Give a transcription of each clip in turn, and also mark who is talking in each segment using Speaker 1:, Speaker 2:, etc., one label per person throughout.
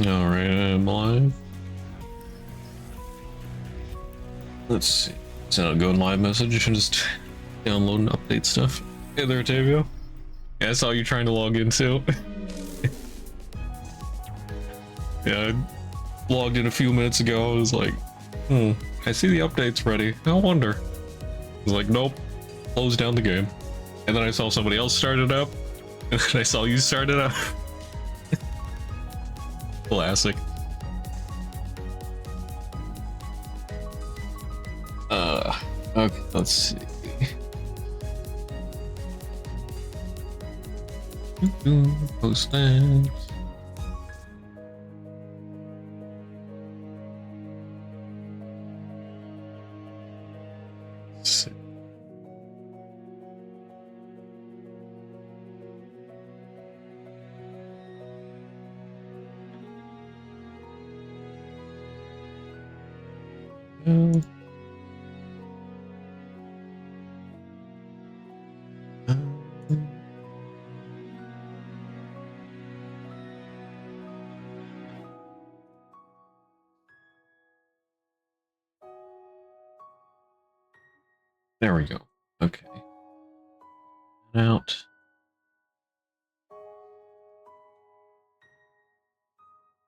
Speaker 1: Alright, I'm live. Let's see. So go in live message and just download and update stuff. Hey there, Tavio. Yeah, I saw you trying to log in too. Yeah, I logged in a few minutes ago. I was like, I see the update's ready. I wonder. I was like, nope. Close down the game. And then I saw somebody else start it up. And then I saw you start it up. Classic. Okay, let's see. Post that. Let's see. There we go. Okay. Out.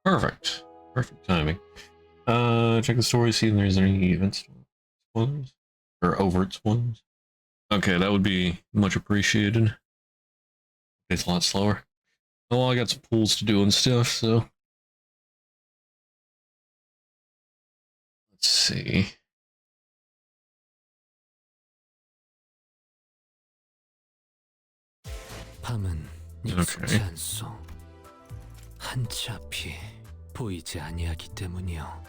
Speaker 1: Perfect. Perfect timing. Check the story, see if there's any events spoilers or overt spoilers. Okay, that would be much appreciated. It's a lot slower. Oh, well, I got some pools to do and stuff, so let's see.
Speaker 2: 밤은 익숙치 않소. 한치 앞이 보이지 아니하기 때문이요.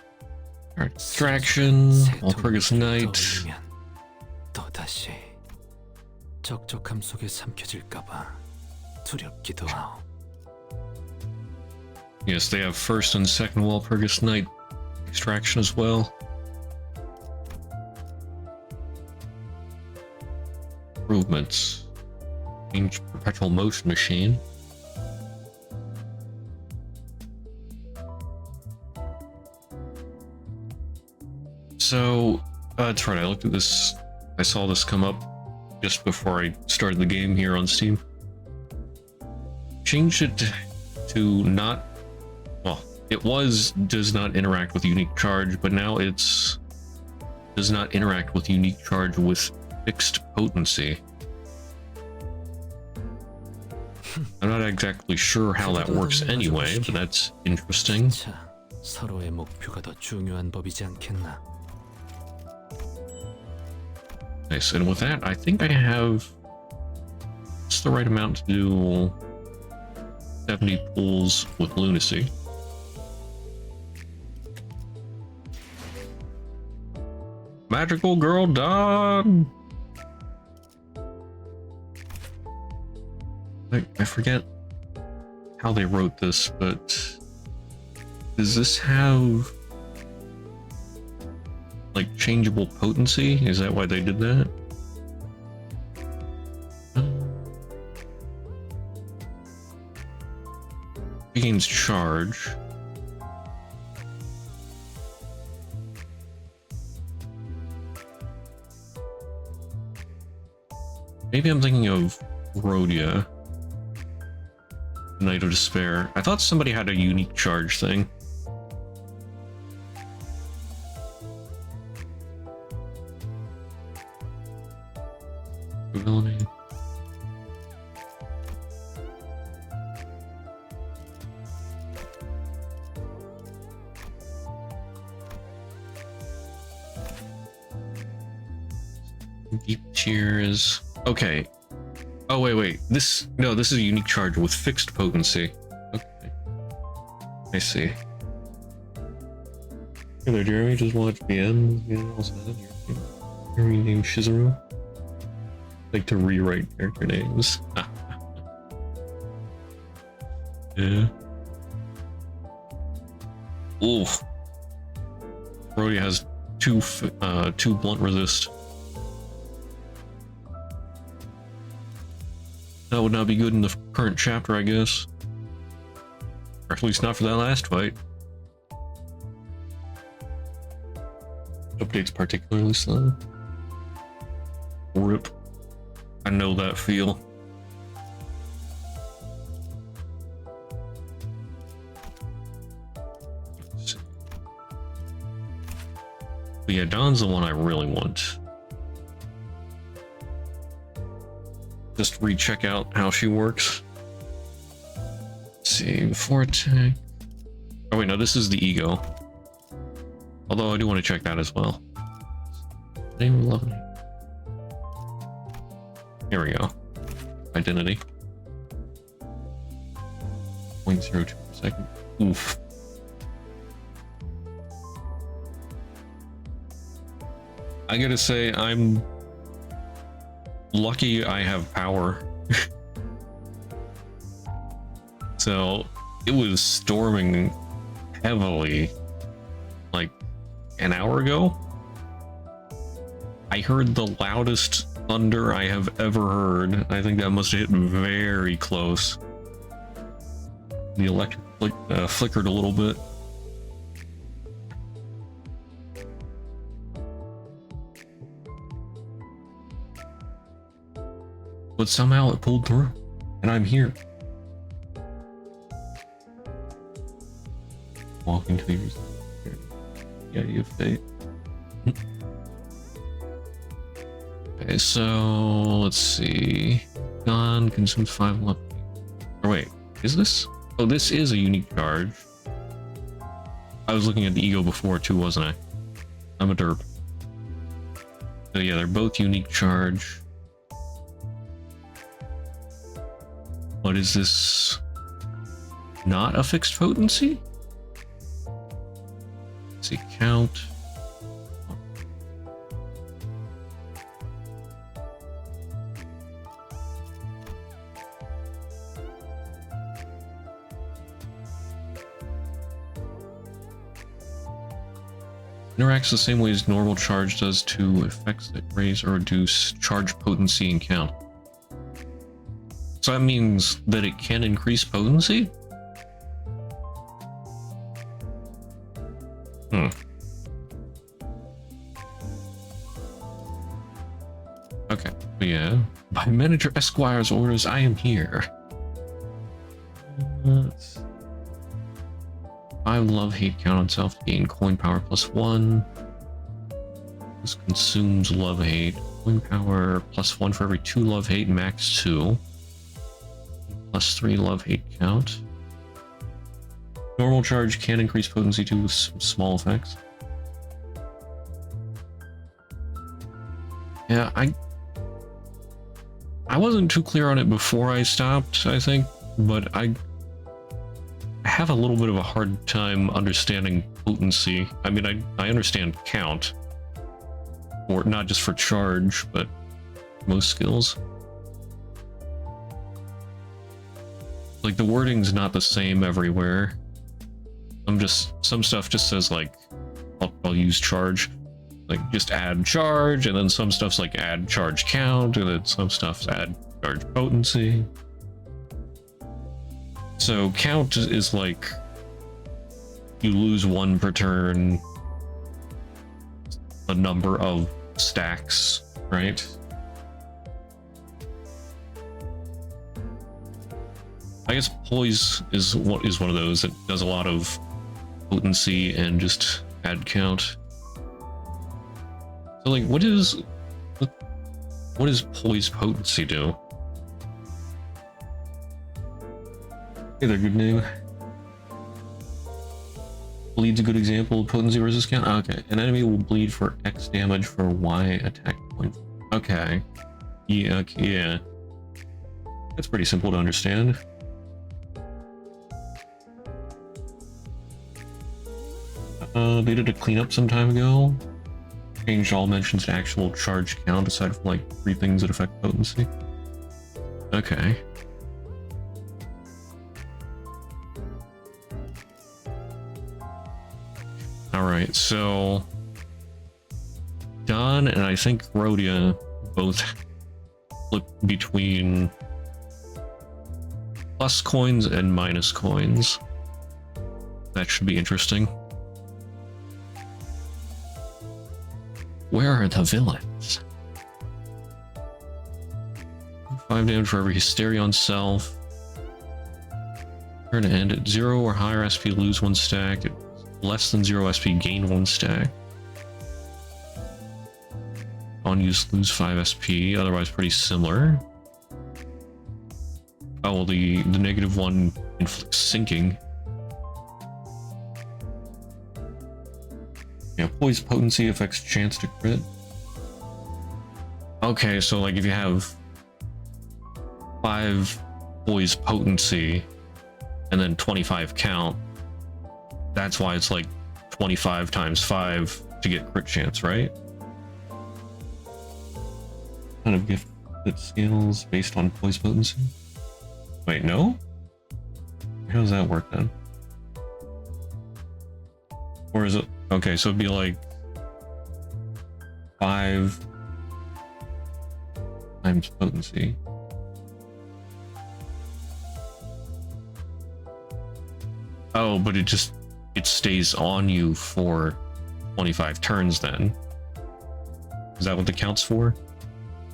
Speaker 1: Distraction, Walpurgis Night.
Speaker 2: 또다시 적적함 속에 삼켜질까봐 두렵기도 하오.
Speaker 1: Yes, they have 1st and 2nd Walpurgis Night extraction as well. Improvements. Change perpetual motion machine. So, that's right, I looked at this, I saw this come up just before I started the game here on Steam. Changed it to not, well, it does not interact with unique charge, but now it's does not interact with unique charge with fixed potency. I'm not exactly sure how that works anyway, but that's interesting.
Speaker 2: 서로의 목표가 더 중요한 법이지 않겠나?
Speaker 1: Nice, and with that, I think I have just the right amount to do 70 pulls with lunacy. Magical girl done. I forget how they wrote this, but does this have like changeable potency? Is that why they did that? Gains charge. Maybe I'm thinking of Rhodia. Night of Despair. I thought somebody had a unique charge thing. Ability. Deep Tears. Okay. Oh, wait. This is a unique charge with fixed potency. Okay. I see. Hey there, Jeremy. Just watch BM. Jeremy named Shizuru. Like to rewrite character names. Yeah. Oof. Brody has two blunt resist. That would not be good in the current chapter, I guess. Or at least not for that last fight. Update's particularly slow. RIP. I know that feel. But yeah, Dawn's the one I really want. Just recheck out how she works. Let's see, before attack. Oh wait, no, this is the ego. Although I do want to check that as well. Name 11. Here we go. Identity. 0.02 per second. Oof. I gotta say, I'm lucky I have power. So it was storming heavily like an hour ago. I heard the loudest thunder I have ever heard. I think that must have hit very close. The electric flickered a little bit. But somehow it pulled through, and I'm here. Walking to yours. Yeah, you have fate. Okay, so let's see. Gun consumes 5 left. Or wait, is this? Oh, this is a unique charge. I was looking at the ego before too, wasn't I? I'm a derp. So yeah, they're both unique charge. But is this not a fixed potency? Let's see, count. Interacts the same way as normal charge does to effects that raise or reduce charge potency and count. So that means that it can increase potency? Okay, yeah. By Manager Esquire's orders, I am here. 5 love hate count on self to gain coin power +1. This consumes love hate. Coin power +1 for every 2 love hate, max 2. +3 love hate count. Normal charge can increase potency too with some small effects. Yeah, I wasn't too clear on it before I stopped, I think, but I have a little bit of a hard time understanding potency. I mean, I understand count, or not just for charge, but most skills. Like, the wording's not the same everywhere. Some stuff just says, like, I'll use charge. Like, just add charge, and then some stuff's like add charge count, and then some stuff's add charge potency. So count is like, you lose 1 per turn, a number of stacks, right? I guess poise is one of those that does a lot of potency and just add count. So like, what does poise potency do? Hey there, good name. Bleed's a good example of potency versus count. Okay, an enemy will bleed for X damage for Y attack point. Okay, yeah, okay, yeah. That's pretty simple to understand. They did a cleanup some time ago. Changed all mentions to actual charge count aside from like 3 things that affect potency. Okay. Alright, so Don and I think Rhodia both flip between plus coins and minus coins. that should be interesting. Where are the villains? 5 damage for every hysteria on self. Turn to end at 0 or higher SP, lose 1 stack. At less than 0 SP, gain 1 stack. On use, lose 5 SP. Otherwise, pretty similar. Oh, well, the -1 inflicts sinking. Yeah, poise potency affects chance to crit. Okay, so like if you have 5 poise potency and then 25 count, that's why it's like 25 times 5 to get crit chance, right? Kind of gift that scales based on poise potency. Wait, no? How does that work then? Or is it okay? So it'd be like 5 times potency. Oh, but it stays on you for 25 turns then. Is that what the count's for?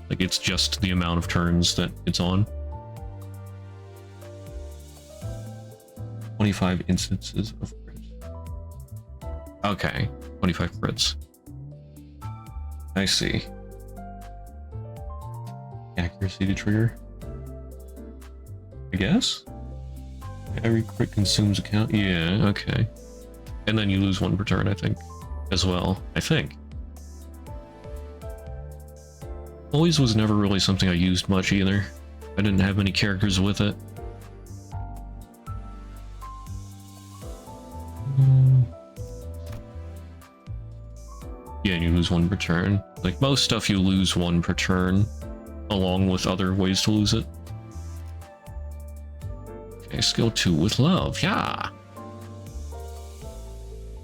Speaker 1: Like it's just the amount of turns that it's on? 25 instances of crits. Okay, 25 crits. I see. Accuracy to trigger, I guess? Every crit consumes a count. Yeah, okay. And then you lose 1 per turn, I think, as well. I think. Poise was never really something I used much either. I didn't have many characters with it. Yeah, and you lose 1 per turn. Like most stuff, you lose 1 per turn, along with other ways to lose it. Okay, skill 2 with love, yeah.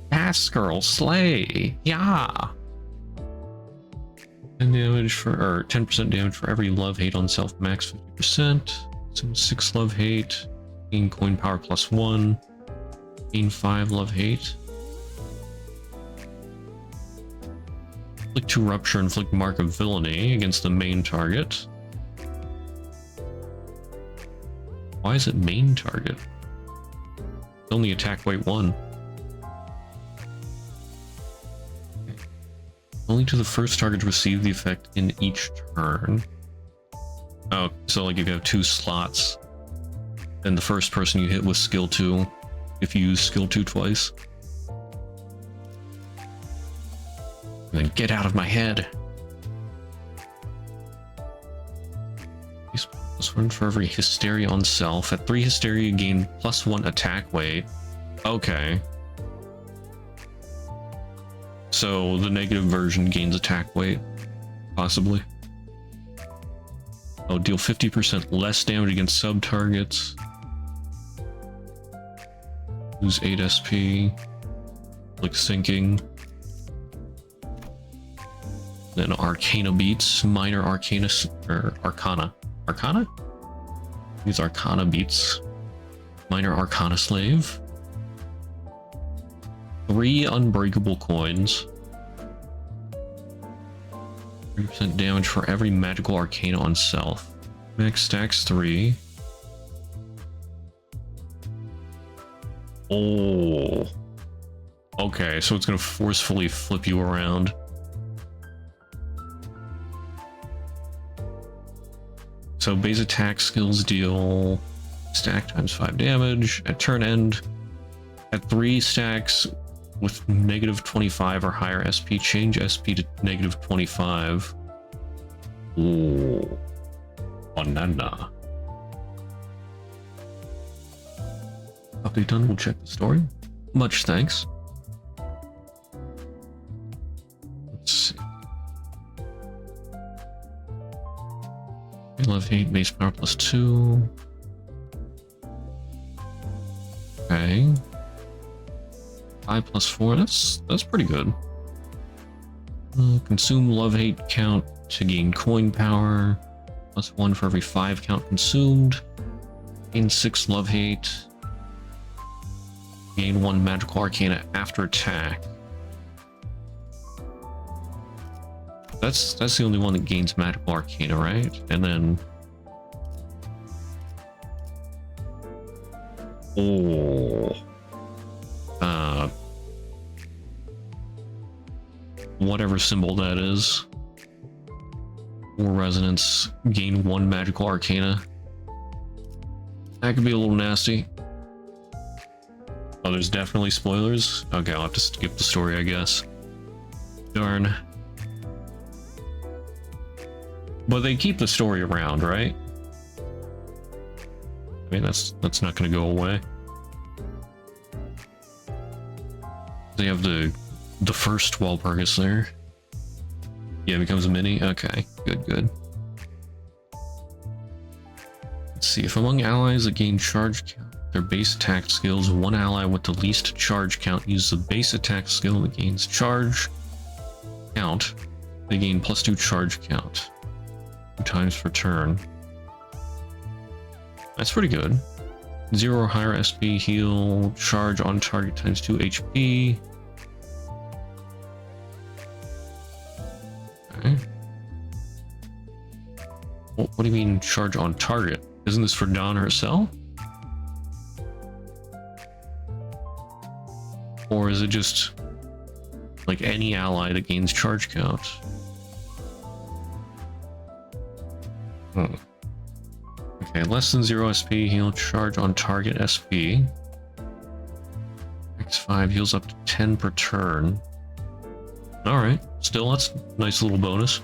Speaker 1: Pass girl, slay, yeah. 10 damage for, or 10% damage for every love hate on self, max 50%. So 6 love hate, gain coin power +1, gain 5 love hate. Inflict 2 rupture, inflict mark of villainy against the main target. Why is it main target? It's only attack weight 1. Only to the first target to receive the effect in each turn. Oh, so like if you have 2 slots, then the first person you hit with skill 2, if you use skill 2 twice. And then get out of my head. +1 for every hysteria on self. At 3 hysteria, you gain +1 attack weight. Okay. So the negative version gains attack weight, possibly. Oh, deal 50% less damage against sub targets. Lose 8 SP. Like sinking. Then Arcana beats, minor Arcana, or Arcana. Arcana? These Arcana beats. Minor Arcana slave. 3 unbreakable coins. 3% damage for every magical arcana on self. Max stacks 3. Oh. Okay, so it's gonna forcefully flip you around. So base attack skills deal stack times 5 damage. At turn end, at 3 stacks with -25 or higher SP, change SP to -25. Ooh. Banana. Update done, we'll check the story. Much thanks. Let's see. Love hate, base power +2. Okay. 5 +4, that's pretty good. Consume love hate count to gain coin power. +1 for every 5 count consumed. Gain 6 love hate. Gain 1 magical arcana after attack. That's the only one that gains magical arcana, right? And then whatever symbol that is. 4 resonance, gain 1 magical arcana. That could be a little nasty. Oh, there's definitely spoilers? Okay, I'll have to skip the story, I guess. Darn. But they keep the story around, right? I mean, that's not gonna go away. They have the first Walpurgis there. Yeah, it becomes a mini? Okay, good. Let's see, if among allies that gain charge count, their base attack skills, one ally with the least charge count uses the base attack skill that gains charge count. They gain +2 charge count. 2 times per turn. That's pretty good. 0 or higher SP heal, charge on target times 2 HP. Okay. What do you mean charge on target? Isn't this for Dawn herself? Or is it just like any ally that gains charge count? Okay, less than 0 SP, heal charge on target SP. X5 heals up to 10 per turn. Alright, still, that's a nice little bonus.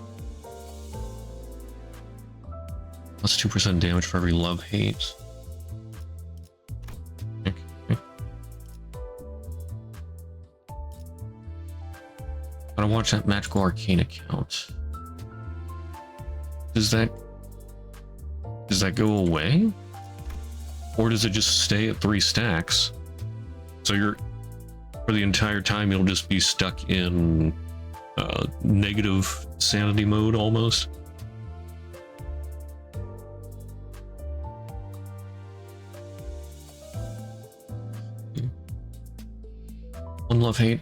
Speaker 1: Plus 2% damage for every love-hate. Okay. Gotta watch that magical arcana count. Does that go away? Or does it just stay at 3 stacks? So you're, for the entire time, you'll just be stuck in negative sanity mode almost? One love-hate.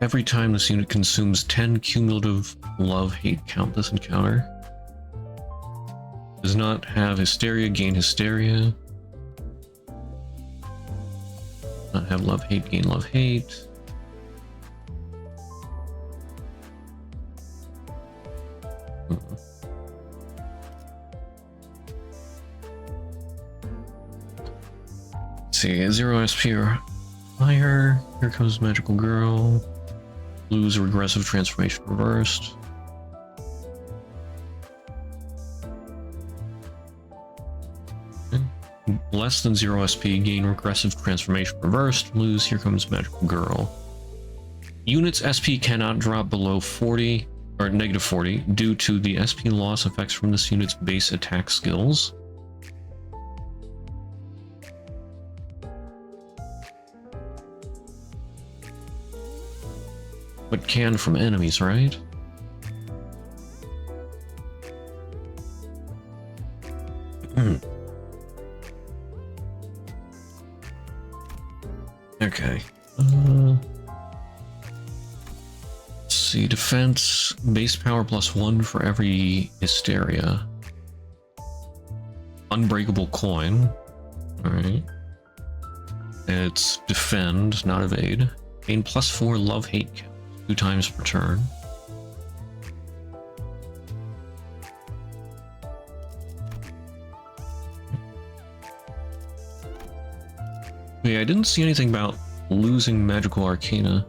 Speaker 1: Every time this unit consumes 10 cumulative love-hate, count this encounter. Does not have hysteria, gain hysteria. Not have love-hate, gain love-hate. Let's see, 0 SP or higher. Here comes Magical Girl. Lose regressive transformation reversed. Less than 0 SP, gain regressive transformation reversed. Lose, here comes Magical Girl. Units SP cannot drop below 40 or negative 40 due to the SP loss effects from this unit's base attack skills. But can from enemies, right? Okay. Let's see. Defense, base power +1 for every hysteria. Unbreakable coin. Alright. It's defend, not evade. Gain +4 love-hate count. 2 times per turn. Yeah, I didn't see anything about losing magical arcana.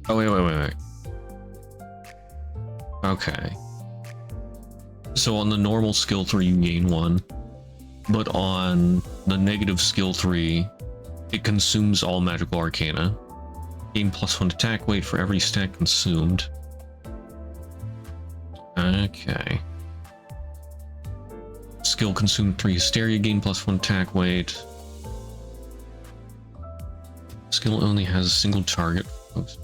Speaker 1: Oh, wait. Okay. So on the normal skill 3 you gain 1, but on the negative skill 3 it consumes all magical arcana. Gain +1 attack weight for every stack consumed. Okay. Skill consumed 3 hysteria, gain +1 attack weight. Skill only has a single target, folks.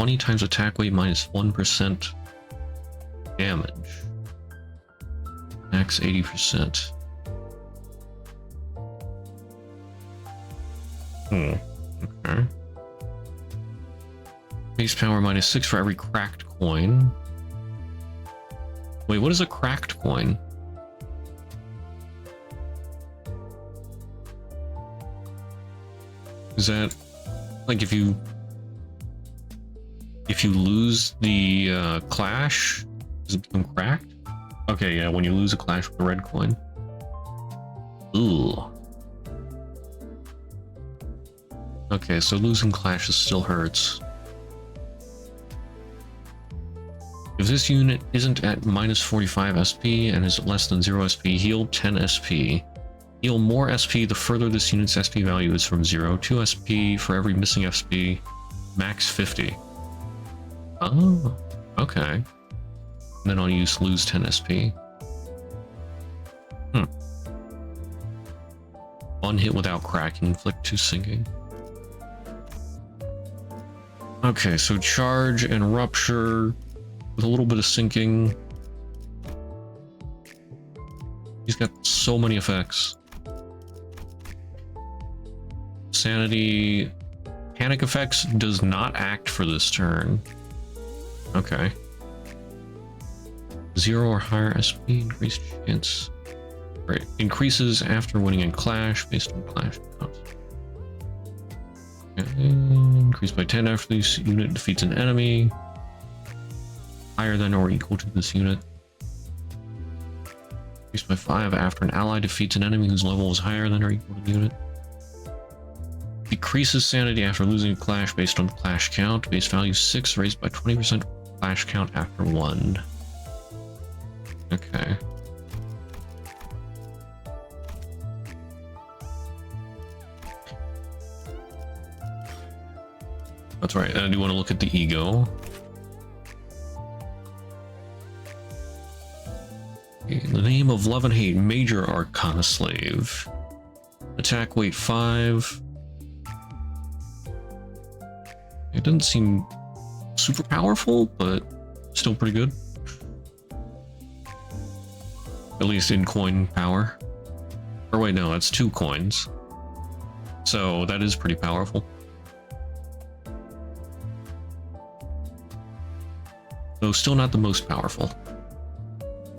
Speaker 1: 20 times attack weight minus 1% damage. Max 80%. Okay. Base power minus 6 for every cracked coin. Wait, what is a cracked coin? Is that like if you lose the clash, does it become cracked? Okay, yeah, when you lose a clash with the red coin. Ooh. Okay, so losing clashes still hurts. If this unit isn't at minus 45 SP and is less than 0 SP, heal 10 SP. Heal more SP the further this unit's SP value is from 0. 2 SP for every missing SP. Max 50. Oh, okay. And then I'll lose 10 SP. One hit without cracking, inflict 2 sinking. Okay, so charge and rupture with a little bit of sinking. He's got so many effects. Sanity, panic effects does not act for this turn. Okay. 0 or higher SP, increased chance. Right, increases after winning in clash based on clash counts. Okay. Increased by 10 after this unit defeats an enemy. Higher than or equal to this unit. Increased by 5 after an ally defeats an enemy whose level is higher than or equal to the unit. Decreases sanity after losing a clash based on clash count. Base value 6, raised by 20% clash count after 1. Okay. That's right, I do want to look at the ego. In the name of love and hate, Major Arcana Slave. Attack weight 5. It doesn't seem super powerful, but still pretty good. At least in coin power. Or wait, no, that's 2 coins. So that is pretty powerful. Though still not the most powerful.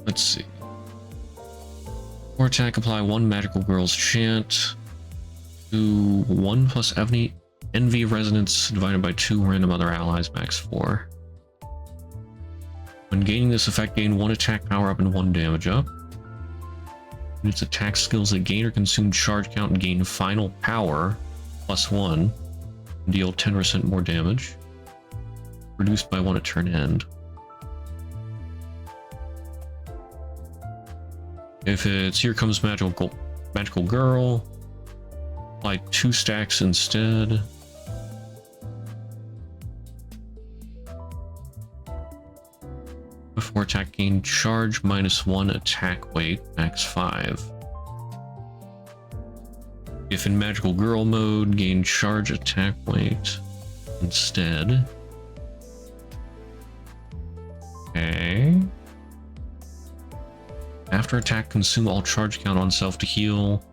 Speaker 1: Let's see. For attack, apply 1 Magical Girl's Chant to 1 plus Envy Resonance divided by 2 random other allies, max 4. When gaining this effect, gain 1 attack power up and 1 damage up. Units attack skills that gain or consume charge count and gain final power plus 1. Deal 10% more damage. Reduced by 1 at turn end. If it's Here Comes Magical Girl, apply 2 stacks instead. Before attack, gain charge minus 1 attack weight, max 5. If in Magical Girl mode, gain charge attack weight instead. Okay. After attack, consume all charge count on self to heal.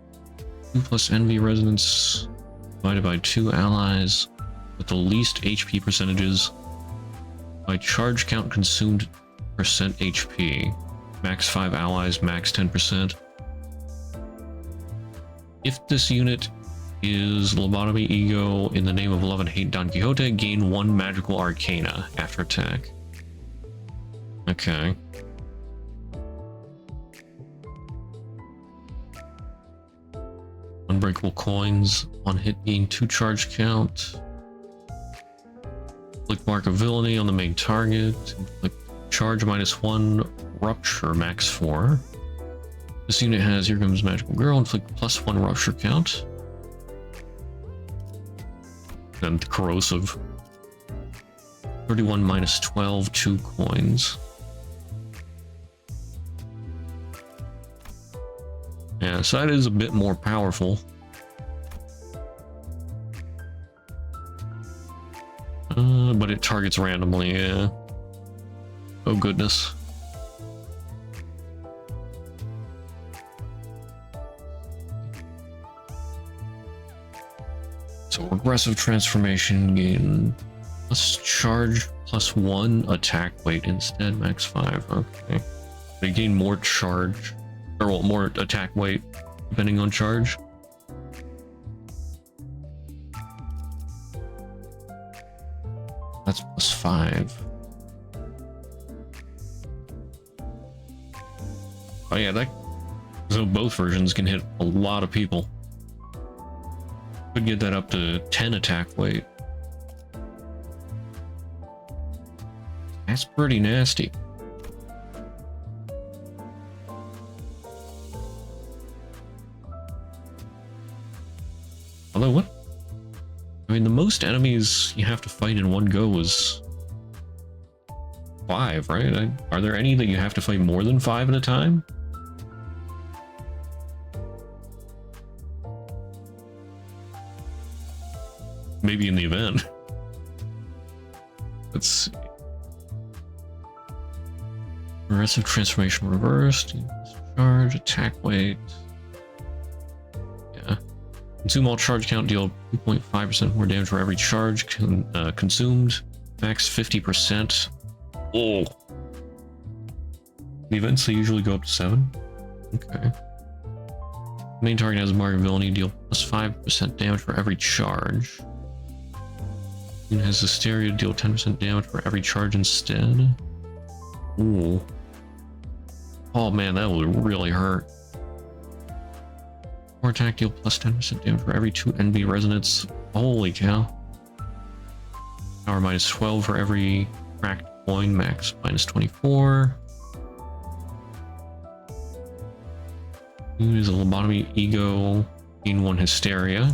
Speaker 1: 2 plus Envy Resonance divided by 2 allies with the least HP percentages by charge count consumed percent HP. Max 5 allies, max 10%. If this unit is Lobotomy Ego in the name of love and hate Don Quixote, gain 1 magical arcana after attack. Okay. Unbreakable coins, on hit gain 2 charge count. Inflict mark of villainy on the main target. Inflict charge minus 1, rupture max 4. This unit has Here Comes Magical Girl, inflict plus 1 rupture count. And corrosive. 31 minus 12, 2 coins. Yeah, so that is a bit more powerful. But it targets randomly, yeah. Oh goodness. So aggressive transformation gain plus charge plus 1 attack weight instead, max 5. Okay. They gain more charge, or well, more attack weight depending on charge. That's plus 5. Oh yeah, that, so both versions can hit a lot of people. Could get that up to 10 attack weight. That's pretty nasty. Although what? I mean, the most enemies you have to fight in one go is 5, right? Are there any that you have to fight more than 5 at a time? Maybe in the event. Let's see. Aggressive transformation reversed. Charge, attack weight. Yeah. Consume all charge count, deal 2.5% more damage for every charge consumed. Max 50%. Oh. The events, they usually go up to 7. Okay. Main target has a mark of villainy, deal plus 5% damage for every charge. It has hysteria, deal 10% damage for every charge instead. Ooh. Oh man, that would really hurt. More attack, deal plus 10% damage for every 2 NB resonance. Holy cow. Power minus 12 for every cracked coin, max minus 24. Is a lobotomy, ego, gain 1 hysteria.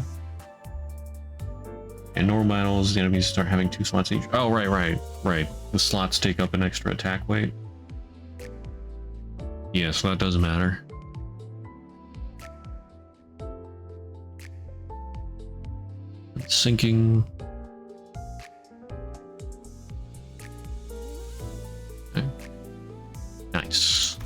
Speaker 1: And normal battles, the enemies start having 2 slots each. Oh, right. The slots take up an extra attack weight. Yeah, so that doesn't matter. Sinking. Okay. Nice.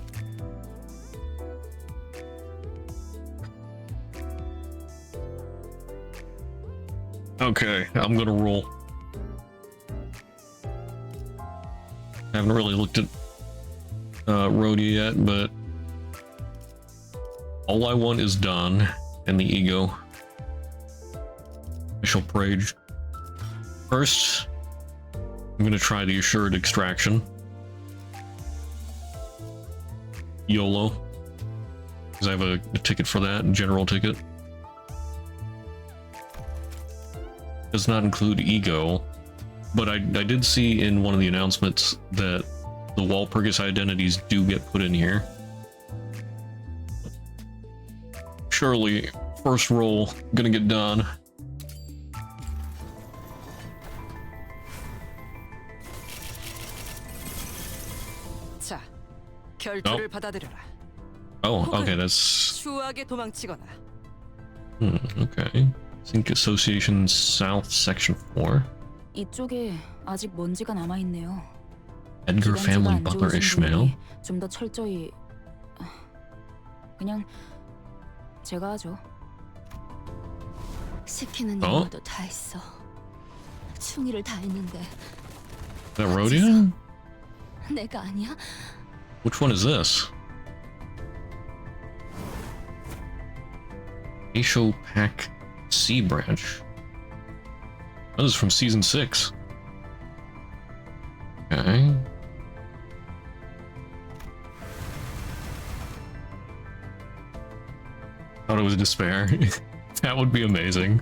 Speaker 1: Okay, I'm gonna roll. I haven't really looked at Rhodia yet, but all I want is done and the ego. I shall rage. First, I'm gonna try the assured extraction. YOLO. Because I have a ticket for that, a general ticket. Does not include ego, but I did see in one of the announcements that the Walpurgis identities do get put in here. Surely, first roll, gonna get done.
Speaker 3: 자, 결투를 받아들여라.
Speaker 1: Oh, okay, that's...
Speaker 3: 추하게 도망치거나.
Speaker 1: Okay. Think Association South Section 4.
Speaker 4: 이쪽에 아직 먼지가 남아 있네요.
Speaker 1: Edgar Family Butler Ishmael.
Speaker 4: 좀 더 철저히 그냥 제가 하죠.
Speaker 3: 시키는 영화도 다 했어. 충의를 다 했는데.
Speaker 1: Is that Rhodia?
Speaker 3: 내가 아니야?
Speaker 1: Which one is this? Aisho Pack C branch. That is from season 6. Okay. Thought it was despair. That would be amazing.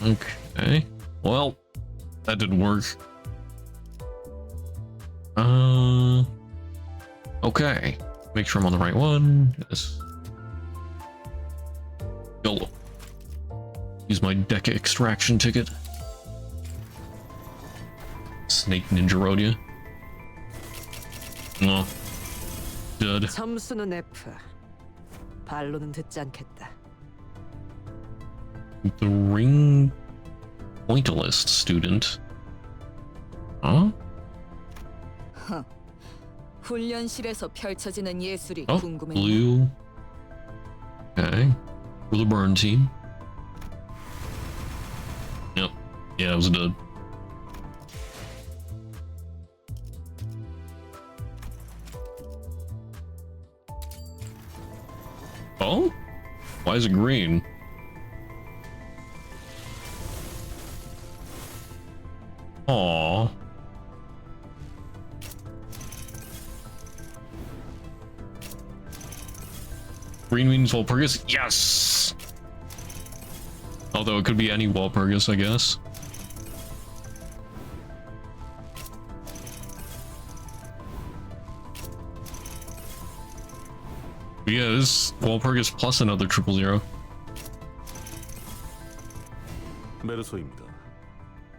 Speaker 1: Okay. Well, that didn't work. Okay. Make sure I'm on the right one. Yes. YOLO. Use my Deca extraction ticket. Snake Ninja Rhodia. Oh. Dead.
Speaker 3: 점수는 F. 발로는 듣지 않겠다.
Speaker 1: The ring Pointillist student. Huh?
Speaker 3: 훈련실에서 펼쳐지는 예술이
Speaker 1: Oh,
Speaker 3: 궁금해.
Speaker 1: blue. Okay. For the burn team. Yep. Yeah, it was a dud. Oh? Why is it green? Aww. Green means Walpurgis? Yes! Although it could be any Walpurgis, I guess. But yeah, this Walpurgis plus another 000.
Speaker 5: 메르소입니다.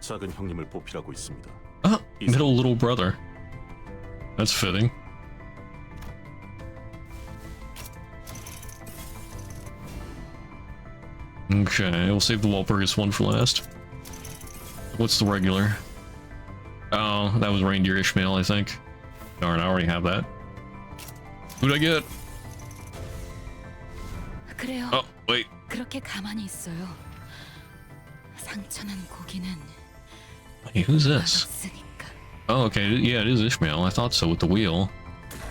Speaker 5: 작은 형님을 보필하고 있습니다.
Speaker 1: Ah, middle little brother. That's fitting. Okay, we'll save the Walpurgis one for last. What's the regular? Oh, that was Reindeer Ishmael, I think. Darn, I already have that. Who'd I get?
Speaker 4: 그래요.
Speaker 1: Oh, wait.
Speaker 4: 그렇게 가만히 있어요. 상처난 고기는
Speaker 1: Hey, who's this?
Speaker 4: 맛없으니까.
Speaker 1: Oh, okay. Yeah, it is Ishmael. I thought so with the wheel.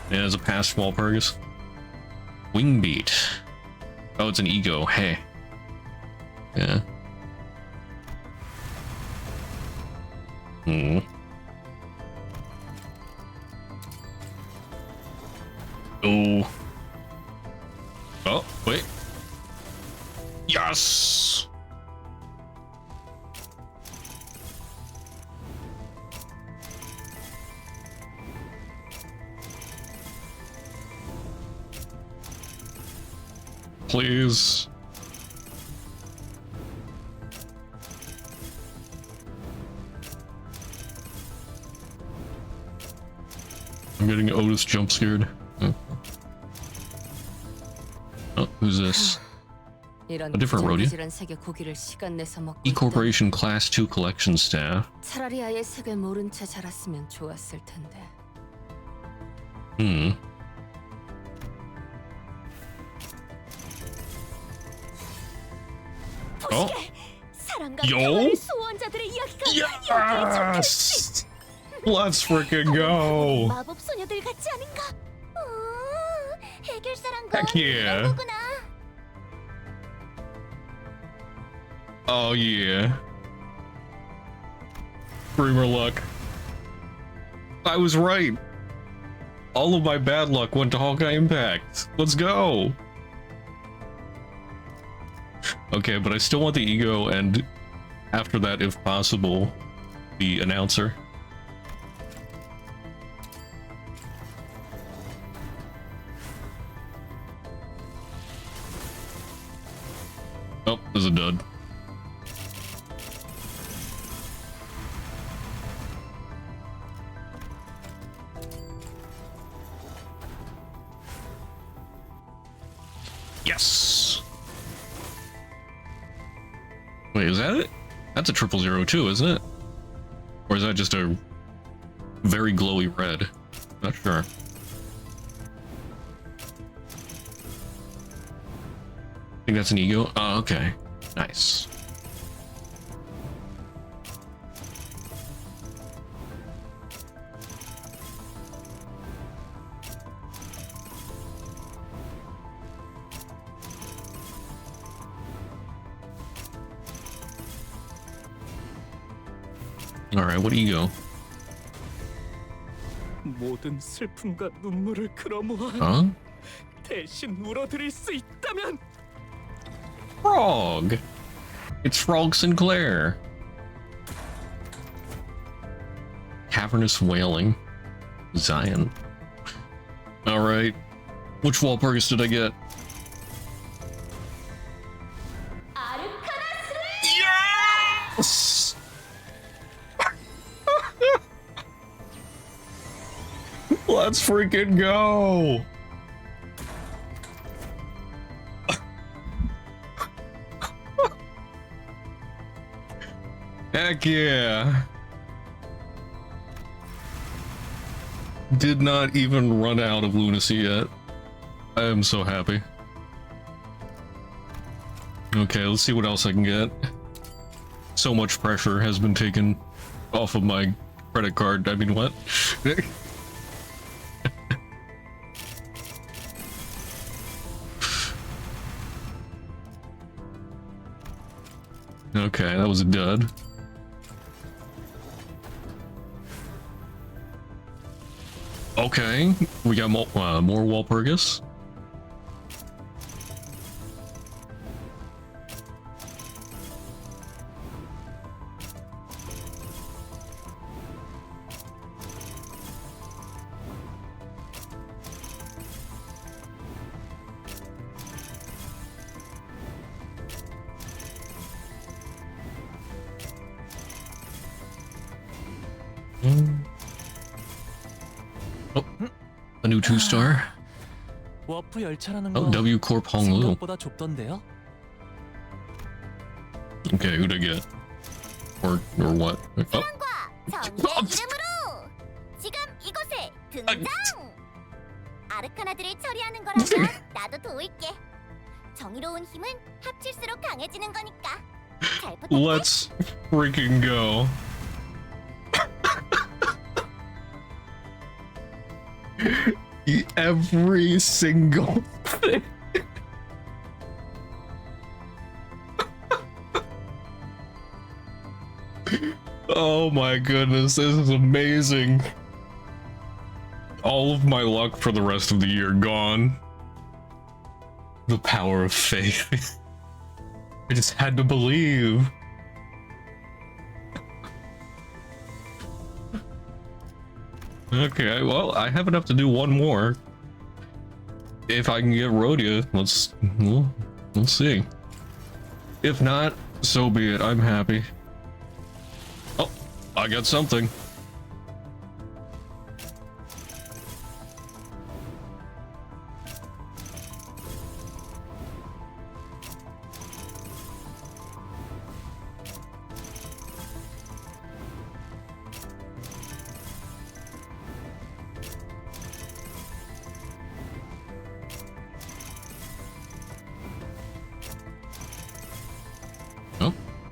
Speaker 1: Yeah, it's a past Walpurgis. Wingbeat. Oh, it's an ego. Hey. Yeah. Hmm. Oh. Oh, wait. Yes! Please. I'm getting Otis jump scared. Oh, who's this?
Speaker 3: 이런
Speaker 1: A different rodeo?
Speaker 3: 부지런한 색의 고기를 시간 내서 먹고
Speaker 1: E Corporation Class 2 Collection Staff.
Speaker 3: 있다니. 차라리 아예 색을 모른 채 자랐으면 좋았을 텐데.
Speaker 1: Hmm. Oh.
Speaker 3: 사랑과
Speaker 1: Yo.
Speaker 3: 평화를 소원자들의 이야기가
Speaker 1: Yes! Let's freaking go!
Speaker 3: 마법 소녀들 같지 않은가? 해결사란
Speaker 1: Heck yeah.
Speaker 3: 거구나.
Speaker 1: Oh yeah. Dreamer luck. I was right. All of my bad luck went to Hawkeye Impact. Let's go. Okay, but I still want the ego, and after that, if possible, the announcer. Oh, there's a dud. Yes! Wait, is that it? That's a 000 too, isn't it? Or is that just a very glowy red? Not sure. I think that's an ego. Oh, okay. Nice. Alright, what ego?
Speaker 5: 모든 슬픔과 눈물을 끌어모아
Speaker 1: Huh?
Speaker 5: 대신 울어드릴 수 있다면
Speaker 1: Frog! It's Frog Sinclair! Cavernous Wailing. Zion. Alright. Which Walpurgis did I get? Yes! Let's freaking go! Heck yeah. Did not even run out of lunacy yet. I am so happy. Okay, let's see what else I can get. So much pressure has been taken off of my credit card. I mean, what? Okay, that was a dud. Okay, we got more Walpurgis. Oh, a new 2-star.
Speaker 6: 워프 열차라는
Speaker 1: Oh,
Speaker 6: 거
Speaker 1: W Corp Honglu.
Speaker 6: 생각보다 좁던데요?
Speaker 1: Okay, who'd I get? Or what? Oh.
Speaker 7: 정의의 이름으로 지금 이곳에 등장! 아르카나들을 처리하는 거라면 나도 도울게. 정의로운 힘은 합칠수록 강해지는 거니까. 잘 부탁해.
Speaker 1: Let's freaking go. Every single thing. Oh my goodness, this is amazing. All of my luck for the rest of the year gone. The power of faith. I just had to believe. Okay, well, I have enough to do one more. If I can get Rhodia, we'll see. If not, so be it. I'm happy. Oh, I got something.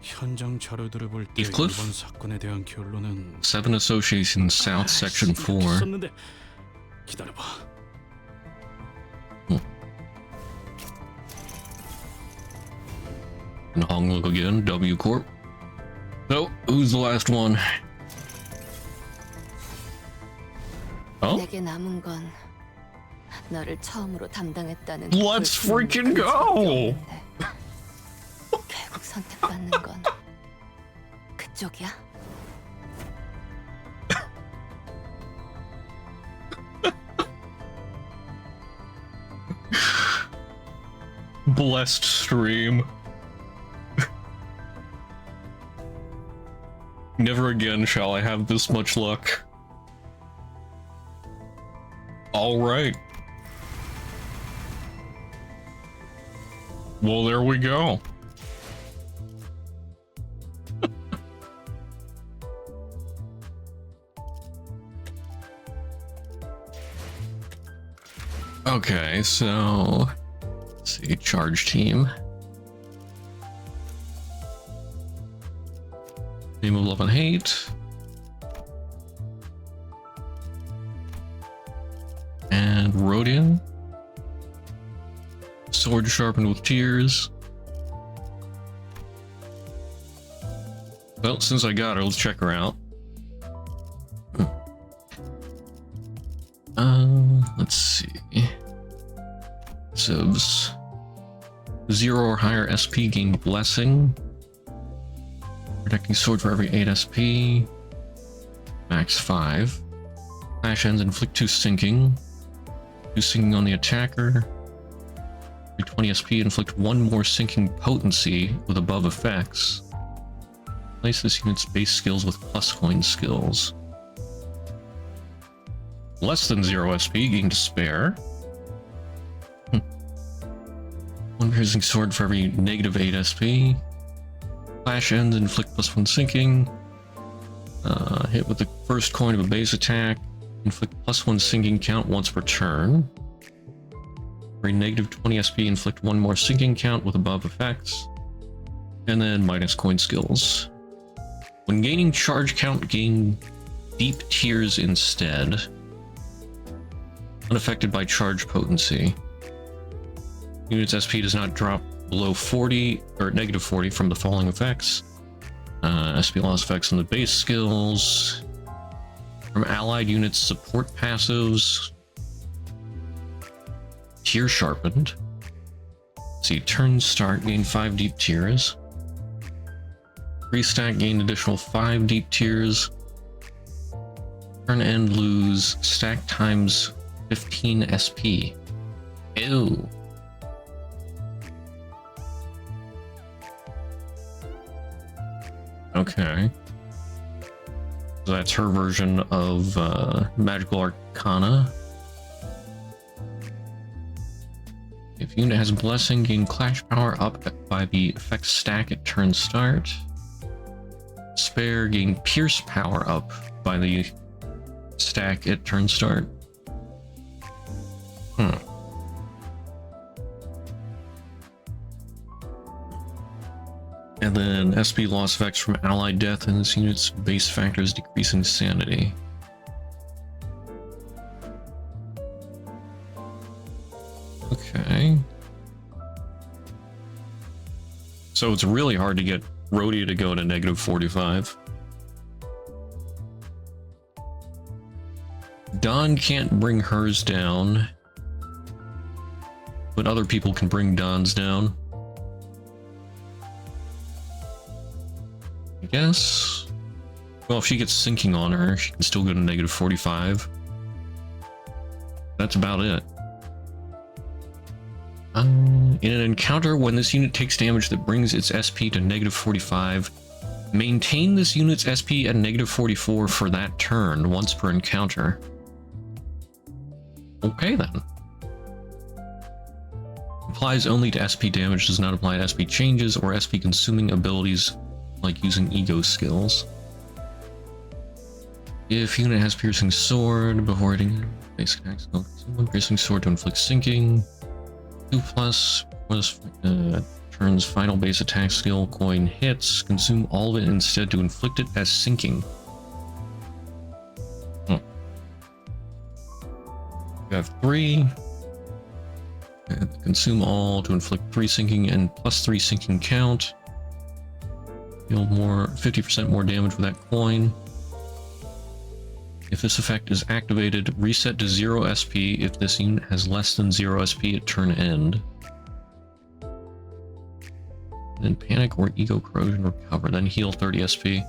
Speaker 2: 현장 자료들을 볼 때
Speaker 1: Heathcliff?
Speaker 2: 이번 사건에 대한 결론은
Speaker 1: 7 Association South Section 4.
Speaker 2: 있었는데 기다려봐.
Speaker 1: And Honglu again, W Corp. So, who's the last one? Oh?
Speaker 3: 내게 남은 건 너를 처음으로 담당했다는
Speaker 1: Let's freaking go!
Speaker 3: 결국 선택받는 건 그쪽이야?
Speaker 1: Blessed stream. Never again shall I have this much luck. Alright. Well, there we go. Okay, so let's see, charge team. Name of Love and Hate. And Rodian. Sword sharpened with tears. Well, since I got her, let's check her out. Let's see. Civs. 0 or higher SP gain blessing. Protecting sword for every 8 SP. Max 5. Slash ends inflict 2 sinking. 2 sinking on the attacker. Every 20 SP inflict 1 more sinking potency with above effects. Place this unit's base skills with plus coin skills. Less than 0 SP, gain despair. 1 piercing sword for every negative 8 SP. Flash ends, inflict +1 sinking. Hit with the first coin of a base attack. Inflict +1 sinking count once per turn. For a negative 20 SP, inflict 1 more sinking count with above effects. And then minus coin skills. When gaining charge count, gain deep tiers instead. Unaffected by charge potency. Unit's SP does not drop below 40 or negative 40 from the following effects. SP loss effects on the base skills. From allied units, support passives. Tier sharpened. See, turn start, gain 5 deep tiers. Restack, gain additional 5 deep tiers. Turn end, lose stack times 15 SP. Ew. Okay. So that's her version of Magical Arcana. If unit has Blessing, gain Clash Power up by the effect stack at turn start. Spare, gain Pierce Power up by the stack at turn start. And then SP loss effects from allied death and this unit's base factors decreasing sanity. Okay. So it's really hard to get Rhodia to go to negative 45. Dawn can't bring hers down, but other people can bring Dawn's down. I guess. Well, if she gets sinking on her, she can still go to negative 45. That's about it. In an encounter, when this unit takes damage that brings its SP to negative 45, maintain this unit's SP at negative 44 for that turn, once per encounter. Okay then. Applies only to SP damage, does not apply to SP changes or SP consuming abilities like using ego skills. If unit has piercing sword, before hitting basic attack skill, consume piercing sword to inflict sinking. 2+ turns final base attack skill coin hits, consume all of it instead to inflict it as sinking. You have 3. Consume all to inflict 3 sinking and +3 sinking count. Deal more 50% more damage with that coin. If this effect is activated, reset to 0 SP if this unit has less than 0 SP at turn end. Then panic or ego corrosion recover, then heal 30 SP.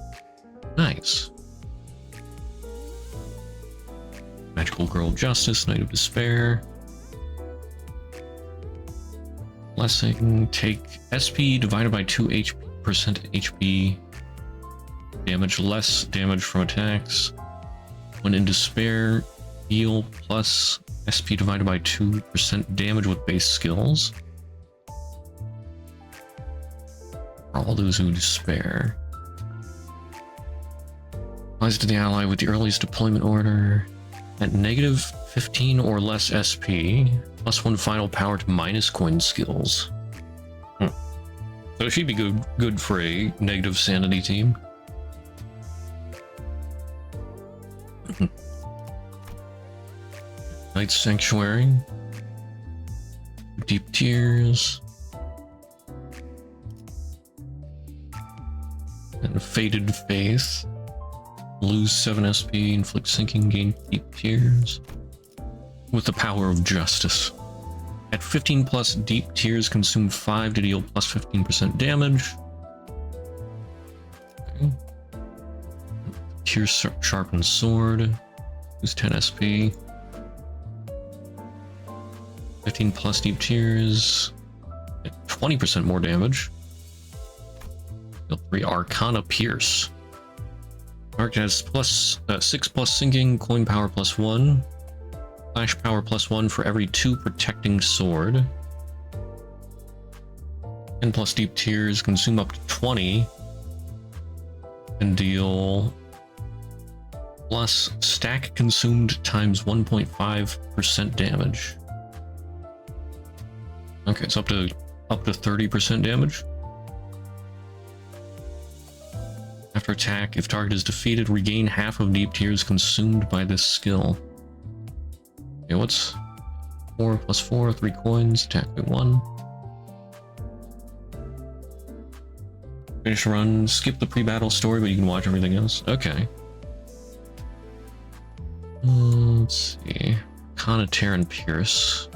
Speaker 1: Nice. Magical Girl of Justice, Knight of Despair. Blessing, take SP divided by 2% HP. Damage less damage from attacks. When in despair, heal plus SP divided by 2% damage with base skills. For all those who despair. Applies to the ally with the earliest deployment order. At negative 15 or less SP, +1 final power to minus coin skills. So she'd be good for a negative sanity team. Night Sanctuary. Deep Tears. And Faded Faith. Lose 7 SP, inflict sinking, gain Deep Tears. With the power of justice. At 15+ Deep Tears, consume 5 to deal plus 15% damage. Okay. Tear Sharpened Sword. Lose 10 SP. 15+ Deep Tears. 20% more damage. Deal 3 Arcana Pierce. Arc has 6+ sinking, coin power +1. Flash power +1 for every 2 protecting sword. 10+ Deep Tears, consume up to 20. and deal plus stack consumed times 1.5% damage. Okay, it's up to 30% damage. After attack, if target is defeated, regain half of deep tears consumed by this skill. Okay, what's 4 plus 4, 3 coins, attack by 1. Finish run, skip the pre-battle story, but you can watch everything else. Okay. Let's see. Conater and Pierce.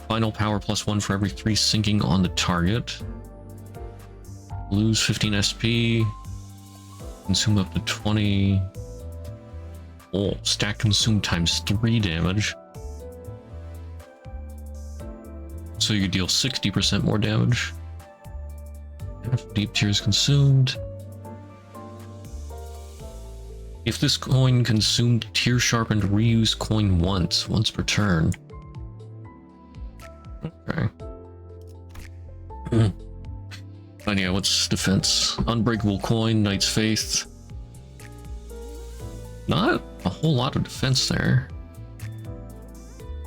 Speaker 1: Final power plus 1 for every 3 sinking on the target. Lose 15 SP. Consume up to 20. Oh, stack consumed times 3 damage. So you could deal 60% more damage. Half deep tears consumed. If this coin consumed tear sharpened, reuse coin once per turn. Okay. And yeah, what's defense? Unbreakable coin, Knight's Faith. Not a whole lot of defense there.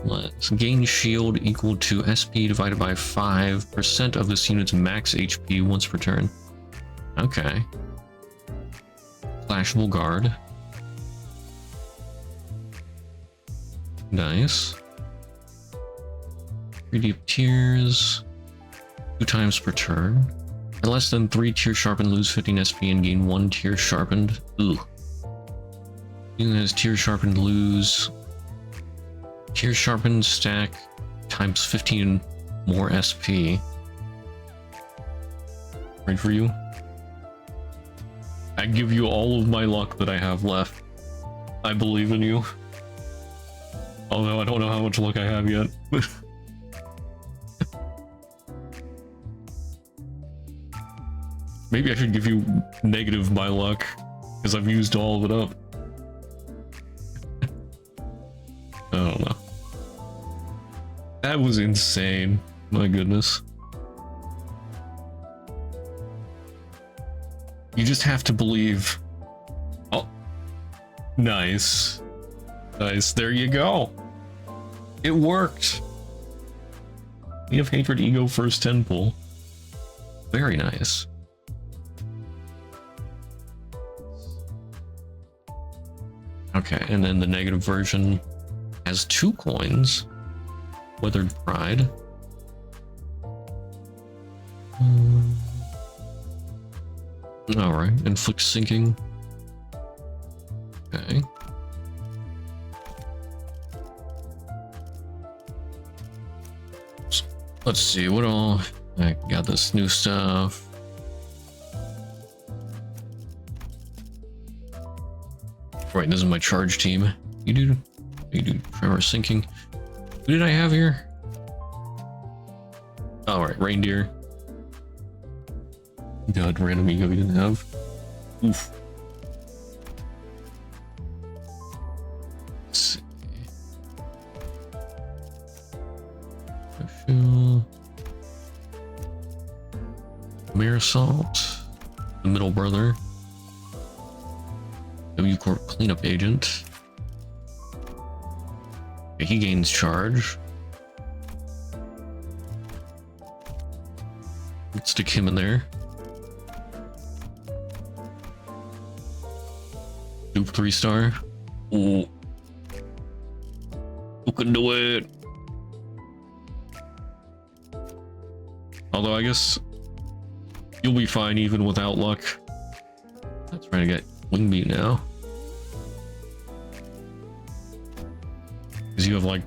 Speaker 1: Let's gain shield equal to SP divided by 5% of this unit's max HP once per turn. Okay. Flashable guard. Nice. 3 deep tears. 2 times per turn. At less than 3 tear sharpened, lose 15 SP and gain 1 tear sharpened. Ooh. Unit has tear sharpened, lose tear sharpened stack times 15 more SP. Right for you. I give you all of my luck that I have left. I believe in you. Although I don't know how much luck I have yet. Maybe I should give you negative my luck, because I've used all of it up. I don't know. That was insane. My goodness. You just have to believe. Oh. Nice. Nice. There you go. It worked. We have Hatred Ego first 10 pull. Very nice. Okay, and then the negative version has 2 coins. Withered Pride. Alright, inflict sinking. Okay. So, let's see, what all... I got this new stuff. Right, this is my charge team. You do Tremor sinking. Who did I have here? Alright, reindeer. God, random ego we didn't have. Oof. Let's see. Marisalt, the middle brother. W Corp cleanup agent. Okay, he gains charge. Let's stick him in there. Dupe 3-star. Ooh. Who can do it? Although I guess you'll be fine even without luck. That's right, I got Wingbeat now. Because you have like,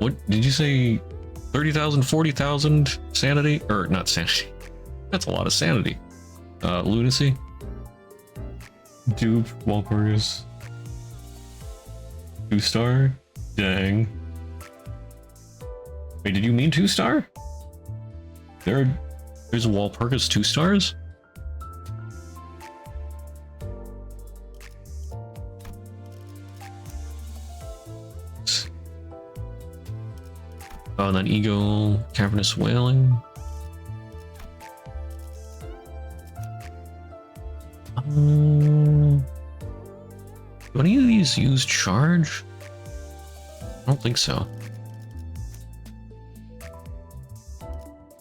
Speaker 1: what did you say? 30,000, 40,000 sanity? Or not sanity. That's a lot of sanity. Lunacy. Dupe, Walpurgis. 2-star? Dang. Wait, did you mean 2-star? There's a Walpurgis 2 stars? Oh, and then Ego, Cavernous Wailing. Do any of these use charge? I don't think so.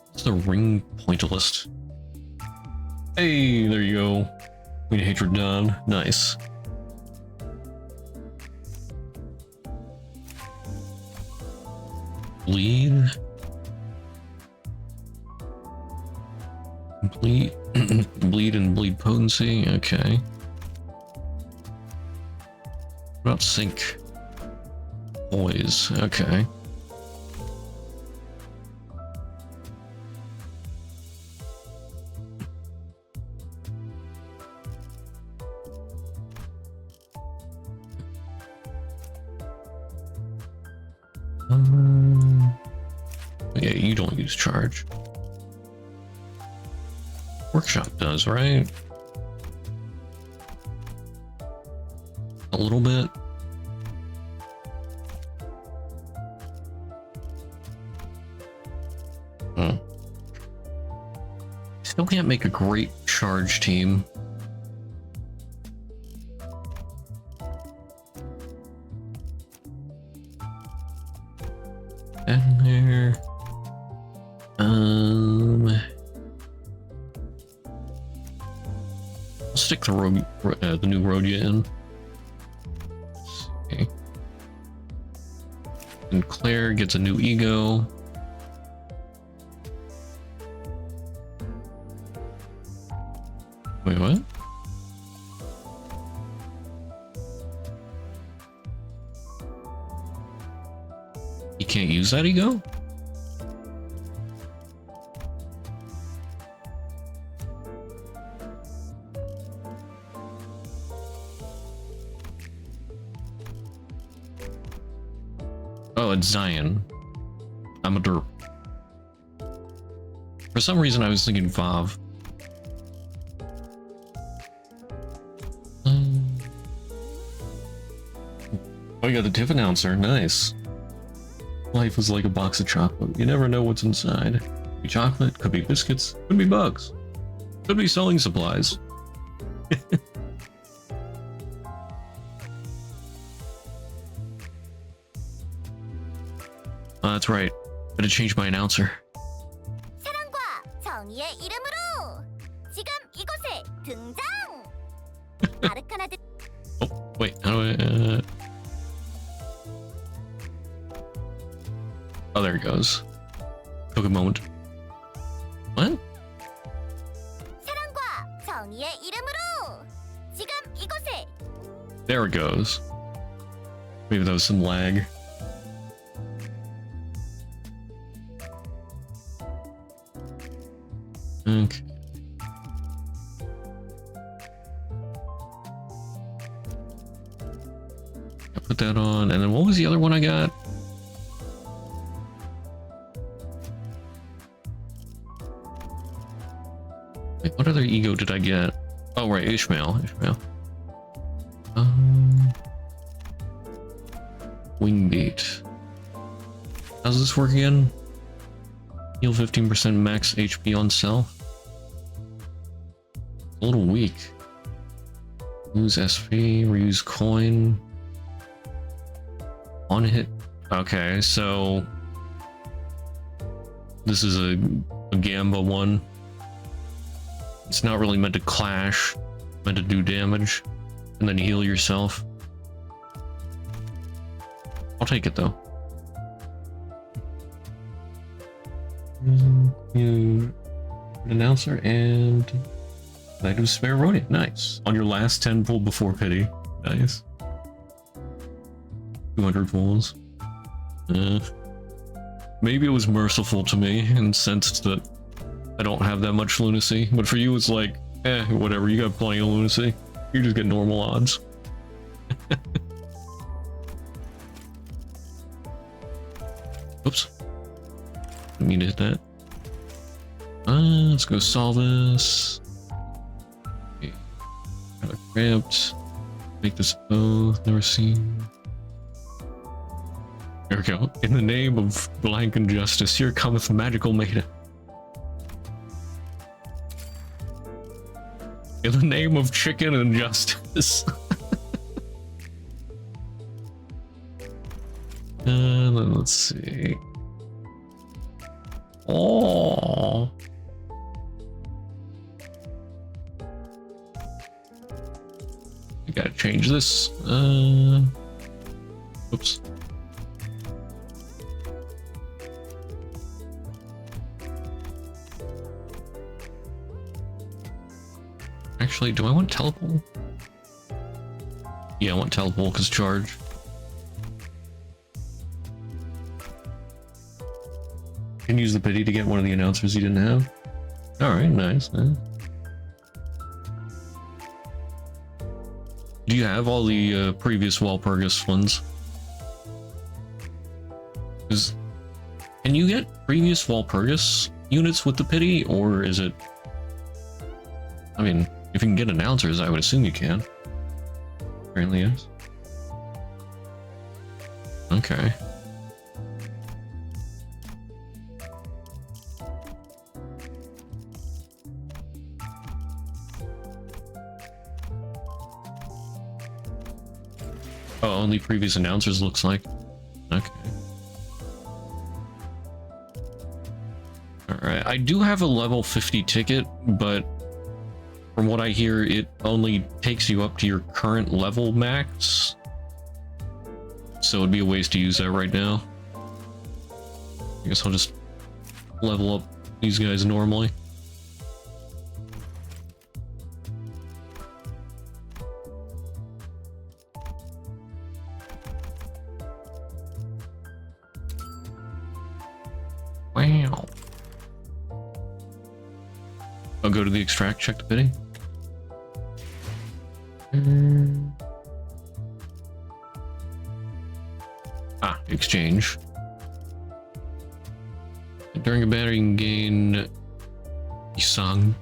Speaker 1: What's the ring pointillist? Hey, there you go. Queen of Hatred done. Nice. Bleed. Complete. Bleed and bleed potency. Okay. What about sync? Poise. Okay. Yeah, you don't use charge. Workshop does, right? A little bit. Still can't make a great charge team. And there. I'll stick the new Rhodia in. Let's see. And Claire gets a new ego. Wait, what? You can't use that ego? Oh, it's Zion. I'm a derp. For some reason, I was thinking Vav. Oh, you got the TIFF announcer. Nice. Life is like a box of chocolate. You never know what's inside. Could be chocolate, could be biscuits, could be bugs. Could be sewing supplies. That's right. Better change my announcer.
Speaker 7: 사랑과 정의의 이름으로 지금 이곳에 등장. 아르카나들.
Speaker 1: Oh, wait. How do I? Oh, there it goes. Took a moment. What?
Speaker 7: 사랑과 정의의 이름으로 지금 이곳에.
Speaker 1: There it goes. Maybe that was some lag. Okay. I put that on, and then what was the other one I got? Wait, what other ego did I get? Oh, right, Ishmael. Wingbeat. How's this work again? Heal 15% max HP on self. A little weak. Lose SP, reuse coin. On hit. Okay, so this is a Gamba one. It's not really meant to clash, meant to do damage and then heal yourself. I'll take it though. You announcer and Knight of Spare Rhodia. Nice. On your last 10 pull before pity. Nice. 200 pulls. Maybe it was merciful to me and sensed that I don't have that much lunacy, but for you it's like, whatever, you got plenty of lunacy. You just get normal odds. Oops. Didn't mean to hit that. Let's go solve this. Okay. Got a cramped. Make this oath never seen. There we go. In the name of blank injustice, here cometh magical maiden. In the name of chicken and justice. Then let's see. Oh. I gotta change this. Oops. Actually, do I want teleport? Yeah, I want teleport because charge. Can use the pity to get one of the announcers you didn't have. All right, nice. Do you have all the previous Walpurgis ones? Can you get previous Walpurgis units with the pity, or is it? I mean, if you can get announcers, I would assume you can. Apparently, yes. Okay. Oh, only previous announcers looks like. Okay. Alright, I do have a level 50 ticket, but from what I hear, it only takes you up to your current level max. So it'd be a waste to use that right now. I guess I'll just level up these guys normally. Wow. I'll go to the extract, check the pity. Exchange. During a battle, you can gain Isang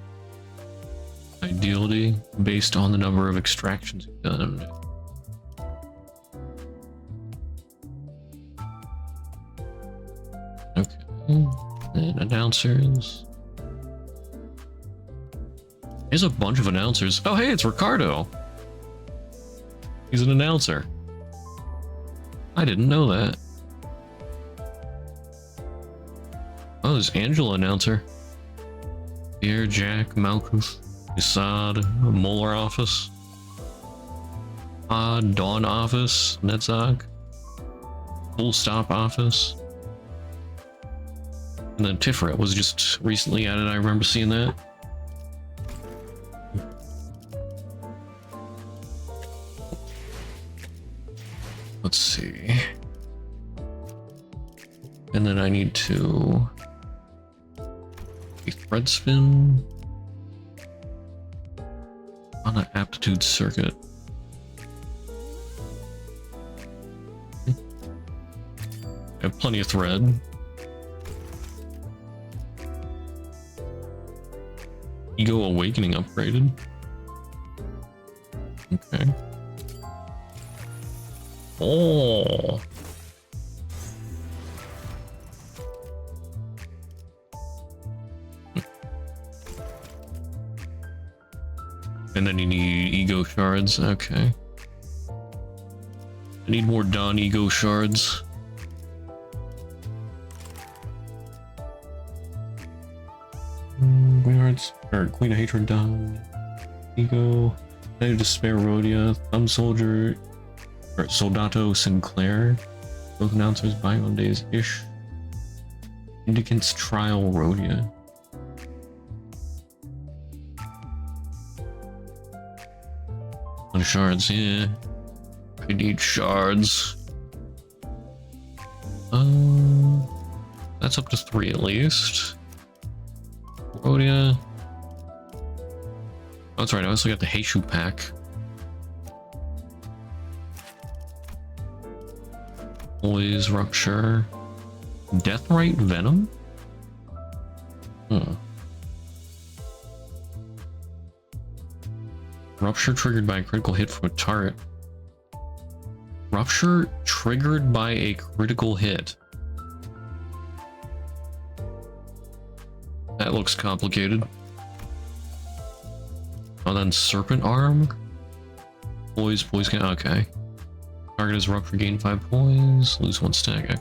Speaker 1: ideality based on the number of extractions you've done. Okay. And announcers. There's a bunch of announcers. Oh, hey, it's Ricardo. He's an announcer. I didn't know that. Oh, there's Angela announcer. Pierre, Jack, Malkuth, Isad, Molar office. Dawn office, Netzog. Full stop office. And then Tiferet was just recently added. I remember seeing that. Let's see. And then I need to a thread spin on an aptitude circuit. I have plenty of thread. Ego Awakening upgraded. Okay. Oh. And then you need ego shards. Okay. I need more Dawn ego shards. Greenhearts or Queen of Hatred Dawn. Ego. Knight of Despair Rhodia. Thumb Soldier. Or Soldato Sinclair. Both announcers buying on days ish. Indicant's Trial Rhodia. On shards, yeah. I need shards. That's up to 3 at least. Rhodia. Oh, that's right, I also got the Heishu pack. Always Rupture. Deathrite Venom? Rupture triggered by a critical hit from a turret. Rupture triggered by a critical hit. That looks complicated. Oh, then Serpent Arm. Boys can. Okay. Target is rupture, gain 5 points, lose 1 stack. Okay.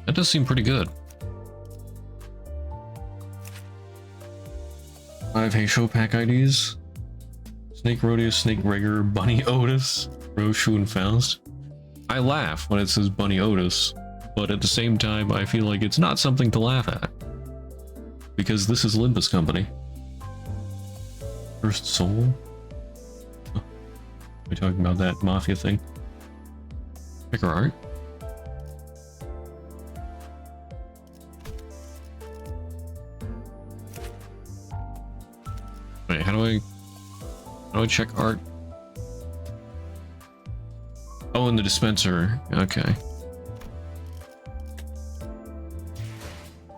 Speaker 1: That does seem pretty good. 5 Heisho pack IDs. Snake Rodeo, Snake Rigger, Bunny Otis, Roshu, and Faust. I laugh when it says Bunny Otis, but at the same time, I feel like it's not something to laugh at. Because this is Limbus Company. First Soul? Oh, we're talking about that Mafia thing. Picker art. Wait, how do I check art? Oh, in the dispenser. Okay.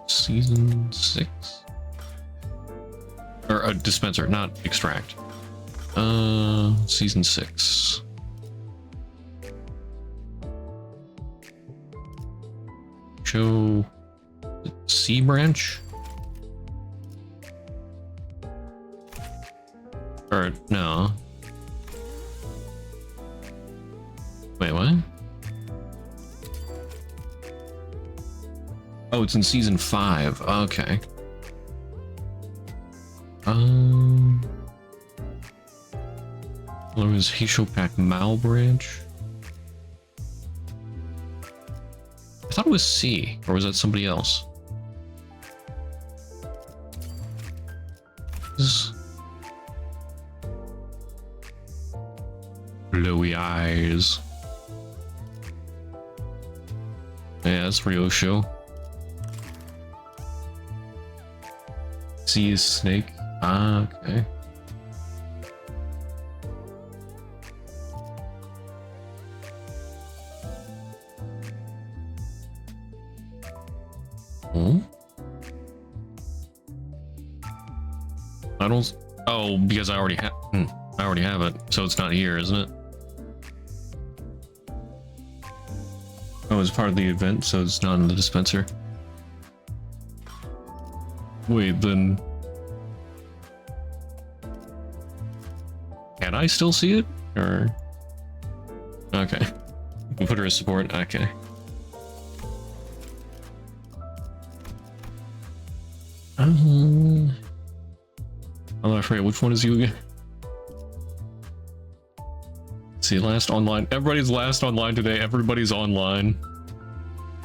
Speaker 1: Season 6? Or a dispenser, not extract. Season 6. Show C branch? Or no. Wait, what? Oh, it's in season 5. Okay. There was Heisho Pack Mal branch. I thought it was C, or was that somebody else? Blowy eyes. Yeah, that's Ryosho. C is Snake. Ah, okay. Hmm? I don't. Oh, because I already have. I already have it, so it's not here, isn't it? Oh, it's part of the event, so it's not in the dispenser. Wait, then... Can I still see it? Or... Okay. We'll put her as support. Okay. I'm not afraid. Which one is you again? See, last online. Everybody's last online today. Everybody's online.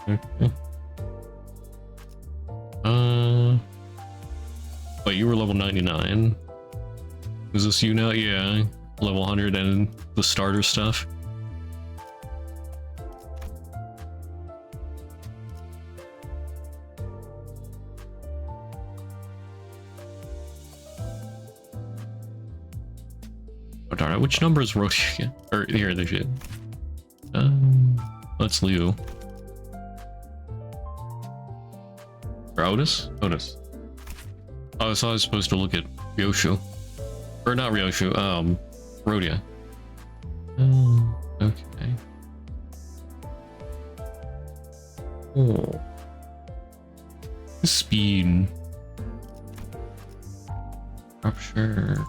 Speaker 1: Okay. Wait, you were level 99. Is this you now? Yeah. Level 100 and the starter stuff. Oh darn it, which number is Roshi? Or here they should. Let's Liu. Or Otis? Otis. Oh, so I was supposed to look at Ryoshu. Or not Ryoshu, Rhodia. Okay. Oh. Speed. Rupture.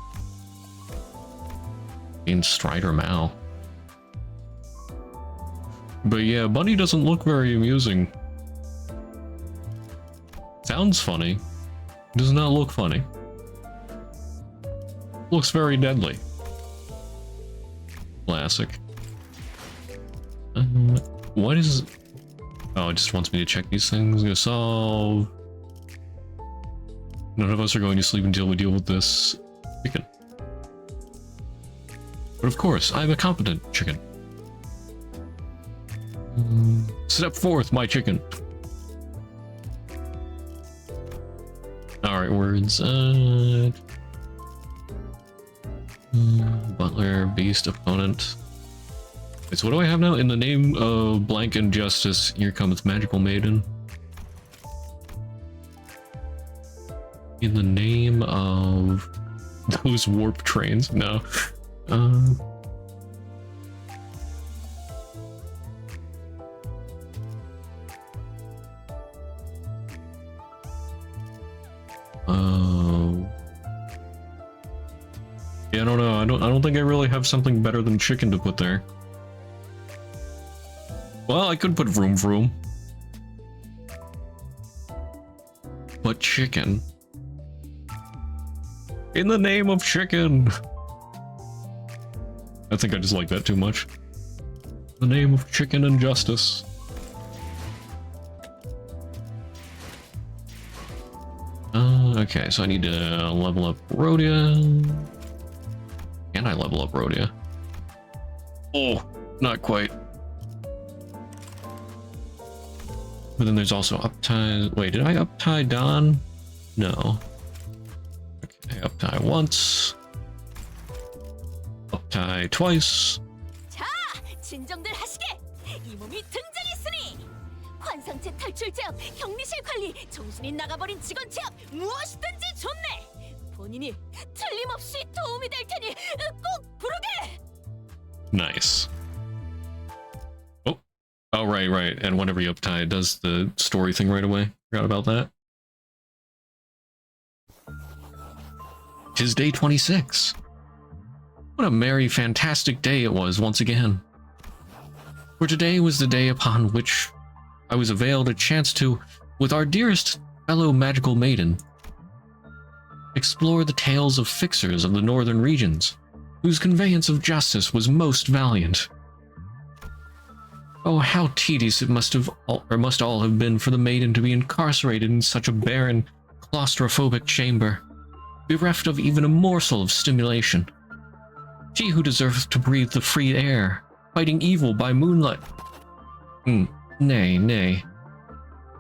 Speaker 1: In Strider Mal. But yeah, Bunny doesn't look very amusing. Sounds funny. Does not look funny. Looks very deadly. Classic. What is... Oh, it just wants me to check these things. Gonna solve. None of us are going to sleep until we deal with this chicken. But of course, I'm a competent chicken. Step forth, my chicken. Alright, words. Butler, beast, opponent. Wait, so what do I have now? In the name of blank injustice, here comes Magical Maiden. In the name of those warp trains? No. Yeah, I don't know. I don't think I really have something better than chicken to put there. Well, I could put vroom vroom. But chicken. In the name of chicken. I think I just like that too much. The name of chicken and justice. Okay, so I need to level up Rhodia. Can I level up Rhodia? Oh, not quite. But then there's also uptie. Wait, did I uptie Don? No. Okay, uptie once. Uptie twice.
Speaker 7: 자, 진정들 하시게. 이 몸이 등장했으니 환상체 탈출 제압, 격리실 관리, 정신이 나가버린 직원 제압, 무엇이든지 좋네. 본인이 틀림없이 도움이 될 테니 꼭 부르게.
Speaker 1: Nice. Oh, right. And whenever you uptie, it does the story thing right away. Forgot about that. 'Tis day 26. What a merry, fantastic day it was once again. For today was the day upon which I was availed a chance to, with our dearest fellow magical maiden, explore the tales of fixers of the northern regions, whose conveyance of justice was most valiant. Oh, how tedious it must all have been for the maiden to be incarcerated in such a barren, claustrophobic chamber, bereft of even a morsel of stimulation. She who deserved to breathe the free air, fighting evil by moonlight. Nay.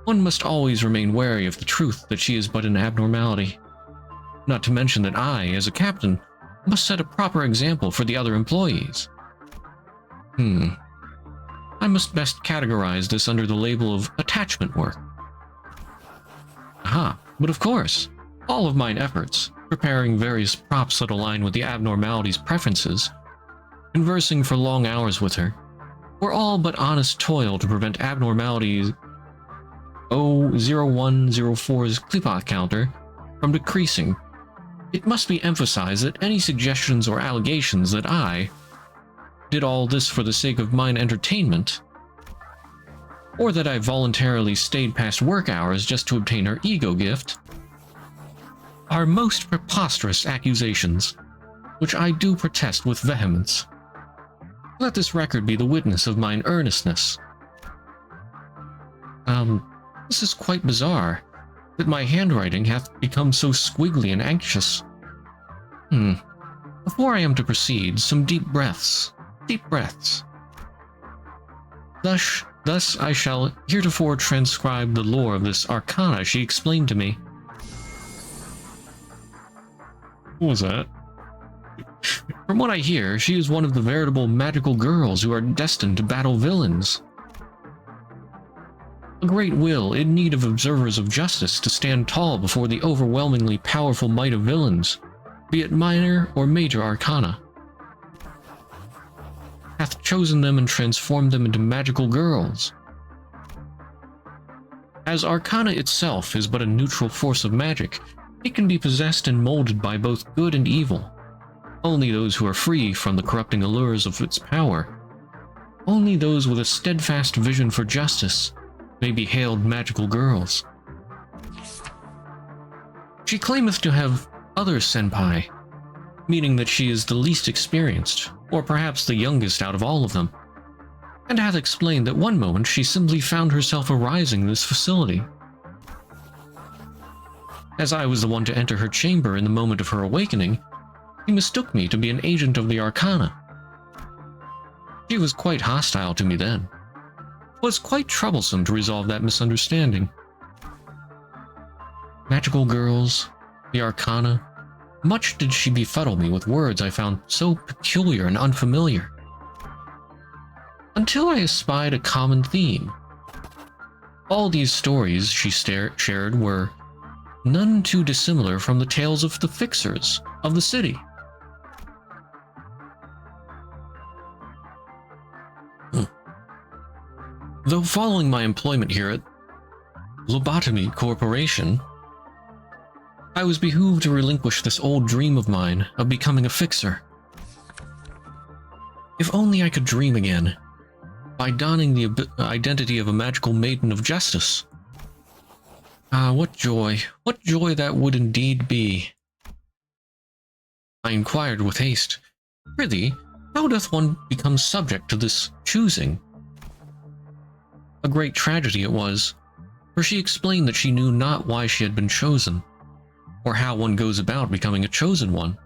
Speaker 1: One must always remain wary of the truth that she is but an abnormality. Not to mention that I, as a captain, must set a proper example for the other employees. I must best categorize this under the label of attachment work. Aha, but of course, all of mine efforts, preparing various props that align with the abnormality's preferences, conversing for long hours with her, were all but honest toil to prevent abnormality's 0104's Klipot counter from decreasing. It must be emphasized that any suggestions or allegations that I did all this for the sake of mine entertainment, or that I voluntarily stayed past work hours just to obtain her ego gift, are most preposterous accusations, which I do protest with vehemence. Let this record be the witness of mine earnestness. This is quite bizarre, that my handwriting hath become so squiggly and anxious. Before I am to proceed, some deep breaths. Thus I shall heretofore transcribe the lore of this arcana she explained to me. What was that? From what I hear, she is one of the veritable magical girls who are destined to battle villains. A great will in need of observers of justice to stand tall before the overwhelmingly powerful might of villains, be it minor or major arcana, hath chosen them and transformed them into magical girls. As arcana itself is but a neutral force of magic, it can be possessed and molded by both good and evil. Only those who are free from the corrupting allures of its power, only those with a steadfast vision for justice, may be hailed magical girls. She claimeth to have other senpai, meaning that she is the least experienced, or perhaps the youngest out of all of them, and hath explained that one moment she simply found herself arising in this facility. As I was the one to enter her chamber in the moment of her awakening, she mistook me to be an agent of the arcana. She was quite hostile to me then. It was quite troublesome to resolve that misunderstanding. Magical girls, the arcana, much did she befuddle me with words I found so peculiar and unfamiliar. Until I espied a common theme. All these stories she shared were none too dissimilar from the tales of the fixers of the city. Though following my employment here at Lobotomy Corporation, I was behooved to relinquish this old dream of mine of becoming a fixer. If only I could dream again, by donning the identity of a magical maiden of justice. Ah, what joy that would indeed be. I inquired with haste, "Prithee, how doth one become subject to this choosing?" A great tragedy it was, for she explained that she knew not why she had been chosen, or how one goes about becoming a chosen one.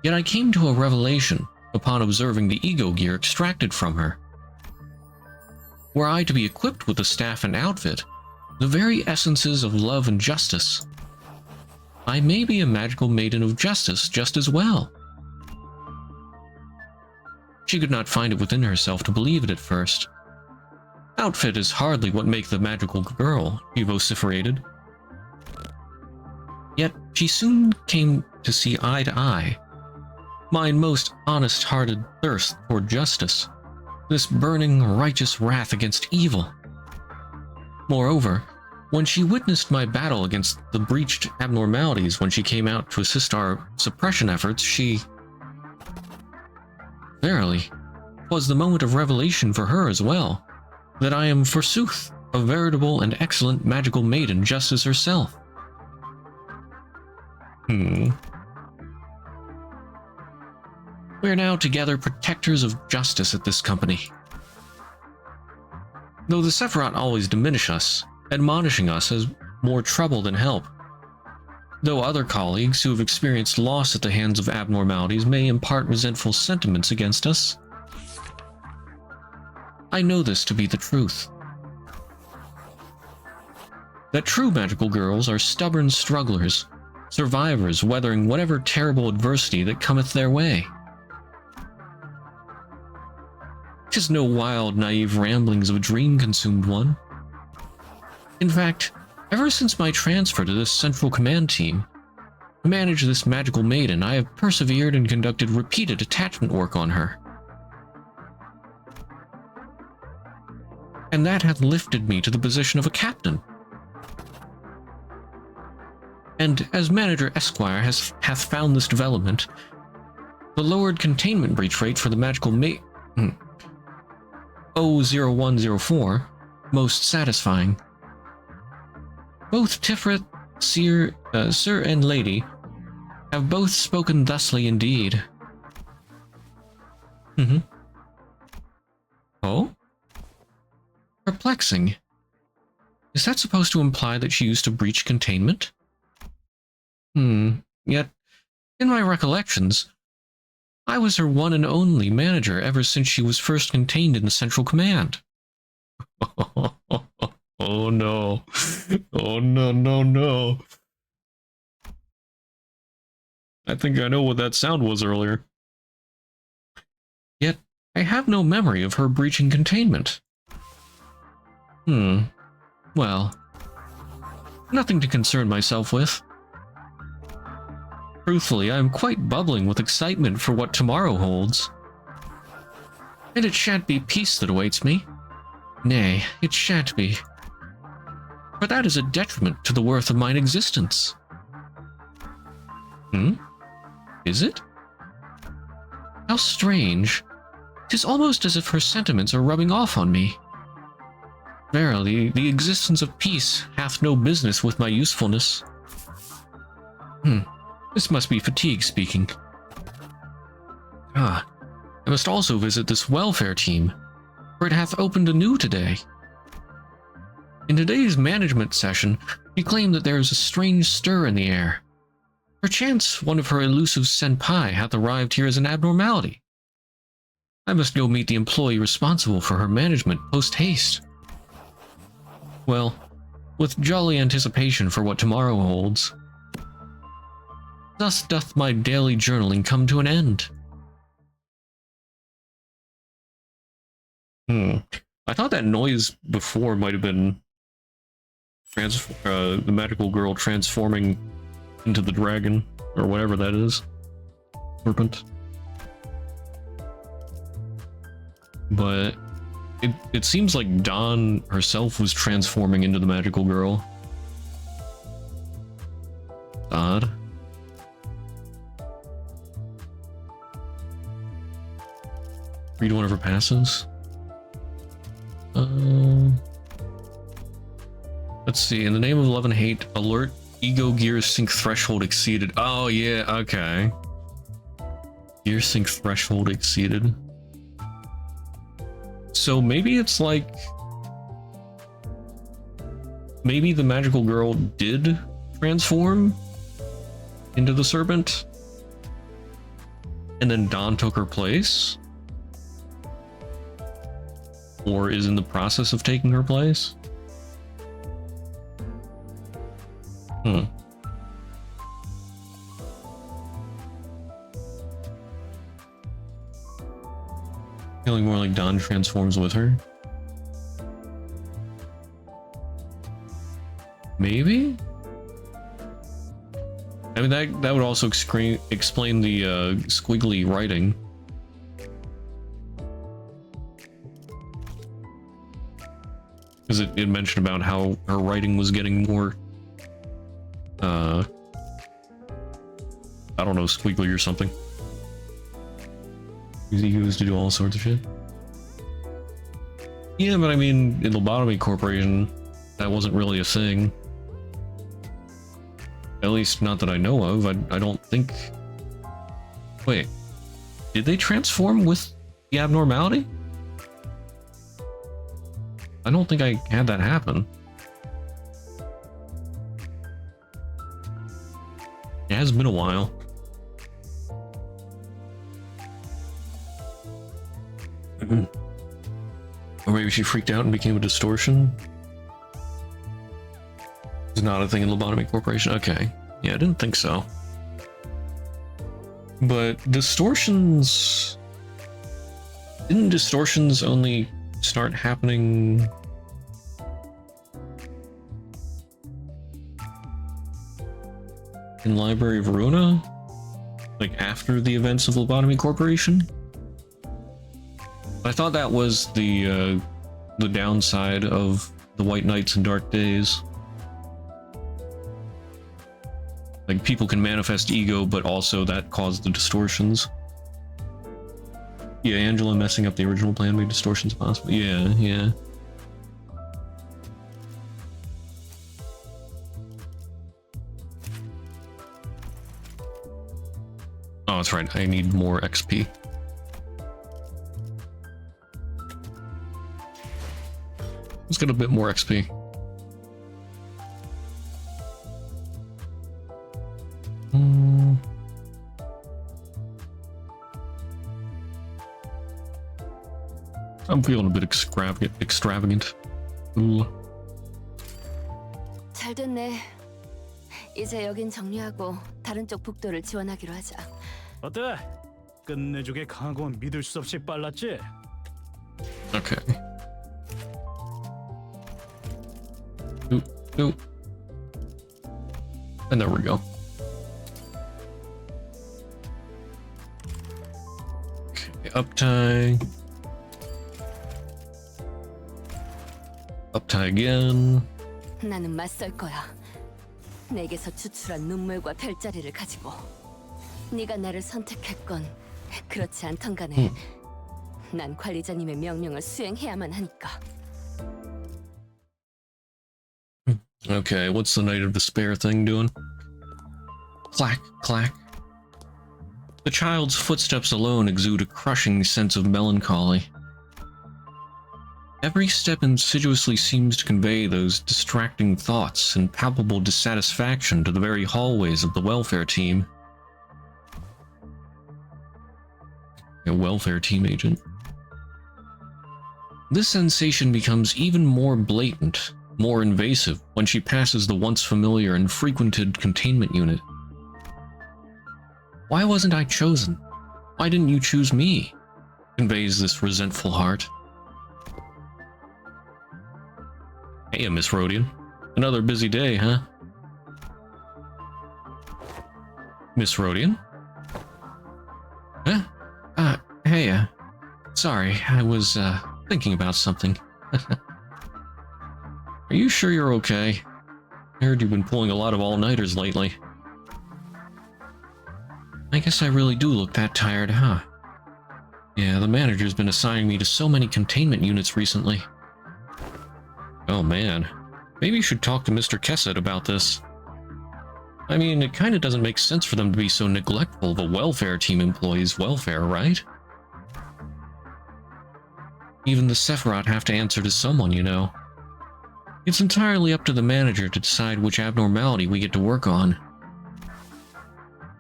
Speaker 1: Yet I came to a revelation upon observing the ego gear extracted from her. Were I to be equipped with the staff and outfit, the very essences of love and justice, I may be a magical maiden of justice just as well. She could not find it within herself to believe it at first. Outfit is hardly what makes the magical girl, she vociferated. Yet she soon came to see eye to eye mine most honest-hearted thirst toward justice, this burning righteous wrath against evil. Moreover, when she witnessed my battle against the breached abnormalities when she came out to assist our suppression efforts, she... Verily, 'twas the moment of revelation for her as well, that I am forsooth a veritable and excellent magical maiden just as herself. We are now together protectors of justice at this company. Though the Sephiroth always diminish us, admonishing us as more trouble than help. Though other colleagues who have experienced loss at the hands of abnormalities may impart resentful sentiments against us, I know this to be the truth. That true magical girls are stubborn strugglers, survivors weathering whatever terrible adversity that cometh their way. 'Tis no wild, naive ramblings of a dream-consumed one. In fact, ever since my transfer to this central command team, to manage this magical maiden, I have persevered and conducted repeated attachment work on her. And that hath lifted me to the position of a captain. And as Manager Esquire hath found this development, the lowered containment breach rate for the magical 00104 most satisfying. Both Tiferet, Sir and Lady, have both spoken thusly indeed. Oh? Perplexing. Is that supposed to imply that she used to breach containment? Yet, in my recollections, I was her one and only manager ever since she was first contained in the Central Command. Oh no. Oh no. I think I know what that sound was earlier. Yet, I have no memory of her breaching containment. Well, nothing to concern myself with. Truthfully, I am quite bubbling with excitement for what tomorrow holds. And it shan't be peace that awaits me. Nay, it shan't be. For that is a detriment to the worth of mine existence. Is it? How strange. 'Tis almost as if her sentiments are rubbing off on me. Verily, the existence of peace hath no business with my usefulness. This must be fatigue speaking. I must also visit this welfare team, for it hath opened anew today. In today's management session, she claimed that there is a strange stir in the air. Perchance one of her elusive senpai hath arrived here as an abnormality. I must go meet the employee responsible for her management post-haste. Well, with jolly anticipation for what tomorrow holds. Thus doth my daily journaling come to an end. I thought that noise before might have been the magical girl transforming into the dragon, or whatever that is. Serpent. But it seems like Dawn herself was transforming into the magical girl. Odd. Read one of her passes. Let's see. In the name of love and hate, alert ego gear sync threshold exceeded. Oh yeah, okay. Gear sync threshold exceeded. So maybe it's like, maybe the magical girl did transform into the serpent, and then Dawn took her place, or is in the process of taking her place. Feeling more like Dawn transforms with her. Maybe? I mean, that would also explain the squiggly writing. Because it mentioned about how her writing was getting more, I don't know, squiggly or something. He used to do all sorts of shit. Yeah, but I mean, in Lobotomy Corporation, that wasn't really a thing. At least not that I know of. I don't think... Wait. Did they transform with the abnormality? I don't think I had that happen. It has been a while. Or maybe she freaked out and became a distortion? It's not a thing in Lobotomy Corporation? Okay. Yeah, I didn't think so. But distortions... Didn't distortions only start happening... in Library of Verona? Like after the events of Lobotomy Corporation? I thought that was the downside of the White Nights and Dark Days. Like, people can manifest ego, but also that caused the distortions. Yeah, Angela messing up the original plan made distortions possible. Yeah, yeah. Oh, that's right. I need more XP. Let's get a bit more XP. I'm feeling a bit extravagant. Ooh.
Speaker 3: 잘 됐네. 이제 여긴 정리하고 다른 쪽 북도를 지원하기로 하자.
Speaker 8: 어때? 끝내주게 강하고 믿을 수 없이 빨랐지?
Speaker 1: Okay. Oop, oop. And there we go. Okay, uptie. Uptie again.
Speaker 3: 나는 맞설 거야. 내게서 추출한 눈물과 별자리를 가지고. 네가 나를 선택했건 그렇지 않던 간에 난 관리자님의 명령을 수행해야만 하니까.
Speaker 1: Okay, what's the Night of Despair thing doing? Clack, clack. The child's footsteps alone exude a crushing sense of melancholy. Every step insidiously seems to convey those distracting thoughts and palpable dissatisfaction to the very hallways of the welfare team. A welfare team agent. This sensation becomes even more blatant, more invasive, when she passes the once familiar and frequented containment unit. Why wasn't I chosen? Why didn't you choose me? Conveys this resentful heart. Hey, Miss Rodian. Another busy day, huh? Miss Rodian? Huh? Hey, sorry, I was, thinking about something. Are you sure you're okay? I heard you've been pulling a lot of all-nighters lately. I guess I really do look that tired, huh? Yeah, the manager's been assigning me to so many containment units recently. Oh man, maybe you should talk to Mr. Kesset about this. I mean, it kinda doesn't make sense for them to be so neglectful of a welfare team employee's welfare, right? Even the Sephiroth have to answer to someone, you know. It's entirely up to the manager to decide which abnormality we get to work on.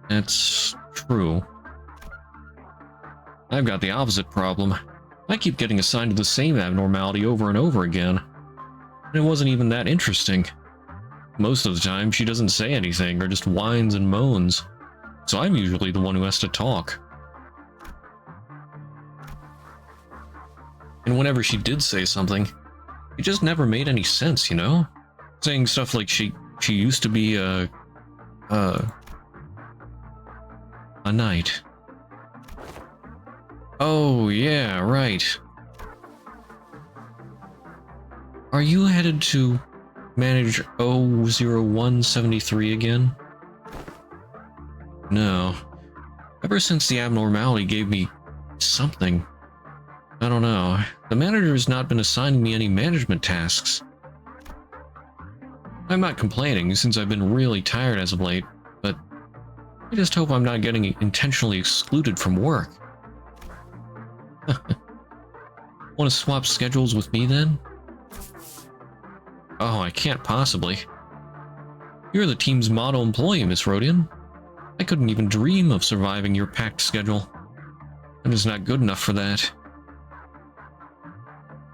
Speaker 1: That's true. I've got the opposite problem. I keep getting assigned to the same abnormality over and over again. And it wasn't even that interesting. Most of the time, she doesn't say anything or just whines and moans. So I'm usually the one who has to talk. And whenever she did say something, it just never made any sense, you know? Saying stuff like she used to be a knight. Oh, yeah, right. Are you headed to manage 00173 again? No. Ever since the abnormality gave me something. I don't know. The manager has not been assigning me any management tasks. I'm not complaining since I've been really tired as of late, but I just hope I'm not getting intentionally excluded from work. Want to swap schedules with me then? Oh, I can't possibly. You're the team's model employee, Miss Rodian. I couldn't even dream of surviving your packed schedule. I'm just not good enough for that.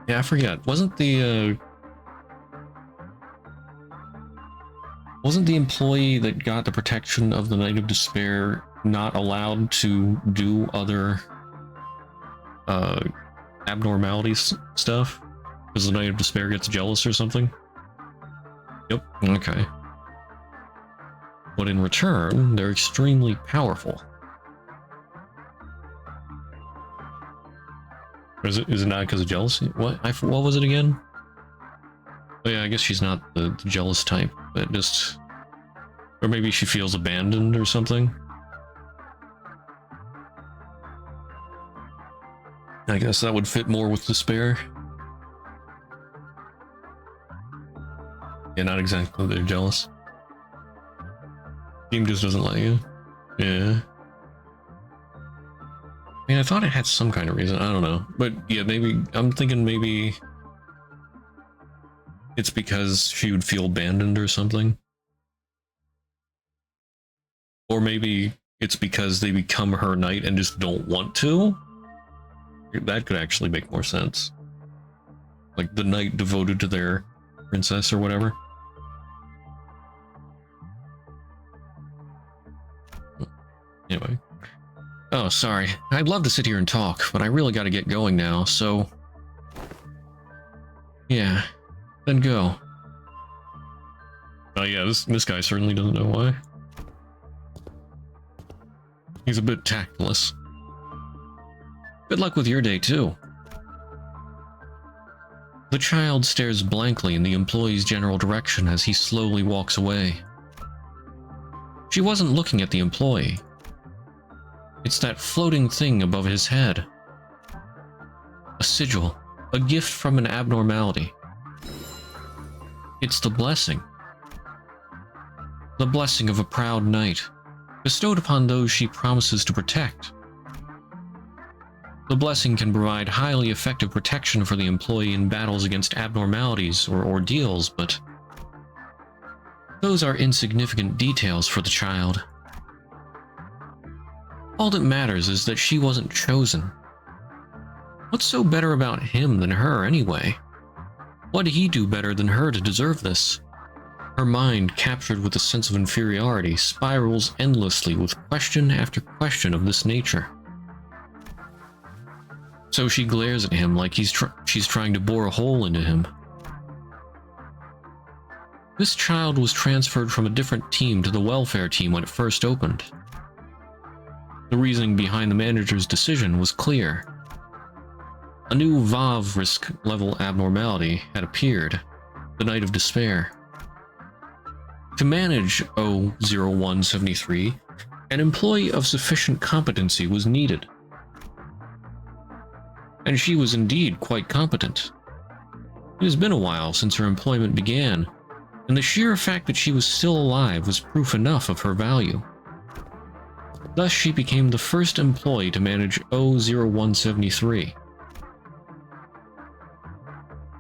Speaker 1: Yeah, I forget. Wasn't the employee that got the protection of the Knight of Despair not allowed to do other abnormalities stuff? Because the Knight of Despair gets jealous or something? Yep, okay. But in return, they're extremely powerful. Or is it not because of jealousy? What was it again? Oh yeah, I guess she's not the jealous type, but just... Or maybe she feels abandoned or something? I guess that would fit more with despair. Yeah, not exactly, they're jealous. Team just doesn't like you. Yeah. I mean, I thought it had some kind of reason. I don't know. But yeah, maybe... I'm thinking maybe... it's because she would feel abandoned or something. Or maybe it's because they become her knight and just don't want to. That could actually make more sense. Like the knight devoted to their princess or whatever. Anyway. Oh, sorry. I'd love to sit here and talk, but I really gotta get going now, so... Yeah. Then go. Oh yeah, this guy certainly doesn't know why. He's a bit tactless. Good luck with your day, too. The child stares blankly in the employee's general direction as he slowly walks away. She wasn't looking at the employee. It's that floating thing above his head. A sigil, a gift from an abnormality. It's the blessing. The blessing of a proud knight, bestowed upon those she promises to protect. The blessing can provide highly effective protection for the employee in battles against abnormalities or ordeals, but those are insignificant details for the child. All that matters is that she wasn't chosen. What's so better about him than her, anyway? What did he do better than her to deserve this? Her mind, captured with a sense of inferiority, spirals endlessly with question after question of this nature. So she glares at him like she's trying to bore a hole into him. This child was transferred from a different team to the welfare team when it first opened. The reasoning behind the manager's decision was clear. A new VAV risk level abnormality had appeared, the Knight of Despair. To manage 00173, an employee of sufficient competency was needed. And she was indeed quite competent. It has been a while since her employment began, and the sheer fact that she was still alive was proof enough of her value. Thus, she became the first employee to manage O0173.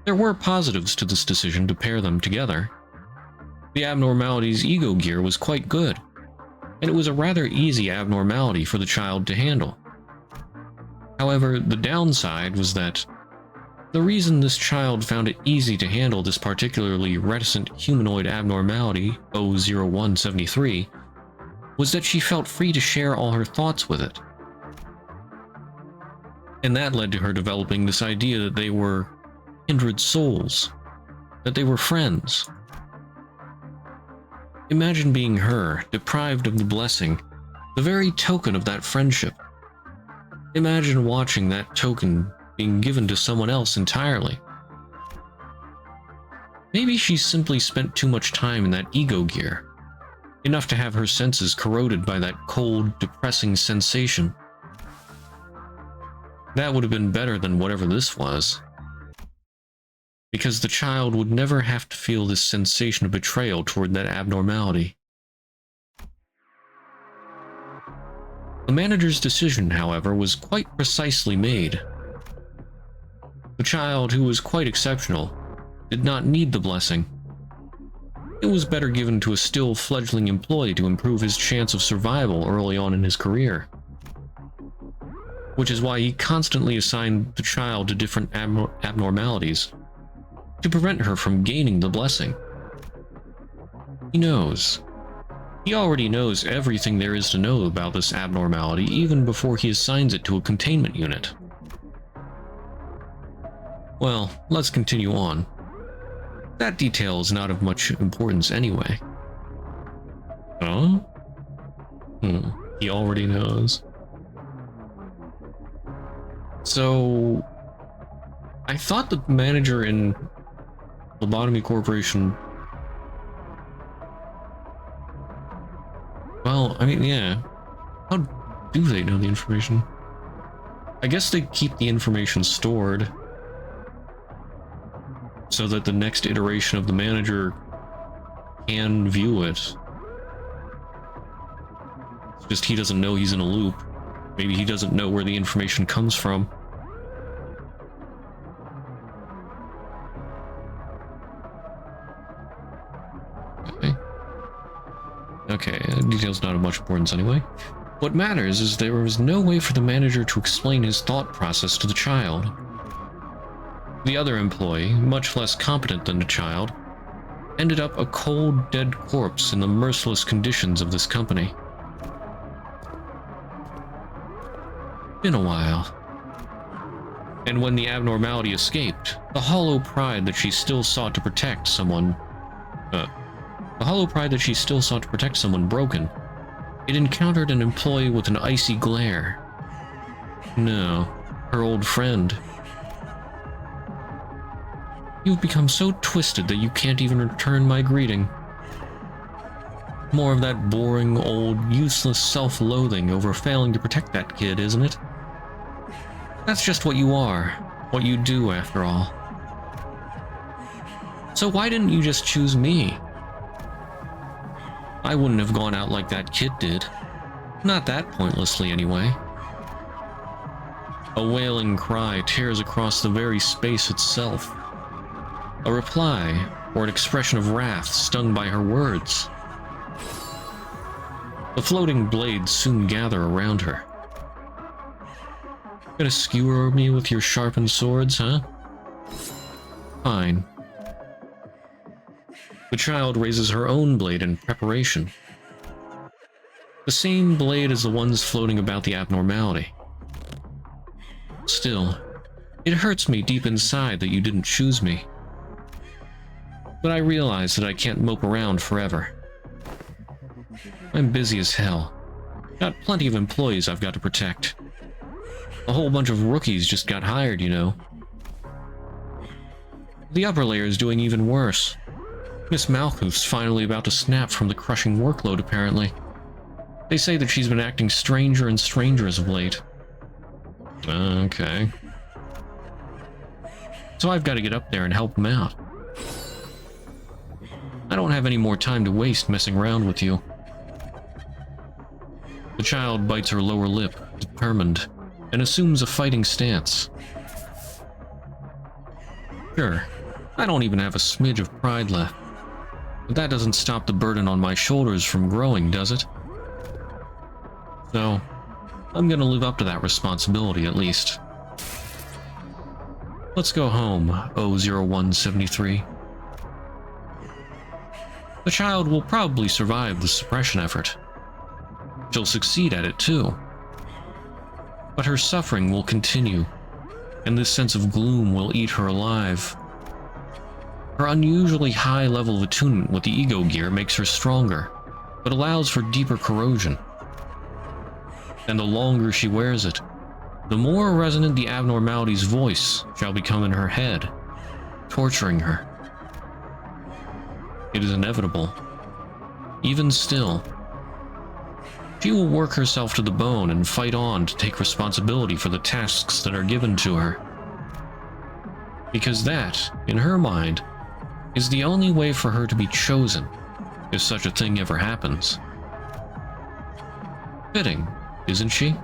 Speaker 1: There were positives to this decision to pair them together. The abnormality's ego gear was quite good, and it was a rather easy abnormality for the child to handle. However, the downside was that the reason this child found it easy to handle this particularly reticent humanoid abnormality, O0173, was that she felt free to share all her thoughts with it. And that led to her developing this idea that they were kindred souls, that they were friends. Imagine being her, deprived of the blessing, the very token of that friendship. Imagine watching that token being given to someone else entirely. Maybe she simply spent too much time in that ego gear, enough to have her senses corroded by that cold, depressing sensation. That would have been better than whatever this was, because the child would never have to feel this sensation of betrayal toward that abnormality. The manager's decision, however, was quite precisely made. The child, who was quite exceptional, did not need the blessing. It was better given to a still fledgling employee to improve his chance of survival early on in his career. Which is why he constantly assigned the child to different abnormalities, to prevent her from gaining the blessing. He knows. He already knows everything there is to know about this abnormality even before he assigns it to a containment unit. Well, let's continue on. That detail is not of much importance anyway. Huh? He already knows. So, I thought the manager in Lobotomy Corporation... Well, I mean, yeah. How do they know the information? I guess they keep the information stored so that the next iteration of the manager can view it. It's just he doesn't know he's in a loop. Maybe he doesn't know where the information comes from. Okay, detail's not of much importance anyway. What matters is there was no way for the manager to explain his thought process to the child. The other employee, much less competent than the child, ended up a cold, dead corpse in the merciless conditions of this company. Been a while. And when the abnormality escaped, the hollow pride that she still sought to protect someone broken, it encountered an employee with an icy glare. No, her old friend. You've become so twisted that you can't even return my greeting. More of that boring, old, useless self-loathing over failing to protect that kid, isn't it? That's just what you are, what you do, after all. So why didn't you just choose me? I wouldn't have gone out like that kid did. Not that pointlessly, anyway. A wailing cry tears across the very space itself. A reply, or an expression of wrath stung by her words. The floating blades soon gather around her. Gonna skewer me with your sharpened swords, huh? Fine. The child raises her own blade in preparation. The same blade as the ones floating about the abnormality. Still, it hurts me deep inside that you didn't choose me. But I realize that I can't mope around forever. I'm busy as hell. Got plenty of employees I've got to protect. A whole bunch of rookies just got hired, you know. The upper layer is doing even worse. Miss Malkuth's finally about to snap from the crushing workload, apparently. They say that she's been acting stranger and stranger as of late. Okay. So I've got to get up there and help them out. I don't have any more time to waste messing around with you. The child bites her lower lip, determined, and assumes a fighting stance. Sure, I don't even have a smidge of pride left. But that doesn't stop the burden on my shoulders from growing, does it? So, I'm gonna live up to that responsibility at least. Let's go home, 00173. The child will probably survive the suppression effort. She'll succeed at it too. But her suffering will continue, and this sense of gloom will eat her alive. Her unusually high level of attunement with the ego gear makes her stronger, but allows for deeper corrosion. And the longer she wears it, the more resonant the abnormality's voice shall become in her head, torturing her. It is inevitable. Even still, she will work herself to the bone and fight on to take responsibility for the tasks that are given to her. Because that, in her mind, is the only way for her to be chosen, if such a thing ever happens. Fitting, isn't she?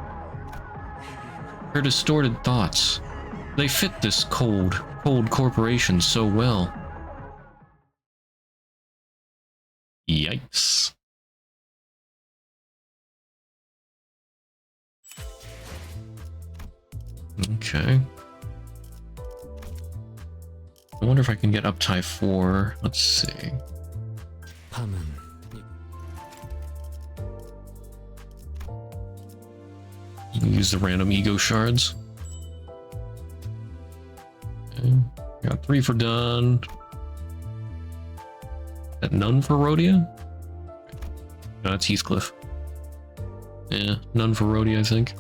Speaker 1: Her distorted thoughts, they fit this cold corporation so well. Yikes. Okay. I wonder if I can get up tie 4. Let's see.
Speaker 2: 밤은
Speaker 1: You can use the random ego shards. Okay. Got 3 for done. That none for Rhodia? No, that's Heathcliff. Yeah, none for Rhodia, I think.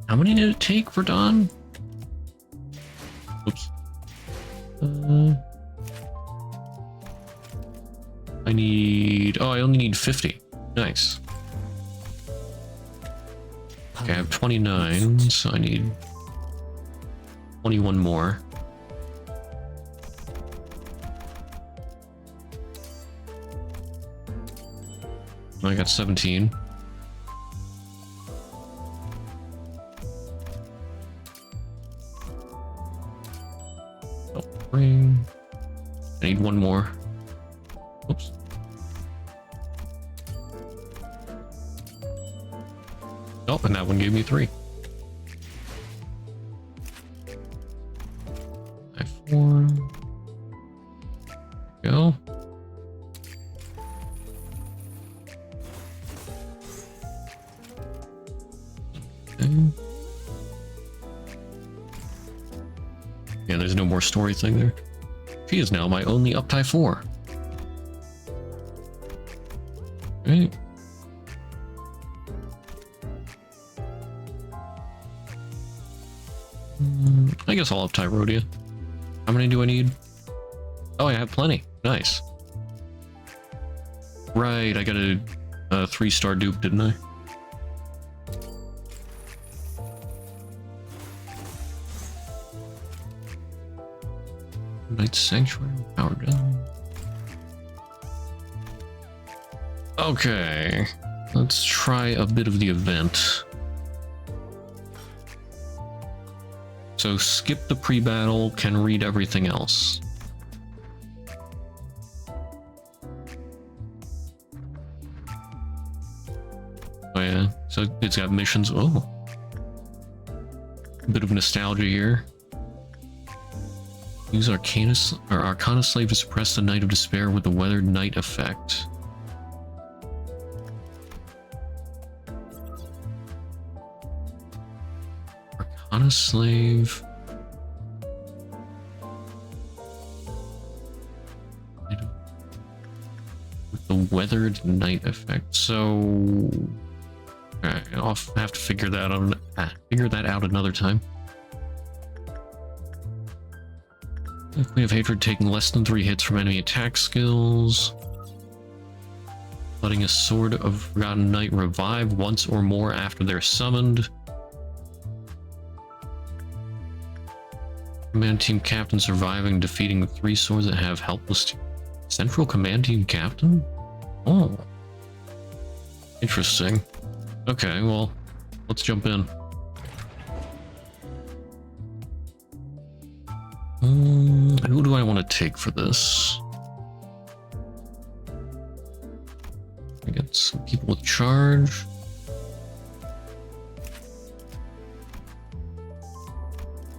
Speaker 1: How many did it take for Dawn? Oops. I need... Oh, I only need 50. Nice. Okay, I have 29, so I need 21 more. I got 17. Oh, ring. I need one more. Oops. Oh, and that one gave me 3. 4. Go. Okay. Yeah, there's no more story thing there. She is now my only up tie 4. Right. I guess I'll up tie Rhodia. How many do I need? Oh, I have plenty. Nice. Right, I got a 3-star dupe, didn't I? Night Sanctuary, power down. Okay, let's try a bit of the event. So skip the pre-battle, can read everything else. Oh yeah, so it's got missions. Oh, a bit of nostalgia here. Use Arcana Slave to suppress the Night of Despair with the Weathered Night effect. Arcana Slave. With the Weathered Night effect. So, okay, I'll have to figure that out. Figure that out another time. Queen of Hatred taking less than 3 hits from enemy attack skills. Letting a Sword of Forgotten Knight revive once or more after they're summoned. Command team captain surviving, defeating 3 swords that have helpless central command team captain? Oh. Interesting. Okay, well, let's jump in. Who do I want to take for this? I got some people with charge.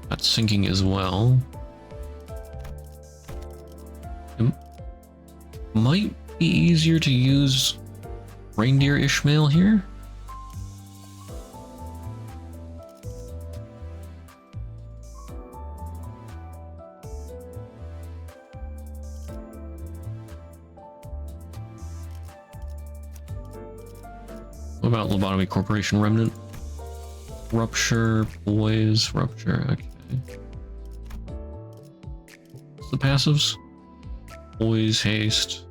Speaker 1: Got sinking as well. It might be easier to use Reindeer Ishmael here. What about Lobotomy Corporation Remnant? Rupture, Poise, Rupture, okay. What's the passives? Poise, Haste.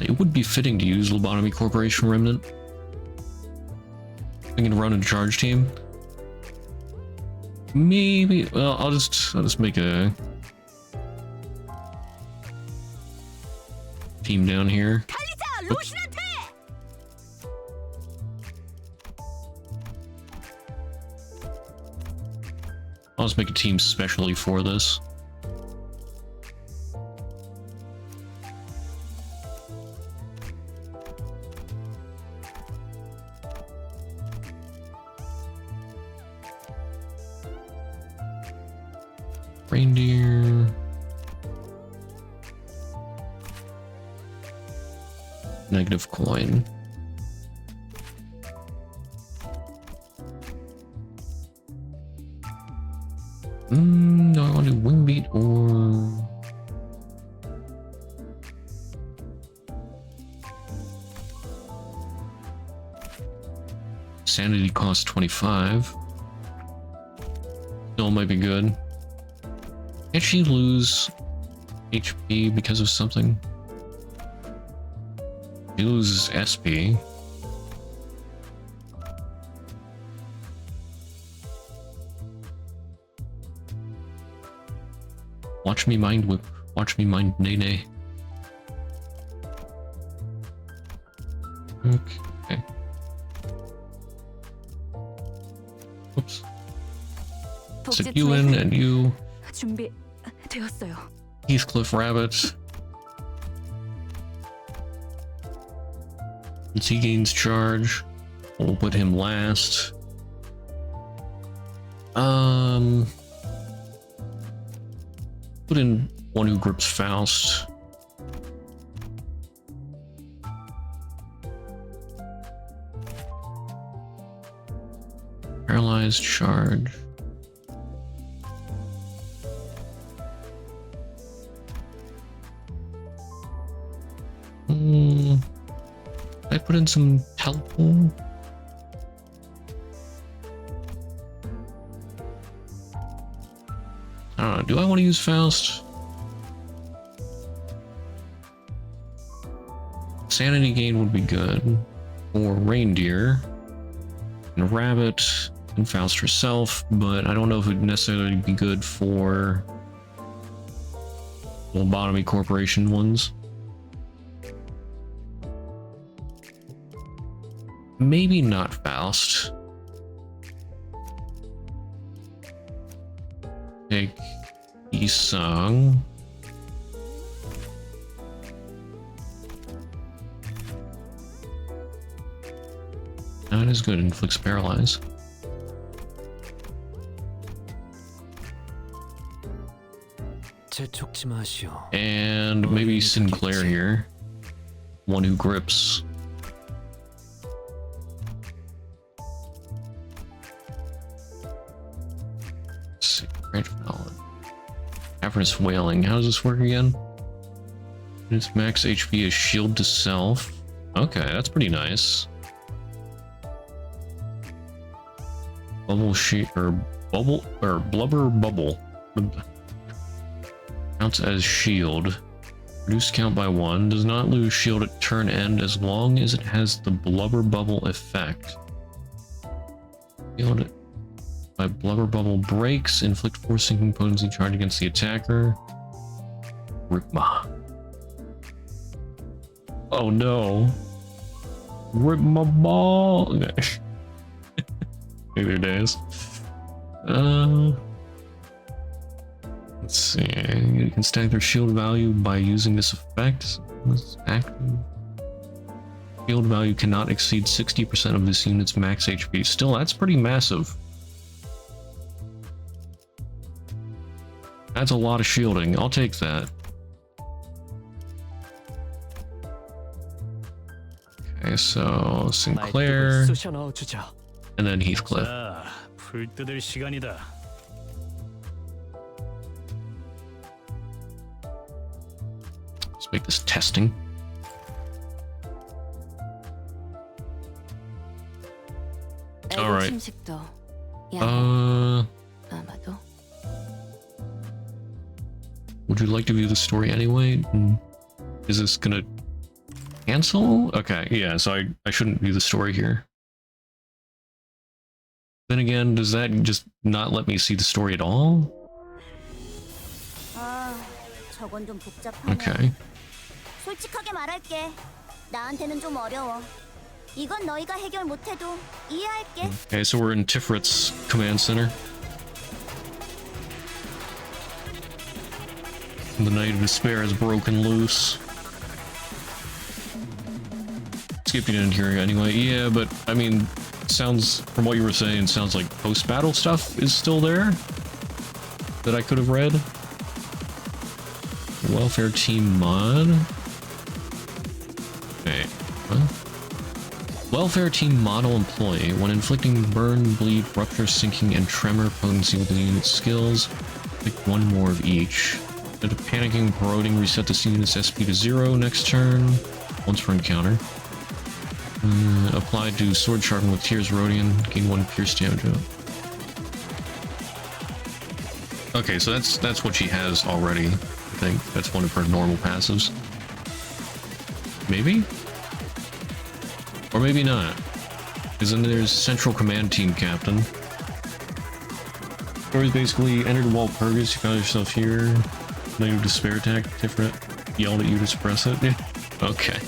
Speaker 1: It would be fitting to use Lobotomy Corporation Remnant. Thinking to run a charge team. Maybe. Well, I'll just make a team down here. Oops. I'll just make a team specially for this. Reindeer. Negative coin. Do I want to do wing beat or sanity costs 25? Still might be good. Can't she lose HP because of something? She loses SP. Watch me mind whip. Watch me mind nay. Okay. Oops. Stick you in and you.
Speaker 4: 준비되었어요.
Speaker 1: Heathcliff Rabbit. Since he gains charge, we'll put him last. Put in one who grips Faust. Paralyzed charge. I put in some teleport. I don't know. Do I want to use Faust? Sanity gain would be good. Or Reindeer. And Rabbit. And Faust herself. But I don't know if it would necessarily be good for Lobotomy Corporation ones. Maybe not Faust. Take Isang. That is good. Inflicts paralyze.
Speaker 2: 재촉지 마시오.
Speaker 1: And maybe Sinclair here. One who grips. Great valid. Avernus Wailing. How does this work again? Its max HP is shield to self. Okay, that's pretty nice. Bubble sheet or bubble or blubber bubble counts as shield. Reduce count by 1. Does not lose shield at turn end as long as it has the blubber bubble effect. Shield by blubber bubble breaks. Inflict force sinking potency charge against the attacker. Ripma. Oh no. Rip my ball. Either days. Let's see. You can stack their shield value by using this effect. This active. Shield value cannot exceed 60% of this unit's max HP. Still, that's pretty massive. That's a lot of shielding. I'll take that. Okay, so Sinclair, and then Heathcliff.
Speaker 8: 자, 불 뜯을 시간이다.
Speaker 1: Let's make this testing. All right.
Speaker 3: 아마도.
Speaker 1: Would you like to view the story anyway? Is this gonna cancel? Okay, yeah, so I shouldn't view the story here. Then again, does that just not let me see the story at all?
Speaker 7: 저건 좀 복잡하네.
Speaker 1: Okay.
Speaker 7: 솔직하게 말할게. 나한테는 좀 어려워. 이건 너희가 해결 못해도 이해할게.
Speaker 1: Okay, so we're in Tifrit's command center. The Night of Despair has broken loose. Skip, you didn't hear it anyway. Yeah, but I mean, sounds from what you were saying, sounds like post-battle stuff is still there that I could have read. Welfare team mod. Wait, what? Welfare team model employee. When inflicting burn, bleed, rupture, sinking, and tremor potency with the unit's skills, pick one more of each. The panicking, corroding, reset the unit's SP to 0 next turn, once per encounter. Applied to sword sharpened with Tears Rhodian, gain 1 pierce damage. Okay, so that's what she has already. I think that's one of her normal passives. Maybe? Or maybe not. Because then there's Central Command Team Captain. Stories basically entered Walpurgis, you found yourself here. Night of Despair attack, different. Yelled at you to suppress it. Yeah. Okay.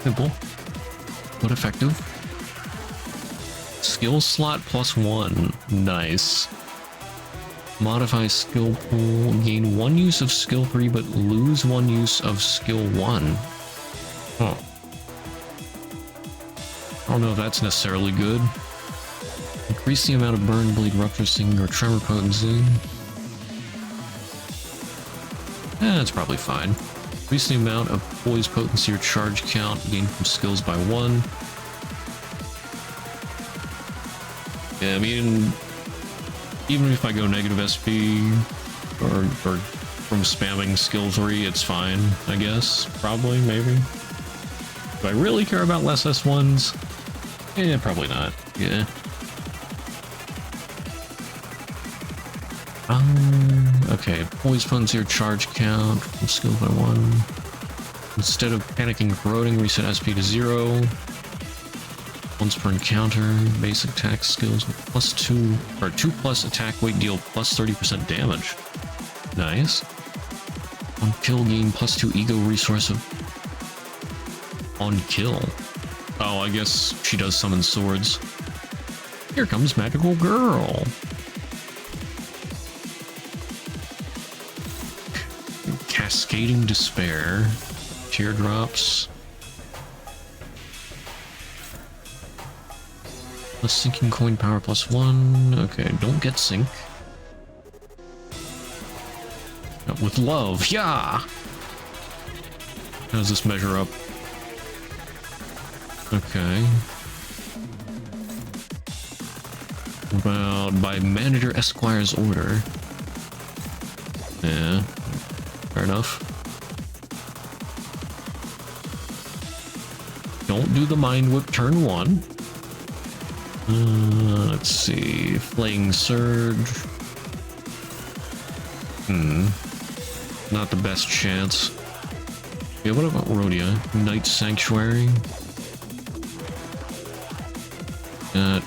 Speaker 1: Simple. But effective. Skill slot +1. Nice. Modify skill pool. Gain 1 use of skill 3, but lose 1 use of skill 1. Oh. I don't know if that's necessarily good. Increase the amount of burn, bleed, rupture, sinking, or tremor potency. That's probably fine. Increase the amount of poise potency or charge count gained from skills by 1. Yeah, I mean, even if I go negative SP or from spamming skill 3, it's fine, I guess. Probably, maybe. Do I really care about less S1s? Yeah, probably not. Yeah. Okay, poise potency or charge count from skill by 1. Instead of panicking, corroding, reset SP to 0. Once per encounter, basic attack skills with +2 or 2+ attack weight deal plus 30% damage. Nice. On kill, gain +2 ego resource of on kill. Oh, I guess she does summon swords. Here comes Magical Girl. Cascading Despair. Teardrops. Plus sinking coin power +1. Okay, don't get sink. With love, yeah! How does this measure up? Okay. About by Manager Esquire's order. Yeah, fair enough. Don't do the Mind Whip turn 1. Let's see. Flaying Surge. Not the best chance. Yeah, what about Rhodia? Night Sanctuary.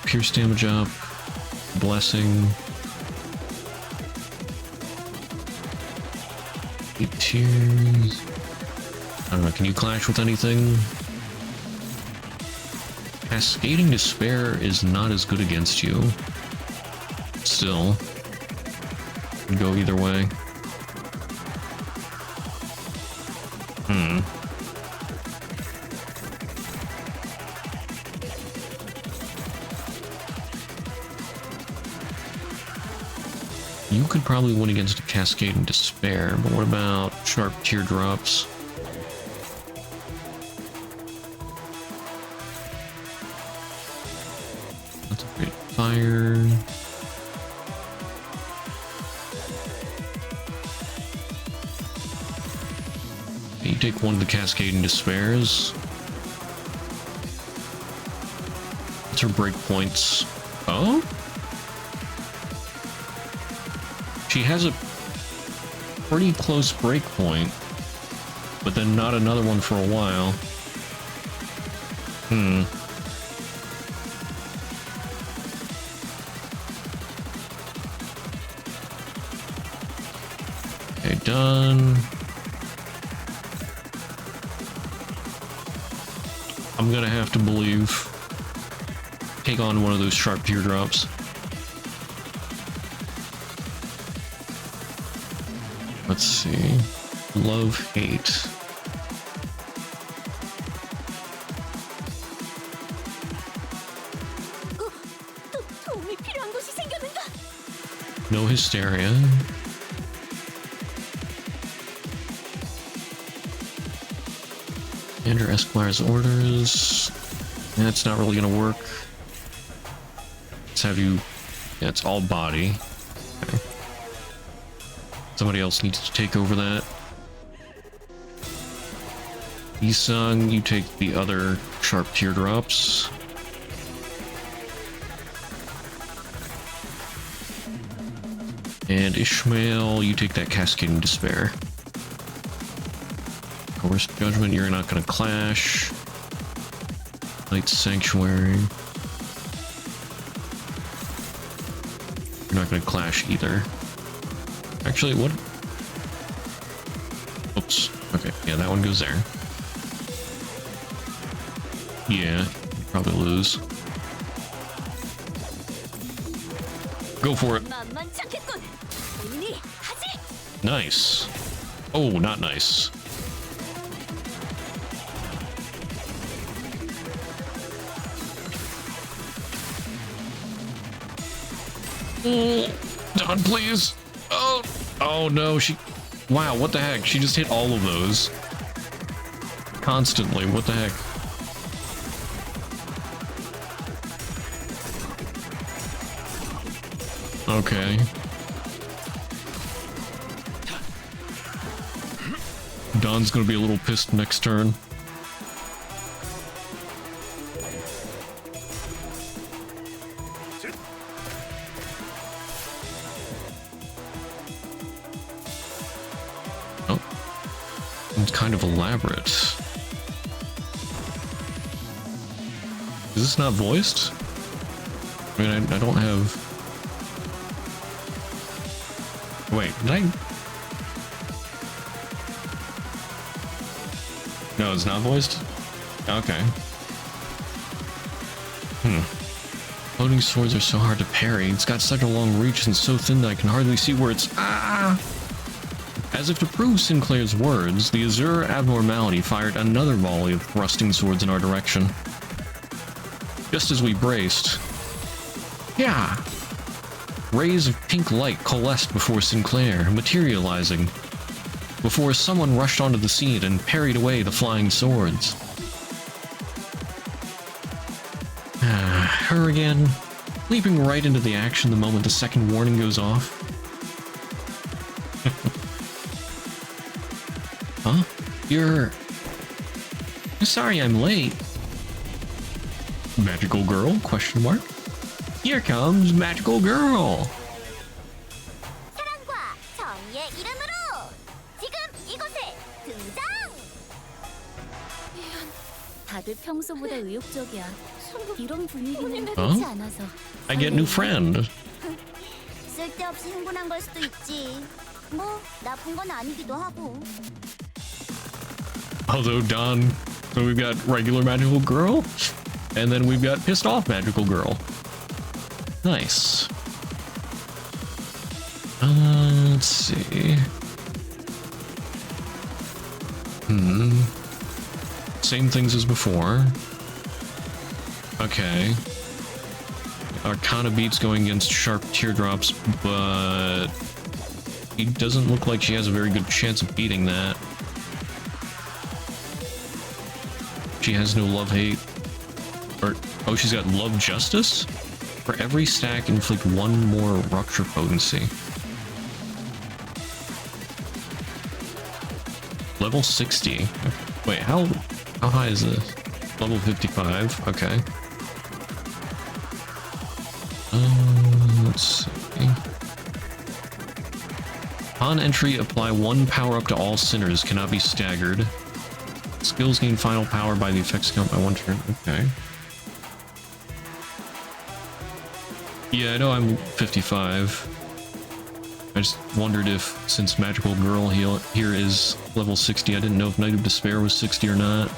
Speaker 1: Pierce damage up. Blessing. 8 tears. I don't know, can you clash with anything? Cascading Despair is not as good against you. Still. Could go either way. You could probably win against a Cascading Despair, but what about Sharp Teardrops? That's a great fire. You take one of the Cascading Despairs. What's her breakpoints? Oh? She has a pretty close breakpoint, but then not another one for a while. Okay, done. I'm gonna have to believe. Take on one of those Sharp Teardrops. Let's see. Love, hate.
Speaker 7: 도움이 필요한 곳이 생겼는가?
Speaker 1: No hysteria. Andrew Esquire's orders. That's not really gonna work. Let's have you. Yeah, it's all body. Okay. Somebody else needs to take over that. Isang, you take the other Sharp Teardrops. And Ishmael, you take that Cascading Despair. Coerced Judgment, you're not gonna clash. Light Sanctuary. You're not gonna clash either. Actually, what? Oops. Okay, yeah, that one goes there. Yeah, you'd probably lose. Go for it.
Speaker 7: 만만찮겠군. 본인이 하지.
Speaker 1: Nice. Oh, not nice. Don, please. Oh, oh no, she... Wow, what the heck? She just hit all of those. Constantly, what the heck? Okay. Don's gonna be a little pissed next turn. Oh. It's kind of elaborate. Is this not voiced? I mean, I don't have... Wait, did I... No, it's not voiced? Okay. Floating swords are so hard to parry. It's got such a long reach and so thin that I can hardly see where it's... Ah! As if to prove Sinclair's words, the Azure Abnormality fired another volley of thrusting swords in our direction. Just as we braced... Yeah! Rays of pink light coalesced before Sinclair, materializing, before someone rushed onto the scene and parried away the flying swords. Her again, leaping right into the action the moment the second warning goes off. Huh? You're sorry I'm late. Magical girl? Question mark. Here comes magical girl.
Speaker 7: 사랑과 정의의 이름으로 지금 이곳에 등장. 다들 평소보다 의욕적이야. 이런 분위기는 흔치 않아서.
Speaker 1: I get new friend.
Speaker 7: 쓸데없이 흥분한 걸 수도 있지. 뭐 나쁜 건 아니기도 하고.
Speaker 1: Although Don, so we've got regular magical girl, and then we've got pissed off magical girl. Nice. Let's see. Same things as before. Okay. Arcana beats going against sharp teardrops, but it doesn't look like she has a very good chance of beating that. She has no love-hate. Or, oh, she's got love justice? For every stack, inflict one more rupture potency. Level 60. Wait, how high is this? Level 55, okay. Let's see. Upon entry, apply one power up to all sinners, cannot be staggered. Skills gain final power by the effects count by one turn. Okay. Yeah, I know I'm 55. I just wondered if, since Magical Girl here is level 60, I didn't know if Knight of Despair was 60 or not.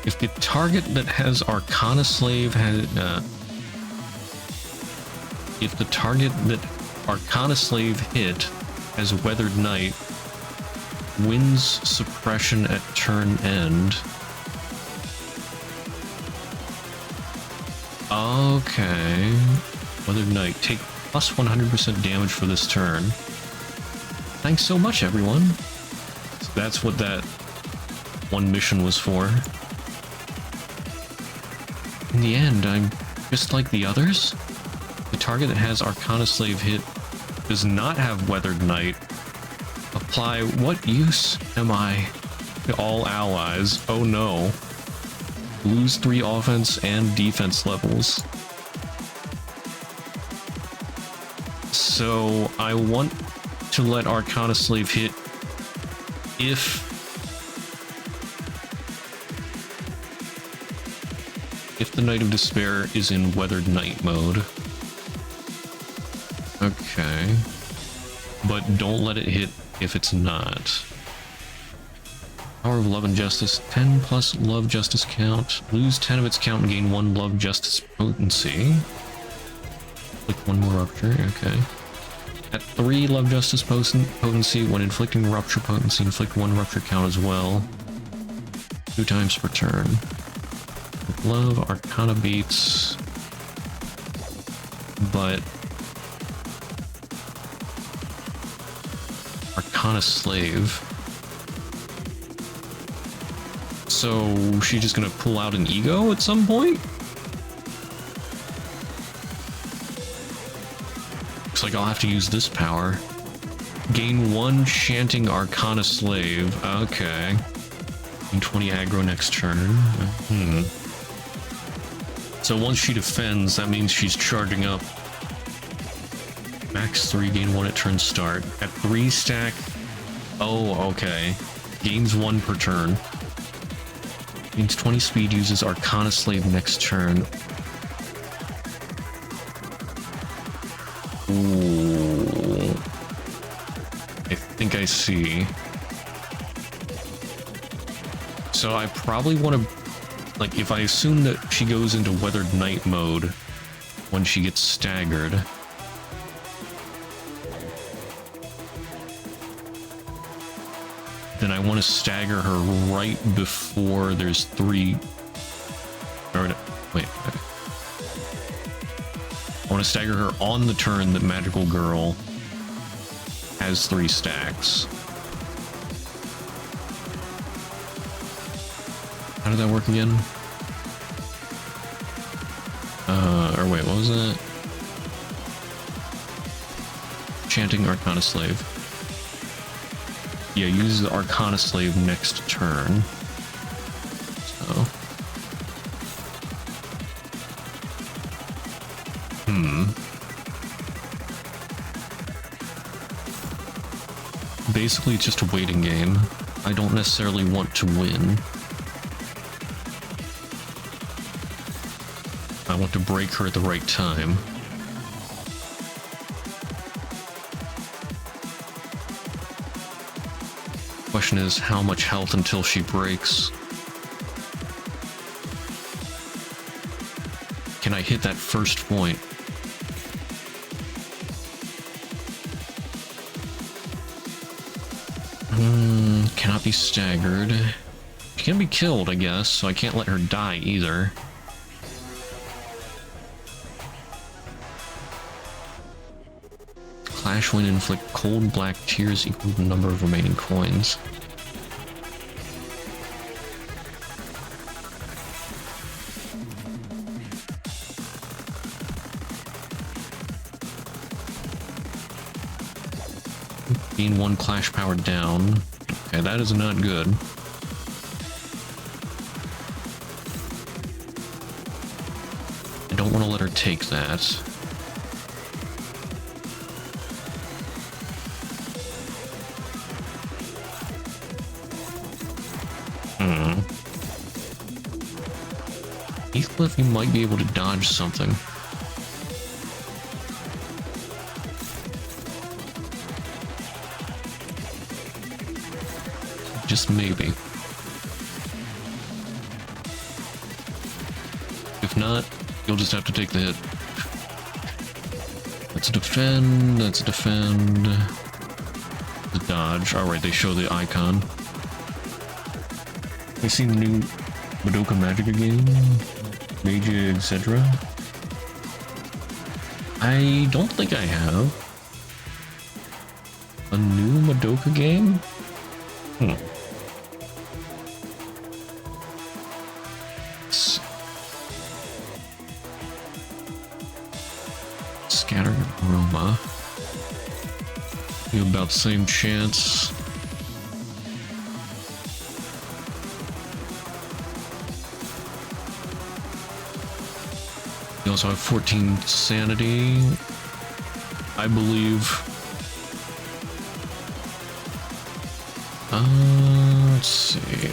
Speaker 1: If the target that has Arcana Slave has... if the target that Arcana Slave hit has Weathered Knight, wins suppression at turn end. Okay. Weathered Knight, take plus 100% damage for this turn. Thanks so much, everyone. So that's what that one mission was for. In the end, I'm just like the others. The target that has Arcana Slave hit does not have Weathered Knight. Apply what use am I to all allies? Oh no. Lose 3 offense and defense levels. So I want to let Arcana Slave hit if the Knight of Despair is in Weathered Knight mode. Okay. But don't let it hit if it's not. Power of Love and Justice, 10 plus Love Justice count. Lose 10 of its count and gain 1 Love Justice potency. Click 1 more rupture, okay. At 3 Love Justice potency, when inflicting rupture potency, inflict 1 rupture count as well. 2 times per turn. With Love, Arcana beats, but Arcana Slave. So she's just gonna pull out an ego at some point? Looks like I'll have to use this power. Gain 1 chanting Arcana Slave. Okay. Gain 20 aggro next turn. So once she defends, that means she's charging up. Max 3, gain 1 at turn start. At 3 stack... Oh, okay. Gains 1 per turn. Gains 20 speed, uses Arcana Slave next turn. Ooh. I think I see. So I probably want to... Like, if I assume that she goes into Weathered Knight mode when she gets staggered... then I want to stagger her right before there's 3... Or no, wait. Okay. I want to stagger her on the turn that Magical Girl has 3 stacks. How did that work again? Or wait, what was that? Chanting Arcana Slave. Yeah, use the Arcana Slave next turn. So, Basically, it's just a waiting game. I don't necessarily want to win. I want to break her at the right time. Question is, how much health until she breaks? Can I hit that first point? Cannot be staggered. She can be killed, I guess, so I can't let her die either. Clash when inflict cold black tears equal to the number of remaining coins. Being one clash power down. Okay, that is not good. I don't want to let her take that. Heathcliff, you might be able to dodge something. Just maybe. If not, you'll just have to take the hit. That's a defend, that's a defend. The dodge. Alright, they show the icon. I seen the new Madoka Magica game? Magia, etc. I don't think I have. A new Madoka game? Scattered aroma. You have about the same chance. You also have 14 sanity, I believe. Let's see.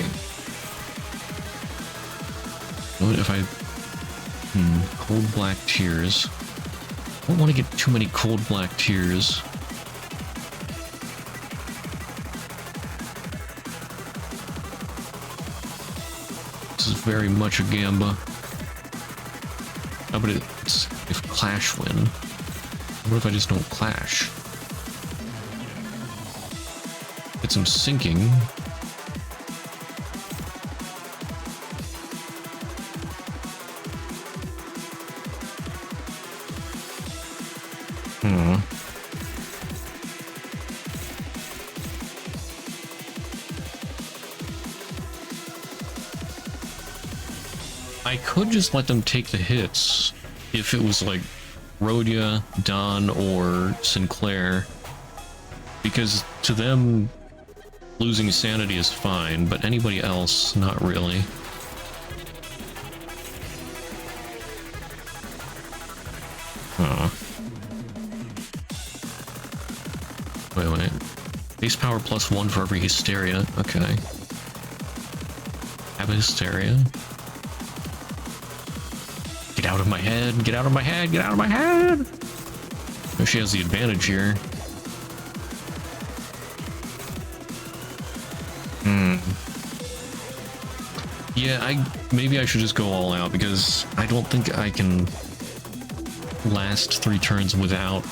Speaker 1: What if I... cold black tears. I don't want to get too many cold black tears. This is very much a gamba. How about it's if clash win? What if I just don't clash? Get some sinking. I could just let them take the hits if it was like Rhodia, Don, or Sinclair, because to them losing sanity is fine, but anybody else, not really. Wait. Base power +1 for every hysteria. Okay. Have a hysteria. Get out of my head, get out of my head, get out of my head! Oh, she has the advantage here. Yeah, maybe I should just go all out, because I don't think I can last 3 turns without...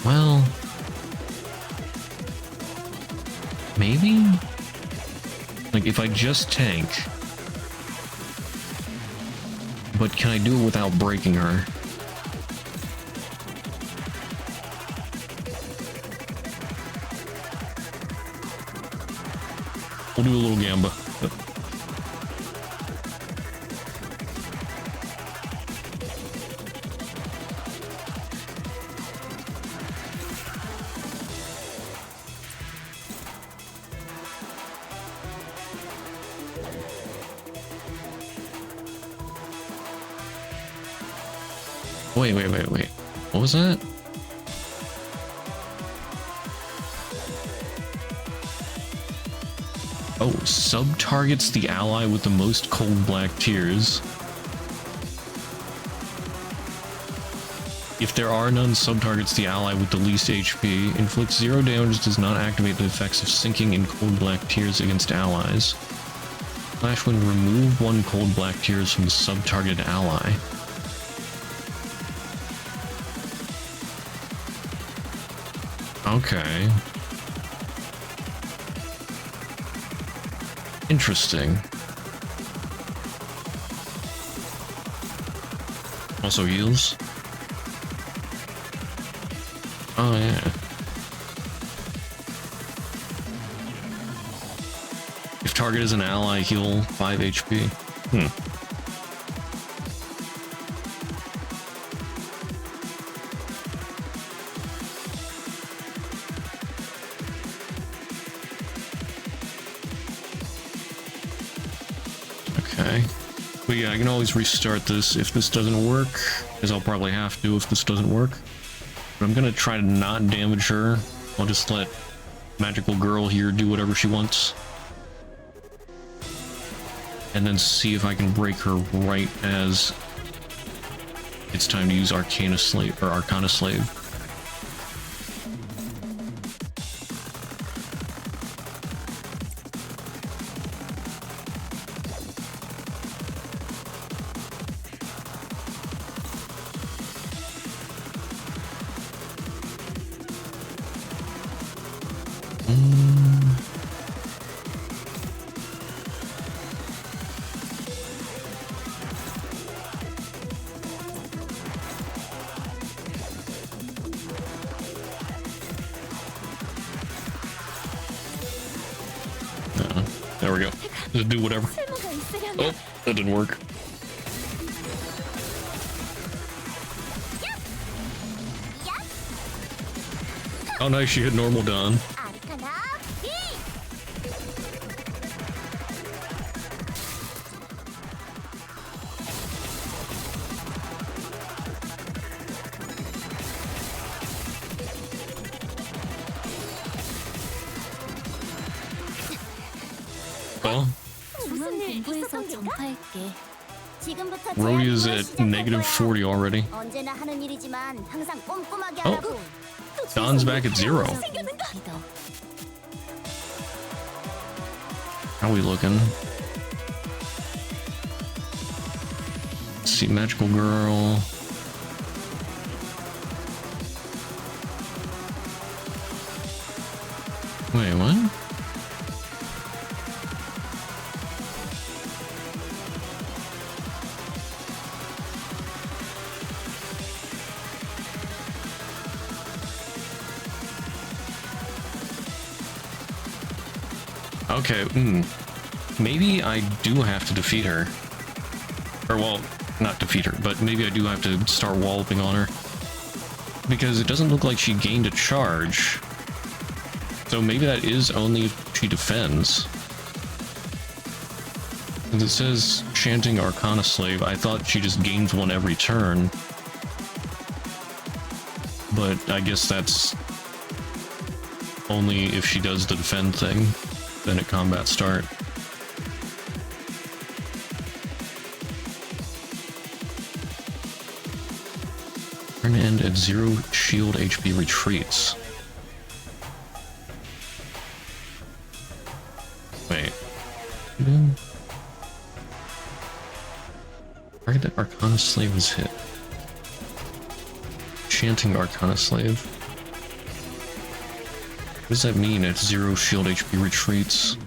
Speaker 1: Well... Maybe? Like, if I just tank... But can I do it without breaking her? We'll do a little gamba. Wait. What was that? Oh, sub-targets the ally with the most cold black tears. If there are none, sub-targets the ally with the least HP. Inflicts 0 damage, does not activate the effects of sinking in cold black tears against allies. Flash when remove 1 cold black tears from the sub-targeted ally. Okay. Interesting. Also heals. Oh yeah. If target is an ally, heal 5 HP. Okay. But yeah, I can always restart this if this doesn't work, as I'll probably have to if this doesn't work. But I'm gonna try to not damage her. I'll just let Magical Girl here do whatever she wants. And then see if I can break her right as it's time to use Arcana Slave, or Arcana Slave. There we go. Just do whatever. Oh, that didn't work. Oh nice, she hit normal Dawn. Well,
Speaker 7: 공부해서 전파할게. 지금부터
Speaker 1: Rodia's at -40 already.
Speaker 7: 언제나 하는 일이지만 항상 꼼꼼하게
Speaker 1: Oh.
Speaker 7: 하라고.
Speaker 1: Dawn's back at 0. How we looking? Let's see, Magical Girl. Wait, what? Okay, maybe I do have to defeat her. Or, well, not defeat her, but maybe I do have to start walloping on her. Because it doesn't look like she gained a charge. So maybe that is only if she defends. Because it says chanting Arcana Slave, I thought she just gains one every turn. But I guess that's only if she does the defend thing. Then at combat start. Turn end at 0 shield HP retreats. Wait. Target that Arcana Slave is hit. Chanting Arcana Slave. What does that mean at 0 shield HP retreats?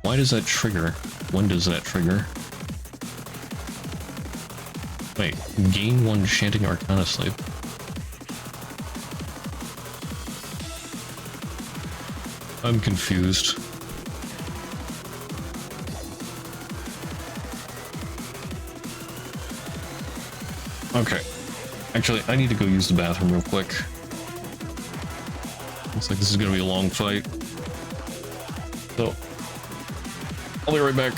Speaker 1: Why does that trigger? When does that trigger? Wait, gain 1 chanting Arcana Slave. I'm confused. Okay. Actually, I need to go use the bathroom real quick. Looks like this is gonna be a long fight. So, I'll be right back.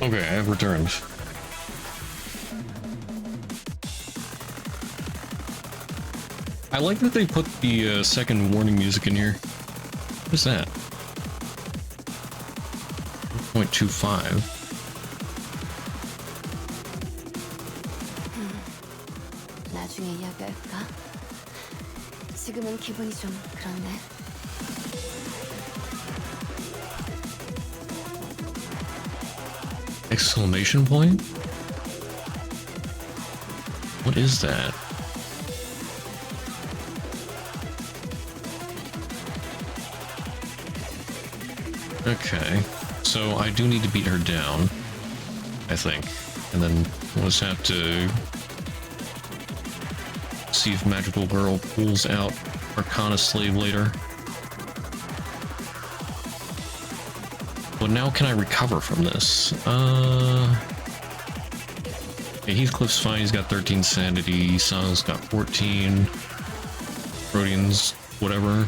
Speaker 1: Okay, I've returned. I like that they put the second warning music in here. What is that? 1.25.
Speaker 3: 나중에 이야기할까? 지금은 기분이 좀 그렇네.
Speaker 1: Exclamation point? What is that? Okay, so I do need to beat her down, I think, and then we'll just have to see if Magical Girl pulls out Arcana Slave later. But now can I recover from this? Okay, Heathcliff's fine, he's got 13 sanity, Sang's got 14, Rodian's whatever,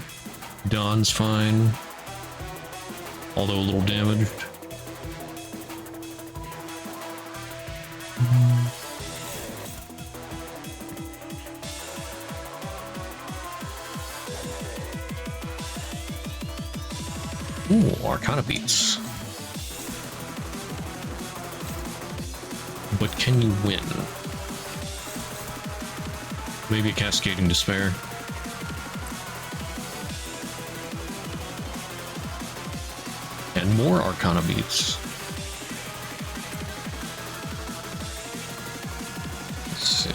Speaker 1: Dawn's fine, although a little damaged. Ooh, Arcana beats. But can you win? Maybe a Cascading Despair. And more Arcana beats. Let's see.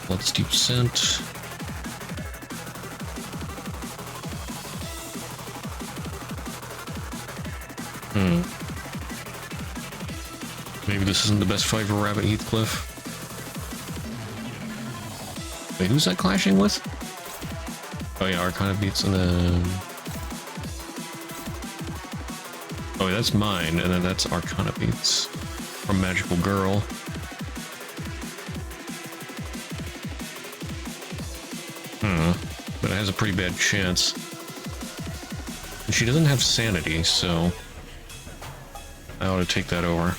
Speaker 1: Blood Steep Scent. Maybe this isn't the best fight for Rabbit Heathcliff. Wait, who's that clashing with? Oh yeah, Arcana beats and then... Oh, that's mine, and then that's Arcana beats from Magical Girl. But it has a pretty bad chance. And she doesn't have sanity, so I ought to take that over.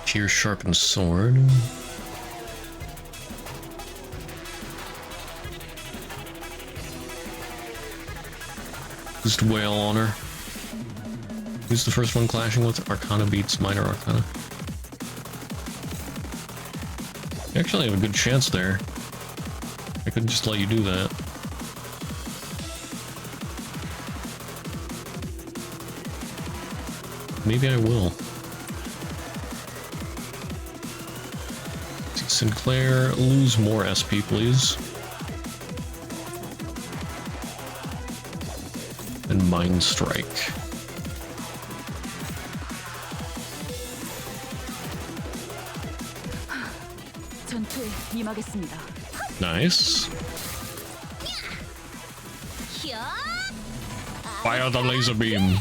Speaker 1: Tear Sharpened Sword. Just wail on her. Who's the first one clashing with? Arcana beats Minor Arcana. You actually have a good chance there. I couldn't just let you do that. Maybe I will. Sinclair, lose more SP, please. And Mind Strike.
Speaker 4: 전투에 임하겠습니다.
Speaker 1: Nice. Fire the laser beam.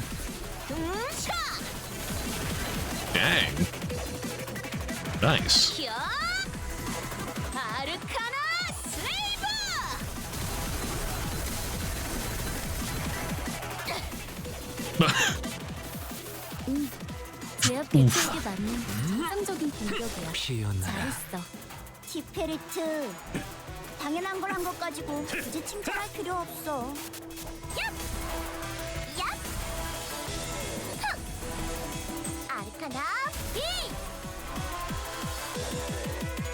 Speaker 1: Dang. Nice.
Speaker 7: 제압 패턴에 맞는 정상적인 공격이야.
Speaker 2: 피어나라.
Speaker 7: 잘했어. 티페리트. 당연한 걸 한 것 가지고 굳이 칭찬할 필요 없어. 얍! 얍! 헉! 아르카나 비!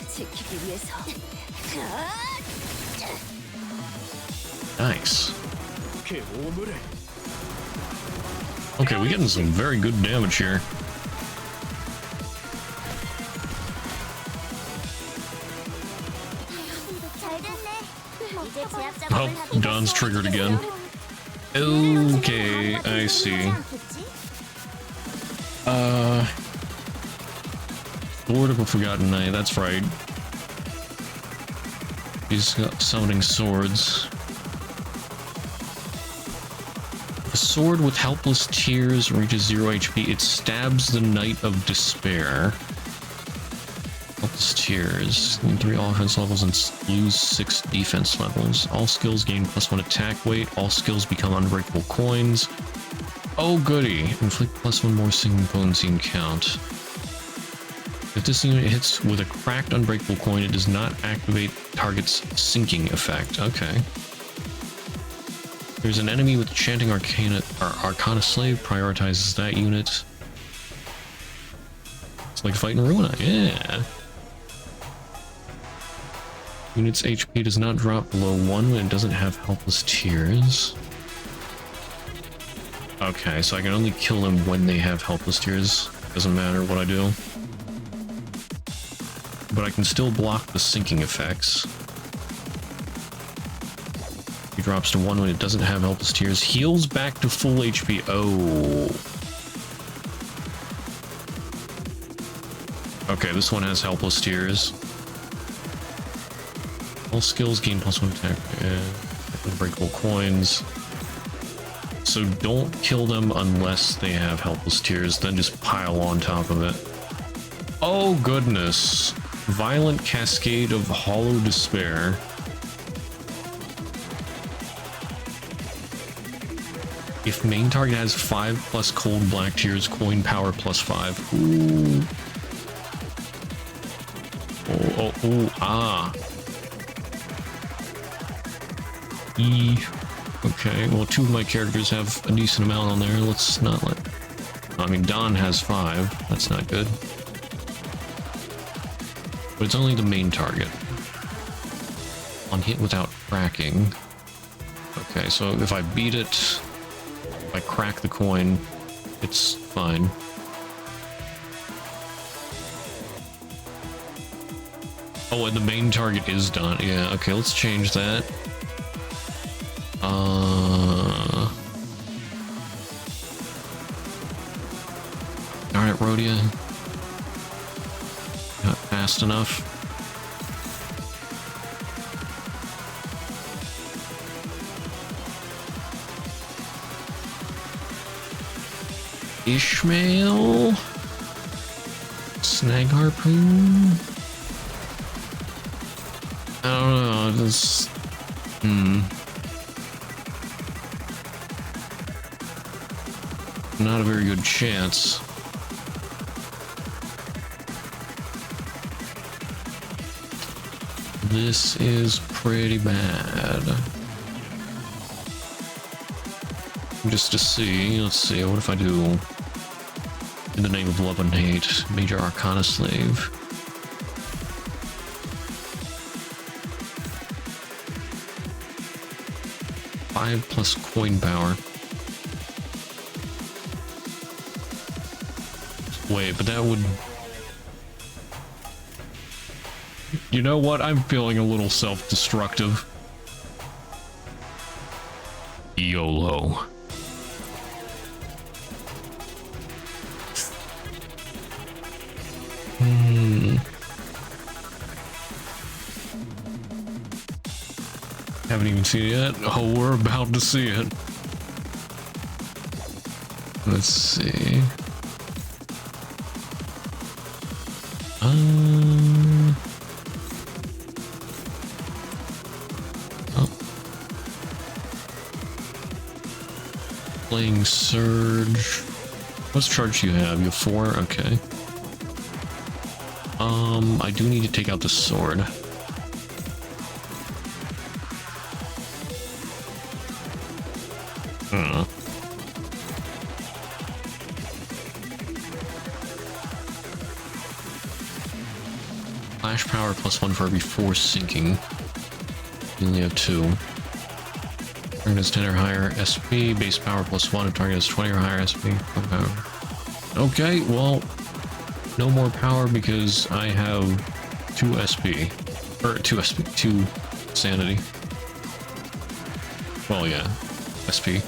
Speaker 3: 지키기 위해서.
Speaker 1: Nice. Okay, we're getting some very good damage here.
Speaker 7: 잘 됐네. 이제 제압
Speaker 1: Oh,
Speaker 7: 작업을 하기가
Speaker 1: Dawn's triggered again.
Speaker 7: 수월해졌어.
Speaker 1: Okay, I see. Lord of a Forgotten Night, that's right. He's got summoning swords. A sword with helpless tears reaches 0 HP. It stabs the Knight of Despair. helpless tears. Gain 3 offense levels and lose 6 defense levels. All skills gain +1 attack weight. All skills become unbreakable coins. Oh goody! Inflict +1 more sinking potency and count. If this unit hits with a cracked unbreakable coin, it does not activate target's sinking effect. Okay. There's an enemy with Chanting Arcana Slave, prioritizes that unit. It's like fighting Ruina, yeah. Unit's HP does not drop below 1 when it doesn't have helpless tears. Okay, so I can only kill them when they have helpless tears. Doesn't matter what I do. But I can still block the sinking effects. He drops to 1 when it doesn't have helpless tears. Heals back to full HP. Oh. Okay, this one has helpless tears. All skills gain +1 attack. Unbreakable coins. So don't kill them unless they have helpless tears, then just pile on top of it. Oh goodness. Violent Cascade of Hollow Despair. If main target has 5+ cold black tears, coin power +5. Ooh. Ah. E. Okay, well 2 of my characters have a decent amount on there. Let's not let... I mean, Don has 5. That's not good. But it's only the main target. On hit without cracking. Okay, so if I beat it, if I crack the coin, it's fine. Oh, and the main target is done. Yeah, okay, let's change that. Alright, Rhodia. Not fast enough. Ishmael? Snag Harpoon? I don't know, this... Not a very good chance. This is pretty bad. Just to see, let's see, what if I do in the name of love and hate, Major Arcana Slave. +5 coin power. Wait, but that would... You know what? I'm feeling a little self-destructive. YOLO. Haven't even seen it yet. Oh, we're about to see it. Let's see. Playing Surge. What's charge do you have? You have 4? Okay. I do need to take out the sword. Flash power +1 for every 4 sinking. You only have 2. Target has 10 or higher SP, base power +1 if target has 20 or higher SP. Okay, well, no more power because I have 2 SP. Or 2 SP, 2 sanity. Well, yeah, SP.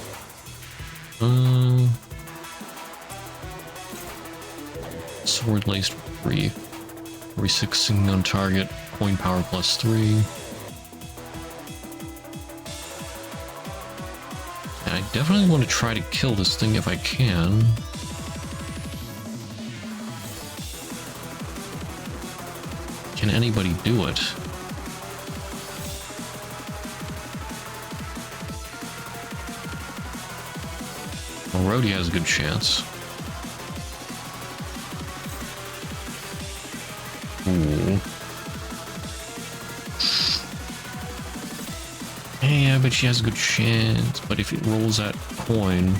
Speaker 1: Sword laced 3. Every 6 sinking on target, coin power +3. And I definitely want to try to kill this thing if I can. Can anybody do it? Well, Rhodey has a good chance. Ooh. Yeah, but she has a good chance. But if it rolls that coin...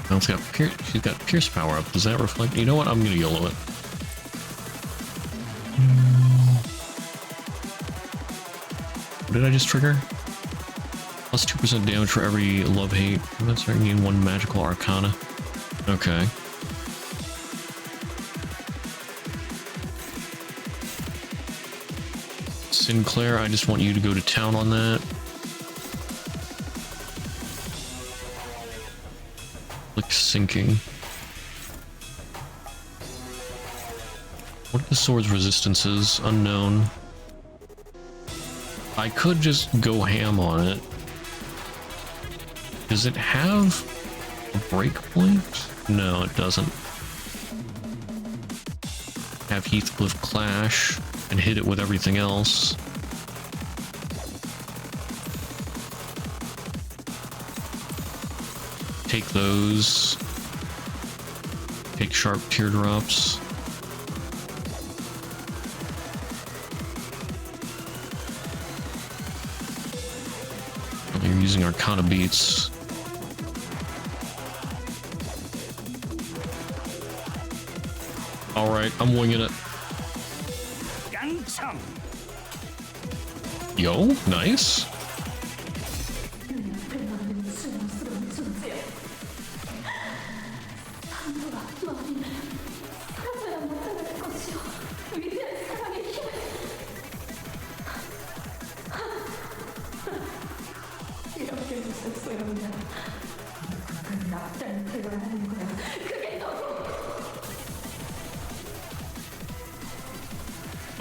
Speaker 1: Now it's got she's got Pierce power up. Does that reflect? You know what? I'm gonna YOLO it. What did I just trigger? Plus 2% damage for every love-hate. That's right, gain 1 magical arcana. Okay. Sinclair, I just want you to go to town on that. Click sinking. What are the sword's resistances? Unknown. I could just go ham on it. Does it have a break point? No, it doesn't. Have Heathcliff clash and hit it with everything else. Take those. Take sharp teardrops. You're using Arcana Beats. Alright, I'm winging it. Yo, nice.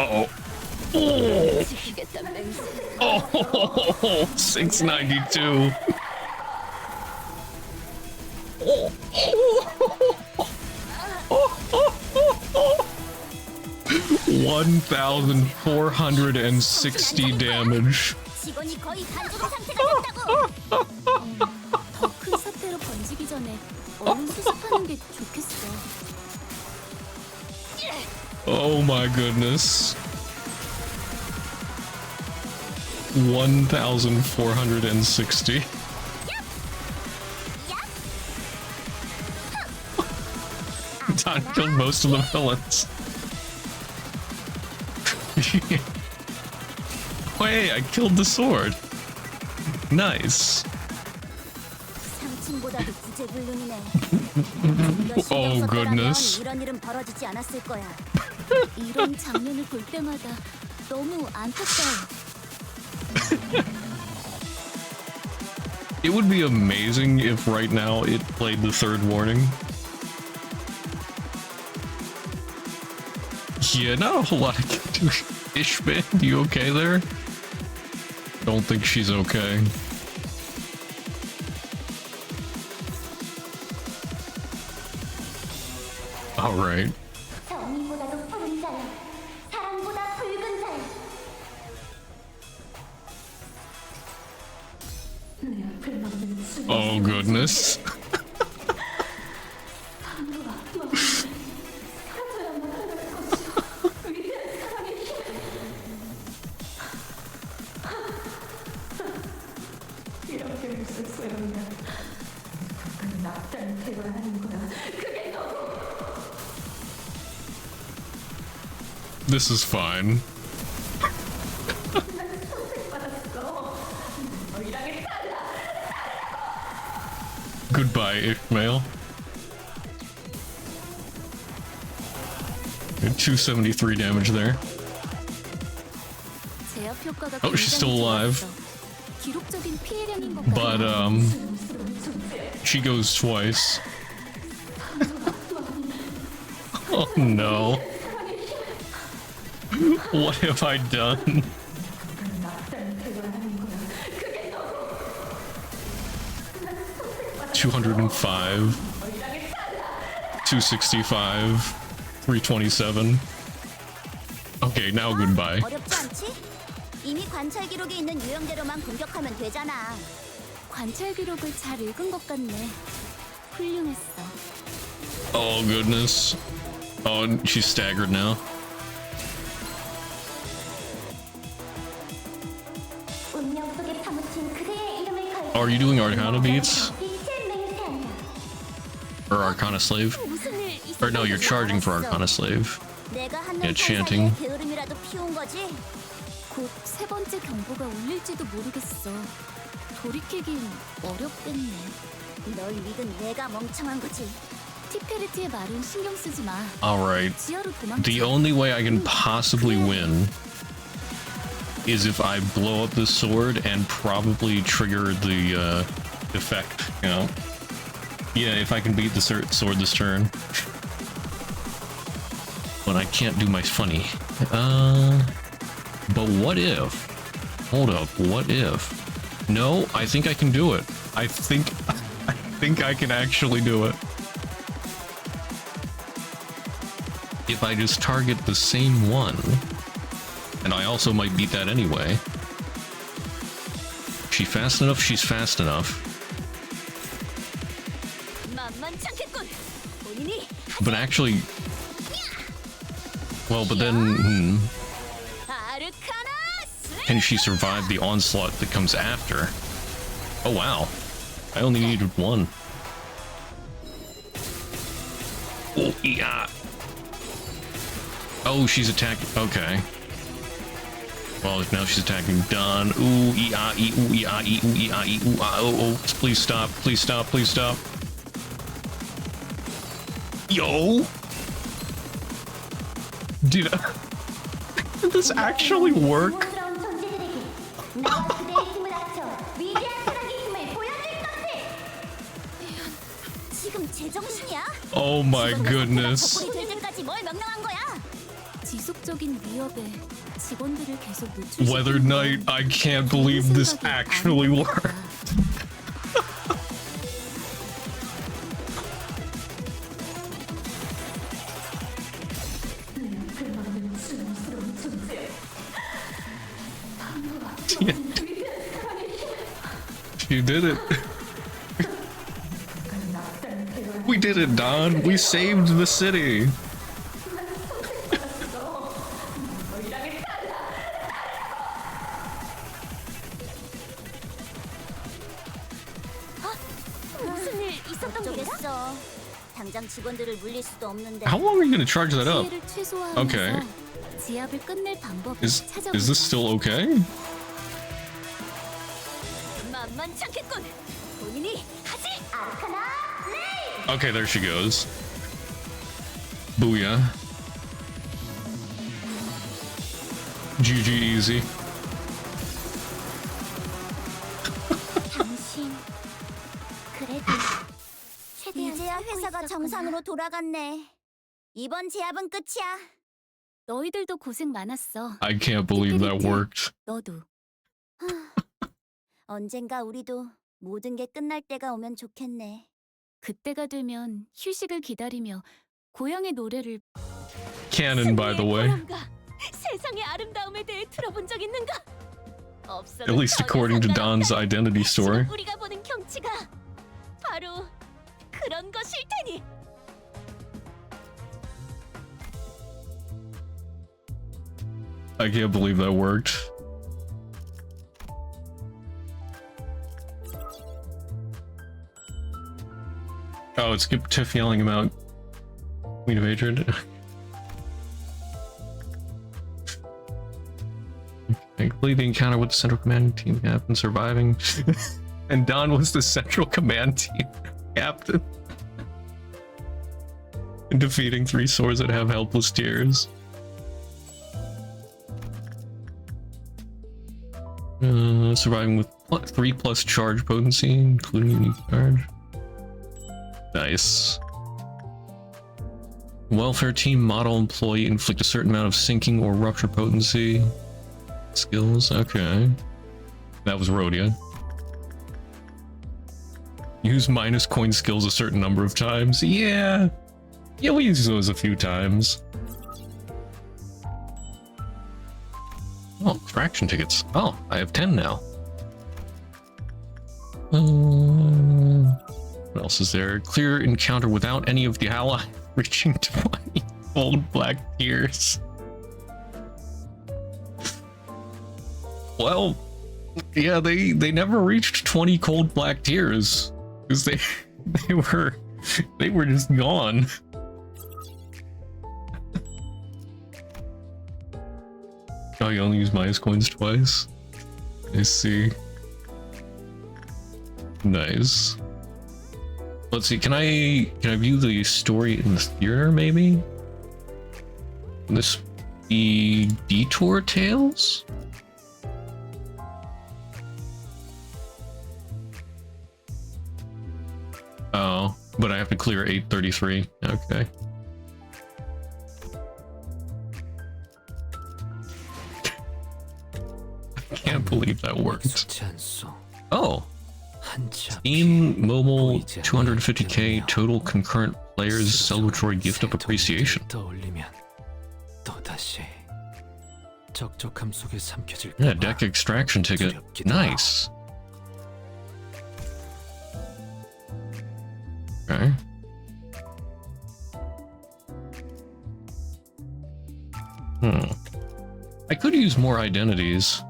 Speaker 1: Uh-oh. Oh, 692. Oh. 1,460 damage. Oh my goodness. 1,460. Time killed most of the villains. Hey, I killed the sword. Nice. Oh goodness. It would be amazing if right now it played the third warning. Yeah, not a whole lot I can do. Ishman, you okay there? Don't think she's okay. Alright. Oh goodness. This is fine. Goodbye, Ishmael. 273 damage there. Oh, she's still alive. But, she goes twice. Oh no. What have I done? 205, 265, 327. Okay, now goodbye.
Speaker 7: 어렵지 않지? 이미 관찰 기록에 있는 유형대로만 공격하면 되잖아.
Speaker 3: 관찰 기록을 잘 읽은 것 같네. 훌륭했어.
Speaker 1: Oh goodness. Oh, she's staggered now.
Speaker 7: 운명 속에 파묻힌 그대의 이름을 걸고
Speaker 1: Are you doing Arcana beats? Or Arcana Slave?
Speaker 7: 무슨 일
Speaker 1: Or no, you're charging for Arcana Slave. Yeah, chanting.
Speaker 7: 게으름이라도 피운 거지?
Speaker 3: 곧 세 번째 경보가 울릴지도 모르겠어. 돌이키긴 어렵겠네.
Speaker 7: 널 믿은 내가 멍청한 거지.
Speaker 3: 티페르티의 말은 신경 쓰지 마.
Speaker 1: Alright.
Speaker 3: 지하로 도망쳐.
Speaker 1: The only way I can possibly win is if I blow up the sword and probably trigger the effect, you know? Yeah, if I can beat the sword this turn. But I can't do my funny. But what if? Hold up, what if? No, I think I can do it. I think I can actually do it. If I just target the same one, and I also might beat that anyway. She fast enough? She's fast enough.
Speaker 7: 만만찮겠군. 본인이
Speaker 1: But actually, well, but then,
Speaker 7: 아르카나 슬레이!
Speaker 1: can she survive the onslaught that comes after? Oh wow, I only needed one. Oh yeah. Oh, she's attacking. Okay. Well, now she's attacking Don. Ooh, ee-ah, ee-ooh, ee-ah, ee-ooh, ee-ah, ee-ooh, ah, oh, oh. Please stop, please stop, please stop. Yo! Did this actually work?
Speaker 7: 무서운 존재들에게 나와 그대의 힘을 합쳐 위대한 사랑의 힘을 보여줄 것을! 지금 제정신이야?
Speaker 1: Oh my goodness.
Speaker 7: 적군이 될 때까지 뭘 명령한 거야?
Speaker 3: 지속적인 위협에 직원들을 계속 노출시키는
Speaker 1: Weather Knight, I can't believe this actually worked. You did it. We did it, Don. We saved the city.
Speaker 7: 무슨 일 있었던 거겠어? 당장 직원들을 물릴 수도 없는데.
Speaker 1: How long are you gonna charge that up?
Speaker 3: 피해를 최소화하면서
Speaker 1: Okay.
Speaker 3: 지압을 끝낼 방법을
Speaker 1: Is
Speaker 3: 찾아보자.
Speaker 1: this still okay?
Speaker 7: 만만찮겠군. 본인이 하지. 아르카나 슬레이!
Speaker 1: Okay, there she goes. Booyah. GG easy.
Speaker 7: 당신 그래도 최대한 이제야 회사가 정상으로 돌아갔네. 이번 제압은 끝이야.
Speaker 3: 너희들도 고생 많았어.
Speaker 1: I can't believe that worked.
Speaker 3: 너도.
Speaker 7: 언젠가 우리도 모든 게 끝날 때가 오면 좋겠네.
Speaker 3: 그때가 되면 휴식을 기다리며 고향의 노래를
Speaker 1: Canon, by the way.
Speaker 7: 세상의 아름다움에 대해 들어본 적 있는가? 없어도
Speaker 1: At least
Speaker 7: 전혀
Speaker 1: according to
Speaker 7: 상관없다.
Speaker 1: Don's identity story.
Speaker 7: 지금 우리가 보는 경치가 바로 그런 것일 테니.
Speaker 1: I can't believe that worked. Oh, it's Tiff yelling him out. Queen of Hatred. I complete the encounter with the Central Command Team Captain, surviving. And Don was the Central Command Team Captain. And defeating 3 swords that have helpless tears. Surviving with 3+ charge potency, including unique charge. Nice. Welfare team model employee inflict a certain amount of sinking or rupture potency. Skills, okay. That was Rhodia. Use minus coin skills a certain number of times. Yeah. Yeah, we use those a few times. Oh, extraction tickets. Oh, I have 10 now. What else is there? Clear encounter without any of the ally reaching 20 old black tears. Well, yeah, they never reached 20 cold black tears because they were just gone. Oh, you only use minus coins twice? I see. Nice. Let's see, can I view the story in the theater maybe? Can this be Detour Tales? Oh, but I have to clear 833. Okay. I can't believe that worked.
Speaker 2: 익숙치 않소.
Speaker 1: Oh,
Speaker 2: 한치 앞이
Speaker 1: Steam Mobile
Speaker 2: 보이지 않는
Speaker 1: 250k
Speaker 2: 듯하며
Speaker 1: total concurrent players celebratory gift of appreciation.
Speaker 2: 떠올리면 또다시 적적함 속에 삼켜질까
Speaker 1: Yeah,
Speaker 2: 봐
Speaker 1: deck extraction ticket.
Speaker 2: 두렵기도 하고.
Speaker 1: Nice. Okay. I could use more identities.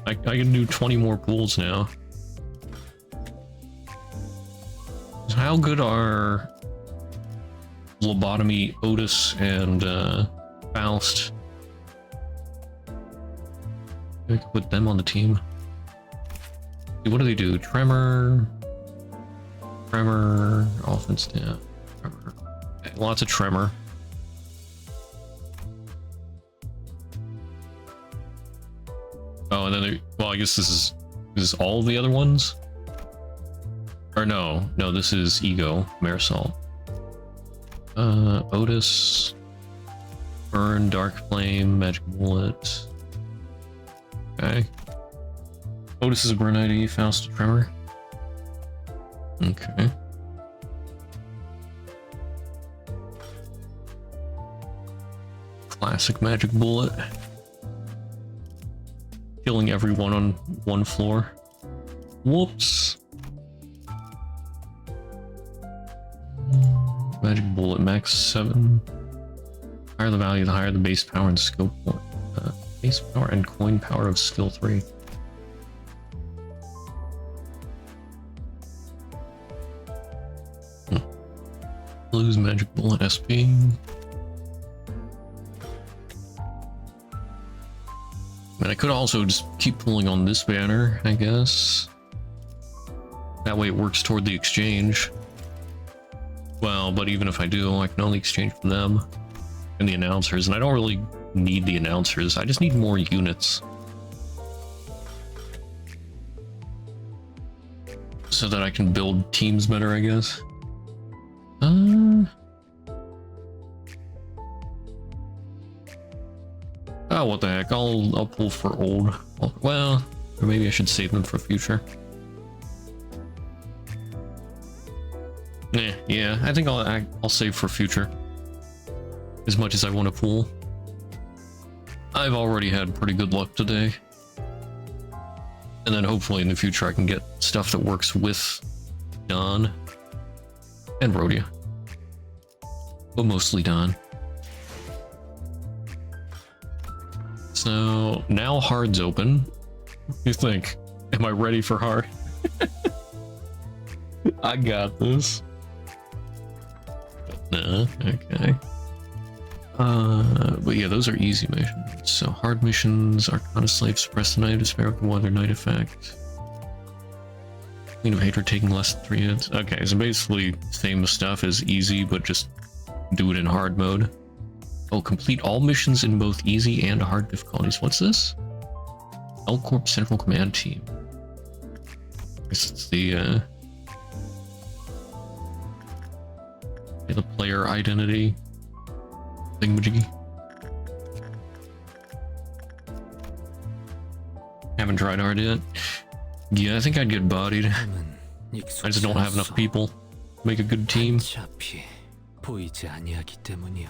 Speaker 1: I can do 20 more pools now. So how good are Lobotomy, Otis, and Faust? I could put them on the team. What do they do? Tremor, offense, yeah. Tremor. Okay, lots of tremor. Oh, and then well, I guess this is all the other ones? Or no, this is Ego, Marisol. Otis, Burn, Dark Flame, Magic Bullet. Okay. Otis is a Burn ID, Faust a Tremor. Okay. Classic Magic Bullet. Killing everyone on one floor. Whoops. Magic Bullet, max 7. Higher the value, the higher the base power and skill point. Base power and coin power of skill 3. Lose Magic Bullet SP. And I could also just keep pulling on this banner, I guess. That way it works toward the exchange. Well, but even if I do, I can only exchange for them and the announcers, and I don't really need the announcers. I just need more units. So that I can build teams better, I guess. Oh, what the heck? I'll pull for old. Well, or maybe I should save them for future. Yeah, I think I'll save for future. As much as I want to pull. I've already had pretty good luck today. And then hopefully in the future I can get stuff that works with Don and Rhodia. But mostly Don. So now hard's open. What do you think? Am I ready for hard? I got this. No, okay. But yeah, those are easy missions. So hard missions, Arcana Slave, suppress the night, despair of the weather, night effect. Queen of Hatred taking less than 3 hits. Okay, so basically same stuff as easy, but just do it in hard mode. Oh, complete all missions in both easy and hard difficulties. What's this? L Corp Central Command Team. I guess it's the player identity thingamajiggy. Haven't tried hard yet. Yeah, I think I'd get bodied.
Speaker 2: 함은
Speaker 1: I just don't have enough people to make a good team.
Speaker 2: 어차피 보이지 아니하기 때문이요.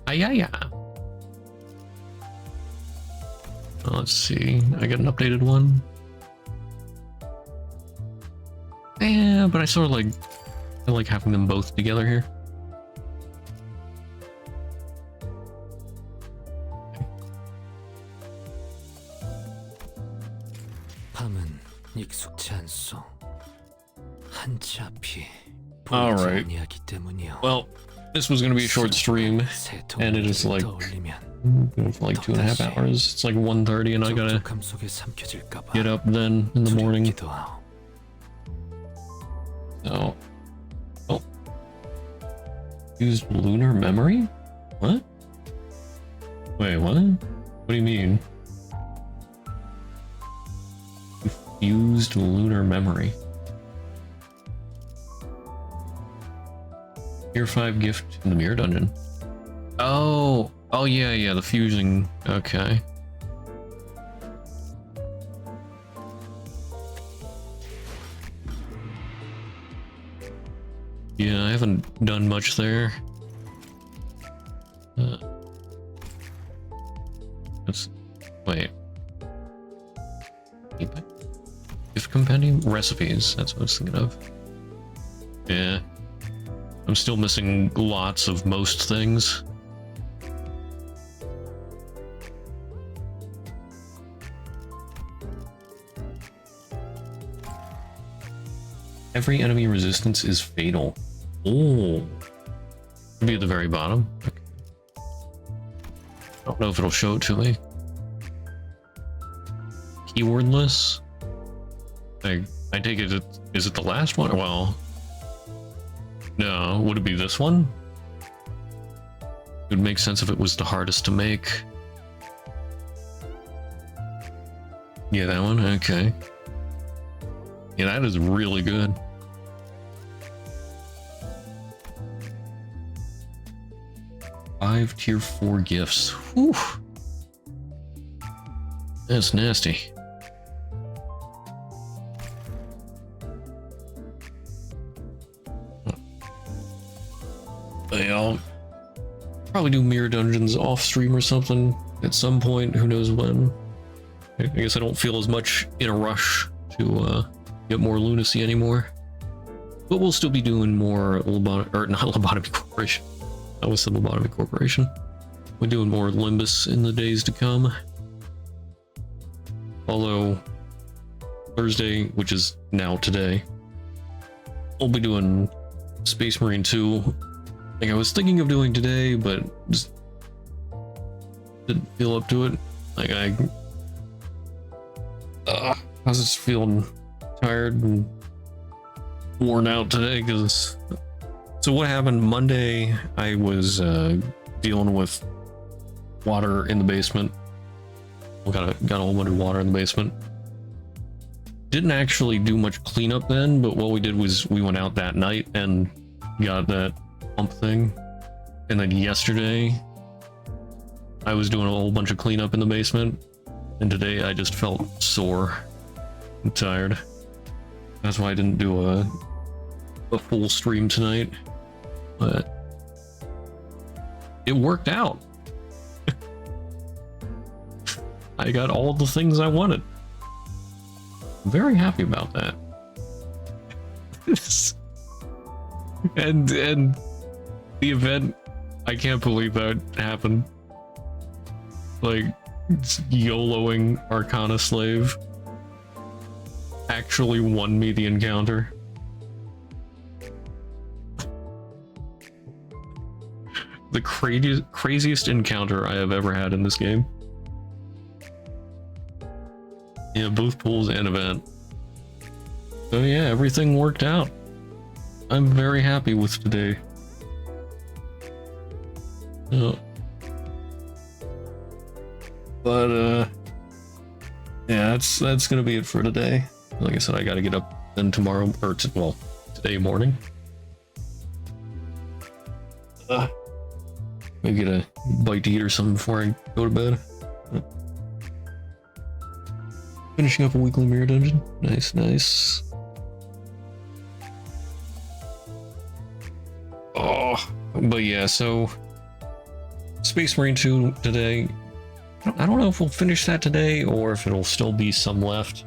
Speaker 1: Yeah. Let's see. I got an updated one. Yeah, but I sort of I like having them both together here.
Speaker 2: 밤은 익숙치 않소. 한치 앞이 보이지
Speaker 1: Alright.
Speaker 2: 아니하기 때문이요.
Speaker 1: Well, this was going to be a short stream, and it is like for like 2.5 hours. It's like 1:30, and I gotta get up then in the morning. So, oh, used lunar memory? What? Wait, what? What do you mean? Used lunar memory. Tier 5 gift in the mirror dungeon. Oh yeah, the fusing. Okay. Yeah, I haven't done much there. Wait. Gift compendium recipes. That's what I was thinking of. Yeah. I'm still missing lots of most things. Every enemy resistance is fatal. Oh. It'll be at the very bottom. Okay. I don't know if it'll show it to me. Keywordless? I take it, is it the last one? Well, no, would it be this one? It would make sense if it was the hardest to make. Yeah, that one? Okay. Yeah, that is really good. Five tier 4 gifts. Whew. That's nasty. I'll probably do mirror dungeons off stream or something at some point. Who knows when? I guess I don't feel as much in a rush to get more lunacy anymore. But we'll still be doing more not Lobotomy Corporation. I was said Lobotomy Corporation. We're doing more Limbus in the days to come. Although Thursday, which is now today, we'll be doing Space Marine 2. Like I was thinking of doing today, but just didn't feel up to it. Like I was just feeling tired and worn out today. Because so what happened Monday? I was dealing with water in the basement. We got a whole bunch of water in the basement. Didn't actually do much cleanup then, but what we did was we went out that night and got that pump thing. And then yesterday I was doing a whole bunch of cleanup in the basement, and today I just felt sore and tired. That's why I didn't do a full stream tonight, but it worked out. I got all the things I wanted. I'm very happy about that. and the event, I can't believe that happened. Like, YOLOing Arcana Slave actually won me the encounter. The craziest encounter I have ever had in this game. Yeah, both pools and event. So yeah, everything worked out. I'm very happy with today. But yeah, that's gonna be it for today. Like I said, I gotta get up then tomorrow, or well, today morning. Maybe get a bite to eat or something before I go to bed. Finishing up a weekly mirror dungeon. Nice, nice. Oh, but yeah, so Space Marine 2 today. I don't know if we'll finish that today or if it'll still be some left.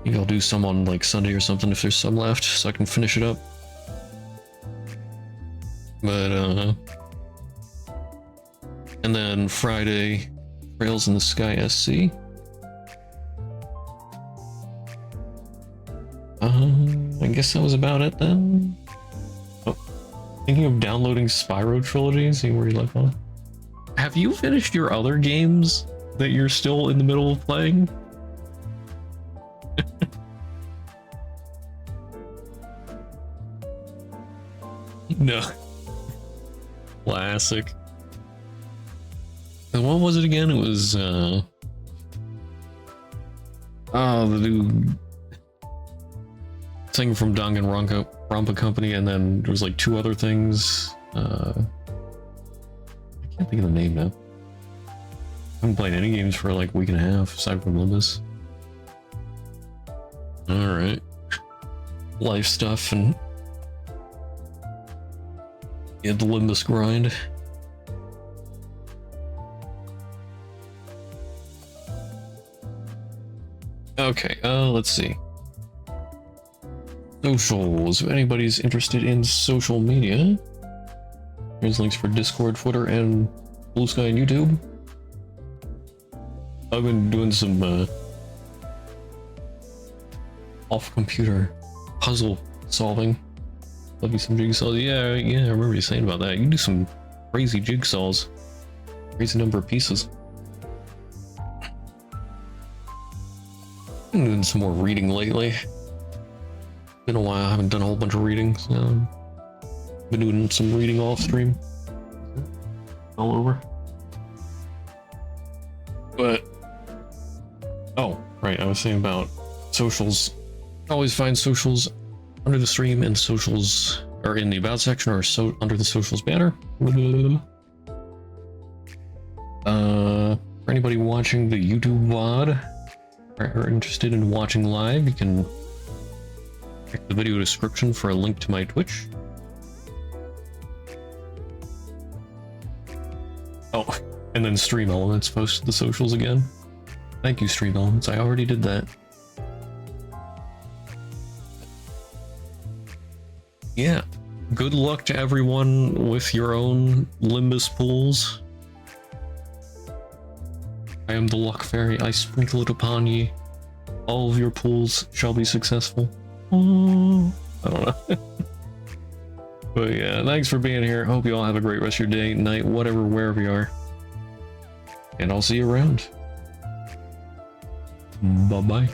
Speaker 1: Maybe I'll do some on like Sunday or something if there's some left so I can finish it up. But and then Friday, Trails in the Sky SC. I guess that was about it then. Oh, thinking of downloading Spyro Trilogy, see where you left off. Have you finished your other games that you're still in the middle of playing? No. Classic. And what was it again? It was oh, the new thing from Danganronpa Company, and then there was like 2 other things. I can't think of the name now. I haven't played any games for like a week and a half aside from Limbus. Alright. Life stuff and yeah, the Limbus grind. Okay, let's see. Socials. If anybody's interested in social media, here's links for Discord, Twitter, and Blue Sky and YouTube. I've been doing some off-computer puzzle solving. Love you some jigsaws. Yeah, I remember you saying about that. You can do some crazy jigsaws. Crazy number of pieces. Been doing some more reading lately. Been a while, I haven't done a whole bunch of reading, so been doing some reading off stream. All over. But oh, right, I was saying about socials. Always find socials under the stream, and socials are in the about section or so under the socials banner. For anybody watching the YouTube VOD or interested in watching live, you can check the video description for a link to my Twitch. Oh, and then Stream Elements posted the socials again. Thank you, Stream Elements. I already did that. Yeah. Good luck to everyone with your own Limbus pools. I am the luck fairy. I sprinkle it upon ye. All of your pools shall be successful. Oh, I don't know. But yeah, thanks for being here. Hope you all have a great rest of your day, night, whatever, wherever you are. And I'll see you around. Bye-bye.